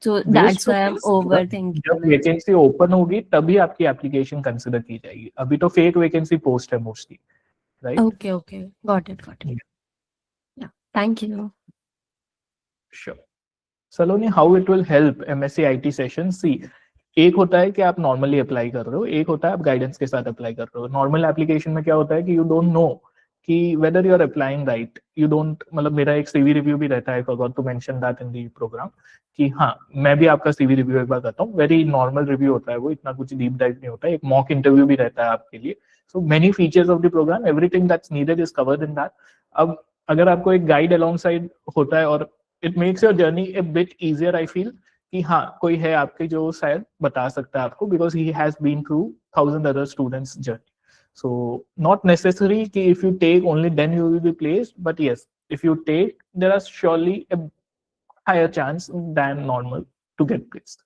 सो वेस्ट दैट्स तो व्हाई आई एम नहीं होगा। ओवर थिंकिंग जब वैकेंसी ओपन होगी तभी आपकी एप्लीकेशन कंसिडर की जाएगी, अभी तो फेक वैकेंसी पोस्ट है mostly, right? Okay okay, got it yeah, thank you. Sure. Saloni, how it will help MSc IT session? See, एक होता है कि आप नॉर्मली अप्लाई कर रहे हो, एक होता है आप गाइडेंस के साथ अप्लाई कर रहे हो। नॉर्मल एप्लीकेशन में क्या होता है कि यू डोंट नो कि whether you are applying right, you don't, मतलब मेरा एक सीवी रिव्यू भी रहता है, forgot to mention that in the programme, कि हाँ मैं भी आपका सीवी रिव्यू एक बार करता हूँ। वेरी नॉर्मल रिव्यू होता है वो, इतना कुछ डीप डाइव नहीं होता है। एक मॉक इंटरव्यू भी रहता है आपके लिए। So many features of the programme, everything that's needed is covered in that. अब अगर आपको एक गाइड अलोंग साइड होता है, और it makes your journey A bit easier, I feel कि हाँ कोई है आपके जो शायद बता सकता है आपको, because he has been through 1000 other students journey. So not necessary कि if you take only then you will be placed, but yes, if you take, there are surely a higher chance than normal to get placed.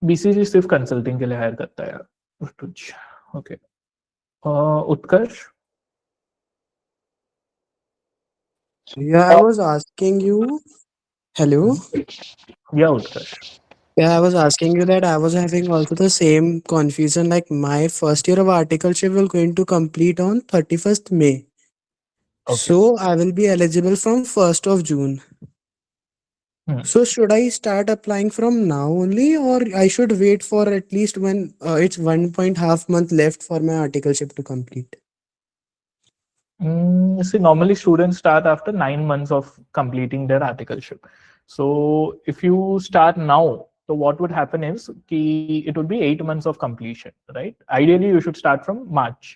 BCG सिर्फ consulting के लिए higher करता है यार. Okay, Utkarsh. Yeah, I was asking you. Hello. Yeah, Utkarsh. Yeah, I was asking you that I was having also the same confusion. Like my first year of articleship will going to complete on 31st May. Okay. So I will be eligible from 1st of June. So should I start applying from now only, or I should wait for at least when it's 1.5 month left for my articleship to complete? See, normally students start after 9 months of completing their articleship. So if you start now, so what would happen is it would be 8 months of completion, right? Ideally, you should start from March,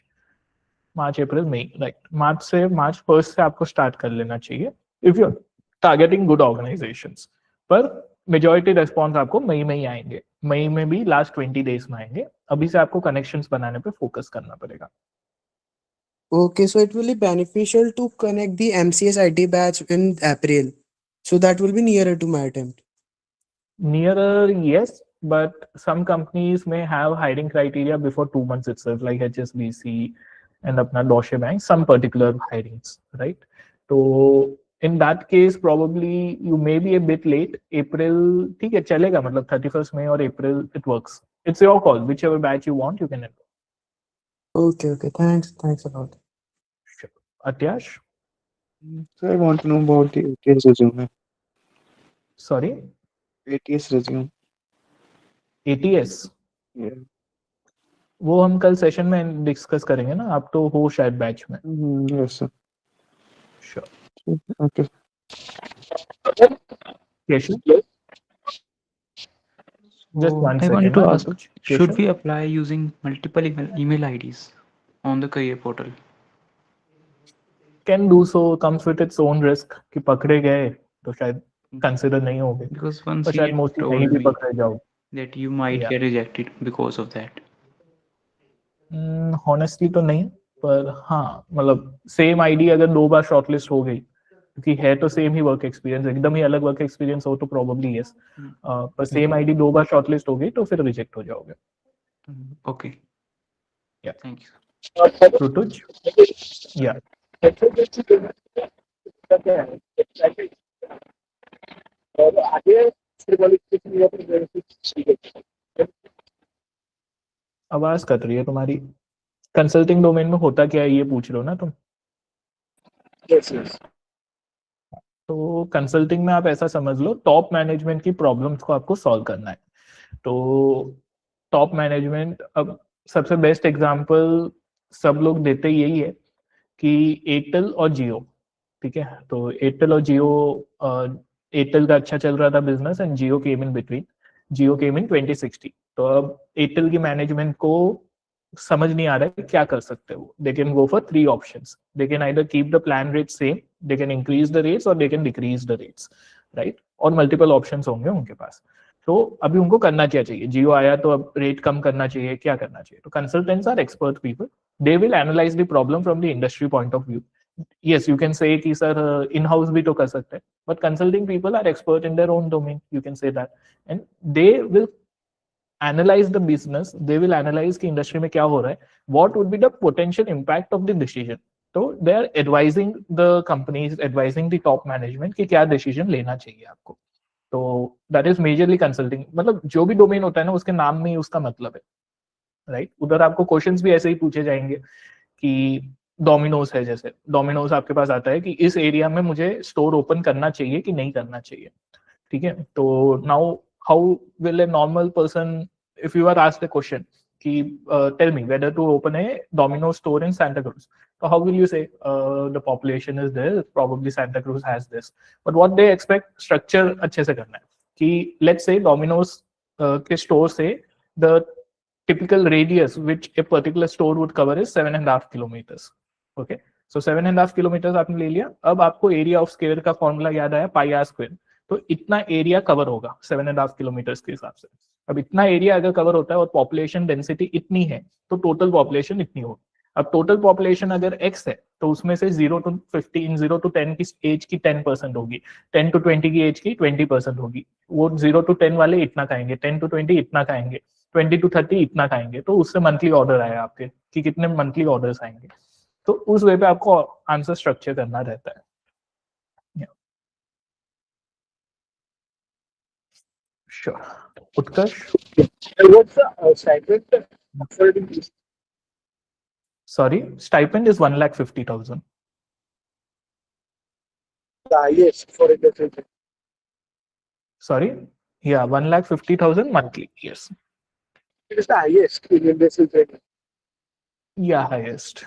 April, May, right? March 1st से आपको start कर लेना चाहिए if you're targeting good organizations. पर majority response आपको मई में ही आएंगे, मई में भी last 20 days में आएंगे. अभी से आपको connections बनाने पे focus करना पड़ेगा. Okay, so it will be beneficial to connect the MCS IT batch in April. So that will be nearer to my attempt. Nearer, yes, but some companies may have hiring criteria before 2 months itself, like HSBC and apna Deutsche Bank, some particular hirings, right? So in that case, probably you may be a bit late. April, ठीक है, चलेगा, मतलब 31st May or April, it works. It's your call. Whichever batch you want, you can enroll. Okay, thanks a lot. Sure. Atyash? So I want to know about the ATS resume. Sorry? ATS resume. ATS? Yeah. वो हम कल session में discuss करेंगे ना, आप तो हो शायद बैच में. Yes, sir. Sure. Okay. Keshav? Just So one I second. wanted to ask, Rituj. should Keshav? we apply using multiple email IDs on the career portal? Can do so, comes with its own risk कि पकड़े गए तो शायद consider नहीं होगे, Because one और शायद senior mostly told नहीं भी me पकड़े जाओ. that you might Yeah. get rejected because of that. Honestly तो नहीं, पर हाँ मतलब सेम आईडी अगर 2 बार शॉर्टलिस्ट हो गई, क्योंकि है तो सेम ही वर्क एक्सपीरियंस, एकदम ही अलग वर्क एक्सपीरियंस हो तो प्रोबेबली यस, पर सेम आईडी 2 बार शॉर्टलिस्ट हो गई तो फिर रिजेक्ट हो जाओगे. Okay. Yeah. Thank you. Rituj? Yeah. आवाज कट रही है तुम्हारी. कंसल्टिंग डोमेन में होता क्या है ये पूछ रहे हो ना तुम? तो कंसल्टिंग में आप ऐसा समझ लो, टॉप मैनेजमेंट की प्रॉब्लम्स को आपको सॉल्व करना है. तो टॉप मैनेजमेंट, अब सबसे बेस्ट एग्जांपल सब लोग देते यही है कि एयरटेल और जियो, ठीक है? तो एयरटेल और जियो, एयरटेल का अच्छा चल रहा था business and Jio came in between. Jio came in 2060. तो अब एयरटेल की मैनेजमेंट को समझ नहीं आ रहा है क्या कर सकते हो. They can go for 3 options. They can either keep the plan rate same, they can increase the rates, और they can decrease the rates, right? और मल्टीपल ऑप्शंस होंगे उनके पास. तो अभी उनको करना क्या चाहिए? जियो आया तो अब रेट कम करना चाहिए, क्या करना चाहिए? तो consultants are expert people. They will analyse the problem from the industry point of view. Yes, you can say कि सर इन हाउस भी तो कर सकते हैं, but consulting people are expert in their own domain, you can say that, and they will analyze the business, they will analyze कि industry में क्या हो रहा है, what would be the potential impact of the decision. तो they are advising the companies, advising the top management कि क्या decision लेना चाहिए आपको. तो that is majorly consulting. मतलब जो भी domain होता है ना, उसके नाम में ही उसका मतलब है, राइट. उधर आपको क्वेश्चंस भी ऐसे ही पूछे जाएंगे कि डोमिनोज है, जैसे डोमिनोज आपके पास आता है कि इस एरिया में मुझे स्टोर ओपन करना चाहिए कि नहीं करना चाहिए, ठीक है. तो now how will a normal person, if you are asked the question कि tell me whether to open a Domino's store in Santa Cruz, तो how will you say the population is there, probably Santa Cruz has this, but what they expect structure अच्छे से करना है कि let's say Domino's के store से the typical radius which a particular store would cover is 7.5 kilometers. Okay, so 7.5 kilometers आपने ले लिया. अब आपको एरिया ऑफ स्क्वायर का फॉर्मूला याद आया, पाई आर स्क्वायर. तो इतना एरिया कवर होगा 7.5 किलोमीटर्स के हिसाब से. अब इतना एरिया अगर कवर होता है और पॉपुलेशन डेंसिटी इतनी है, तो टोटल पॉपुलेशन इतनी होगी. अब टोटल पॉपुलेशन अगर x है, तो उसमें से 0 to 15, 0 to 10 की एज की 10% होगी, 10 to 20 की एज की 20% होगी. वो 0 to 10 वाले इतना खाएंगे, 10 to 20 इतना खाएंगे, 20 to 30 इतना खाएंगे. तो उससे मंथली ऑर्डर आया आपके कि कितने मंथली ऑर्डर्स आएंगे. तो उस वे पे आपको आंसर स्ट्रक्चर करना रहता है. Sure. Utkarsh, sorry, stipend is 1,50,000. Sorry, yeah, 1,50,000 monthly. Yes. It is the highest in industrial training. Yeah, highest.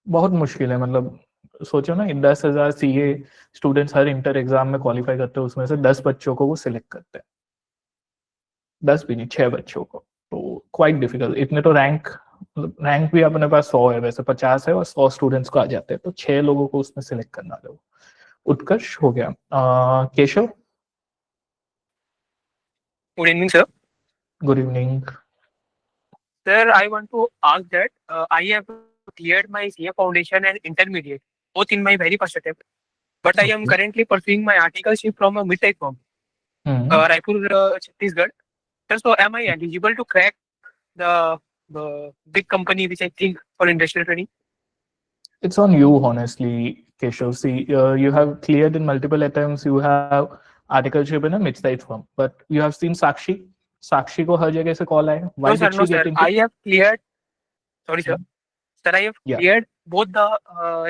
बहुत मुश्किल है. मतलब सोचो ना, 10,000 सीए स्टूडेंट्स हर इंटर एग्जाम में क्वालिफाई करते हैं, उसमें से 10 बच्चों को वो सिलेक्ट करते हैं. 10 भी नहीं, 6 बच्चों को. तो क्वाइट डिफिकल्ट. इतने तो रैंक भी अपने पास 100 है, वैसे 50 है और 100 स्टूडेंट्स को आ जाते हैं, तो 6 लोगों को उसमें सिलेक्ट करना है. उत्कर्ष हो गया. Keshav. Good evening, sir. Good evening. Sir, I want to ask that I have cleared my CA foundation and intermediate, both in my very first attempt. But I am currently pursuing my articleship from a mid-tech firm, Raipur, Chhattisgarh. Sir, so am I eligible to crack the big company which I think for industrial training? It's on you, honestly, Keshav. See, you have cleared in multiple attempts. You have articleship in a mid-sized firm, but you have seen Sakshi. Sakshi को हर जगह से call आए. Why did she get into? I have cleared. Sorry, sir. Sir, I have cleared both the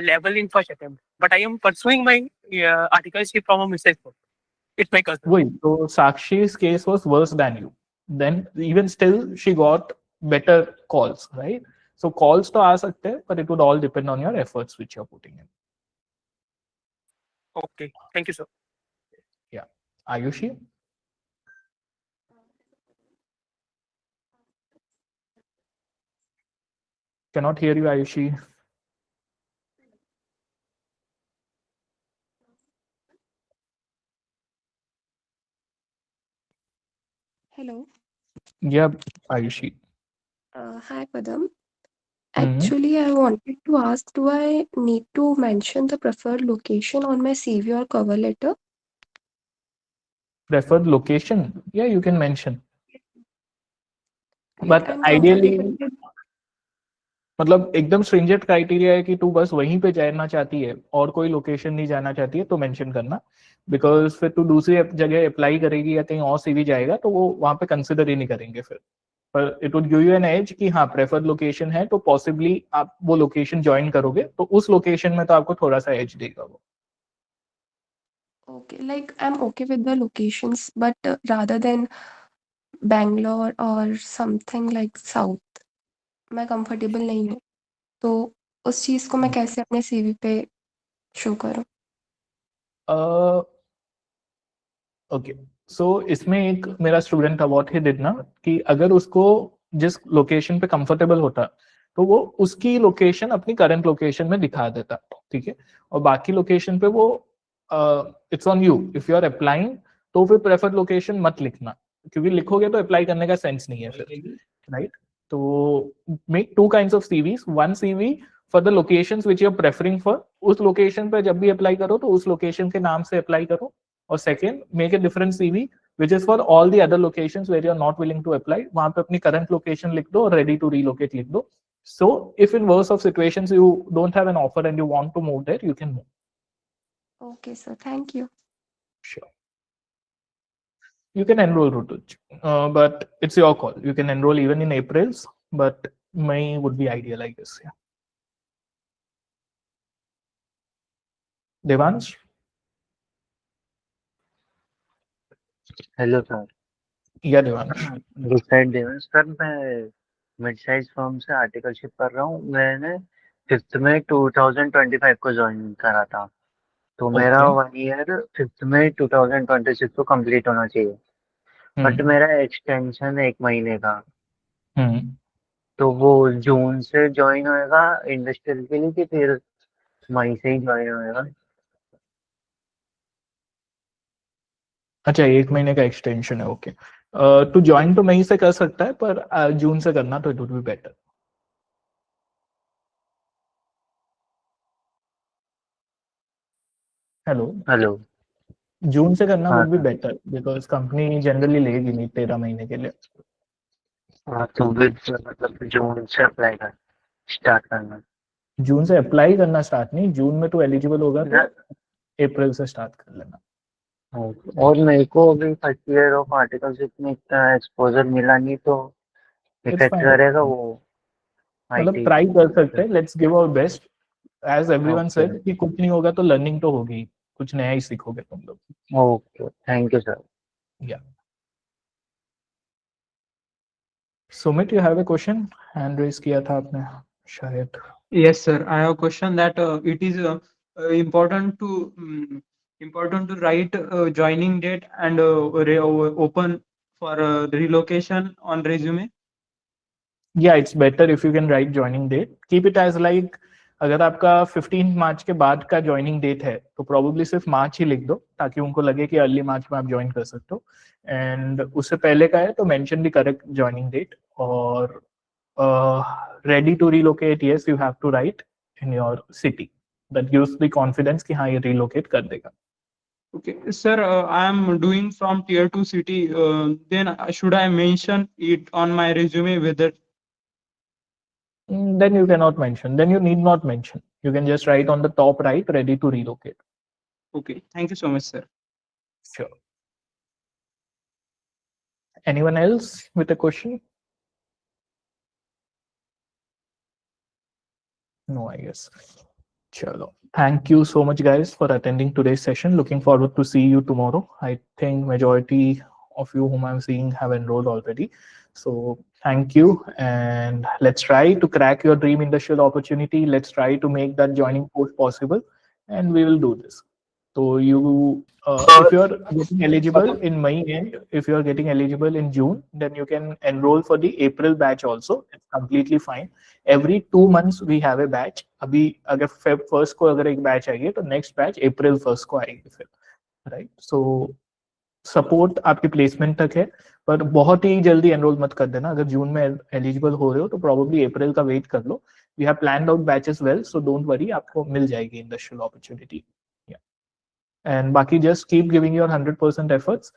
level in first attempt, but I am pursuing my articleship from a mid-sized firm. It's my cousin. Wait, so Sakshi's case was worse than you. Then even still, she got better calls, right? So calls तो आ सकते हैं, but it would all depend on your efforts which you're putting in. Okay, thank you, sir. Yeah, Ayushi. Cannot hear you, Ayushi. Hello. Yeah, Ayushi. Hi, Padam. Actually, I wanted to ask, do I need to mention the preferred location on my CV or cover letter? Preferred location? Yeah, you can mention. Like, But I'm ideally, comfortable with मतलब एकदम stringent criteria है कि तू बस वहीं पे जाना चाहती है और कोई लोकेशन नहीं जाना चाहती है, तो मेंशन करना. बिकॉज फिर तू दूसरी जगह अप्लाई करेगी या कहीं और सीवी जाएगा, तो वो वहां पे कंसिडर ही नहीं करेंगे फिर. पर it would give you an edge कि हाँ प्रेफर्ड लोकेशन है, तो पॉसिबली आप वो लोकेशन ज्वाइन करोगे, तो उस लोकेशन में तो आपको थोड़ा सा एज देगा वो. Okay, like I'm okay with the locations, but rather than Bangalore or something like South, मैं comfortable नहीं हूँ. तो उस चीज को मैं कैसे अपने CV पे शो करूँ? ओके, सो इसमें एक मेरा स्टूडेंट था, व्हाट ही डिड ना, कि अगर उसको जिस लोकेशन पे कंफर्टेबल होता, तो वो उसकी लोकेशन अपनी करंट लोकेशन में दिखा देता, ठीक है. और बाकी लोकेशन पे वो it's on you. If you are applying, तो फिर प्रेफर्ड लोकेशन मत लिखना, क्योंकि लिखोगे तो अप्लाई करने का सेंस नहीं है फिर, राइट. तो make 2 kinds of CVs. One CV for the locations which you are preferring for. उस लोकेशन पे जब भी अप्लाई करो, तो उस लोकेशन के नाम से अप्लाई करो. और second, make a different CV which is for all the other locations where you're not willing to apply. वहाँ पे अपनी current location लिख दो और ready to relocate लिख दो. So if in worst of situations you don't have an offer and you want to move there, you can move. Okay, sir. Thank you. Sure. You can enroll, Rutuj, but it's your call. You can enroll even in April's, but May would be ideal, I guess. Yeah. Devansh? Hello sir. Yeah, Devansh. This side Devendra sir, मैं mid size firm से articleship कर रहा हूँ। मैंने 5th में 2025 को join करा था, तो मेरा Okay. 1 ईयर 5th में 2026 को कंप्लीट होना चाहिए, बट मेरा एक्सटेंशन 1 महीने का, तो वो जून से ज्वाइन होएगा इंडस्ट्रियल के लिए कि फिर मई से ही ज्वाइन होएगा? अच्छा, 1 महीने का एक्सटेंशन है. ओके, तो ज्वाइन तो मई से कर सकता है, पर जून से करना तो it would be better. Hello. June से करना हाँ would be sir. Better because company generally लेगी नहीं 13 महीने के लिए. हाँ, तो मतलब जून से अप्लाई कर स्टार्ट करना? जून से अप्लाई करना स्टार्ट नहीं, जून में तो एलिजिबल होगा तो अप्रैल से स्टार्ट कर लेना. और मेरे को अभी फर्स्ट ईयर ऑफ आर्टिकलशिप में इतना एक्सपोजर मिला नहीं, तो इफेक्ट करेगा वो मतलब आईटी? ट्राई कर सकते हैं. Let's give our best. As everyone okay said कि कुछ नहीं होगा तो लर्निंग तो होगी, कुछ नया ही सीखोगे तुम लोग. Okay, thank you sir. Yeah Sumit, you have a question? Hand raise किया था आपने शायद. Yes, sir. I have a question that it is important to write joining date and open for relocation on resume. Yeah, it's better if you can write joining date. Keep it as like अगर आपका 15 मार्च के बाद का joining date है तो probably सिर्फ मार्च ही लिख दो, ताकि उनको लगे कि अर्ली मार्च में आप ज्वाइन कर सकते हो. एंड उससे पहले का है तो mention the correct joining date. और ready to relocate, yes, you have to write in your city. That gives the confidence कि हाँ ये relocate कर देगा. Okay, sir. I am doing from tier 2 city. Then should I mention it on my resume whether? Then you cannot mention. Then you need not mention. You can just write on the top right, ready to relocate. Okay, thank you so much, sir. Sure. Anyone else with a question? No, I guess. Chalo. Thank you so much, guys, for attending today's session. Looking forward to see you tomorrow. I think majority of you whom I'm seeing have enrolled already. So thank you, and let's try to crack your dream industrial opportunity. Let's try to make that joining post possible, and we will do this. So you, if you're getting eligible in May and if you're getting eligible in June, then you can enroll for the April batch also. It's completely fine. Every 2 months we have a batch. अभी अगर Feb 1st को अगर एक batch आएगी तो next batch April 1st को आएगी फिर, right? So सपोर्ट आपके प्लेसमेंट तक है, पर बहुत ही जल्दी एनरोल मत कर देना. अगर जून में एलिजिबल हो रहे हो तो प्रोबेबली अप्रैल का वेट कर लो. We have planned out batches well, so don't worry, आपको मिल जाएगी इंडस्ट्रियल अपॉर्चुनिटी. एंड बाकी just keep giving your 100% efforts,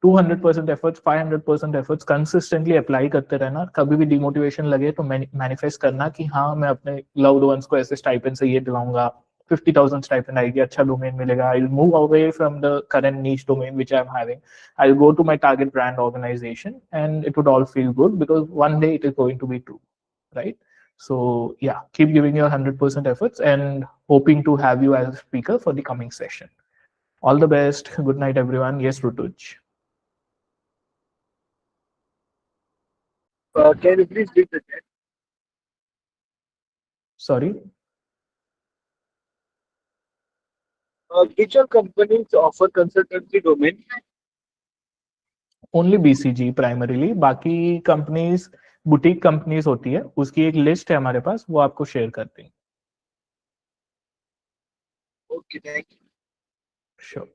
200% efforts, 500% efforts. Consistently apply करते रहना. कभी भी डिमोटिवेशन लगे तो मैनिफेस्ट करना कि हाँ मैं अपने लव्ड वंस को ऐसे स्टाइपेंड से ये दिलाऊंगा, 50,000 stipend आएगी, अच्छा डोमेन मिलेगा. I'll move away from the current niche domain which I'm having. I'll go to my target brand organization, and it would all feel good because one day it is going to be true, right? So yeah, keep giving your 100% efforts and hoping to have you as a speaker for the coming session. All the best. Good night, everyone. Yes, Rutuj. Can you please read the chat? Sorry. Which all companies offer consultancy domain? Only BCG primarily. बाकी companies boutique companies होती है, उसकी एक list है हमारे पास, वो आपको share करते हैं. Okay, thank you. Sure.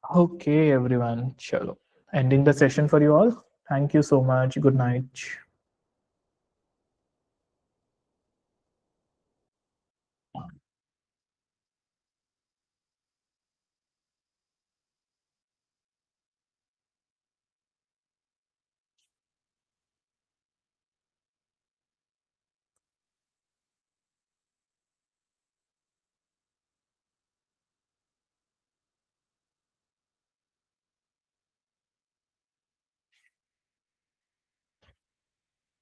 Okay, everyone. Chalo. Ending the session for you all. Thank you so much. Good night.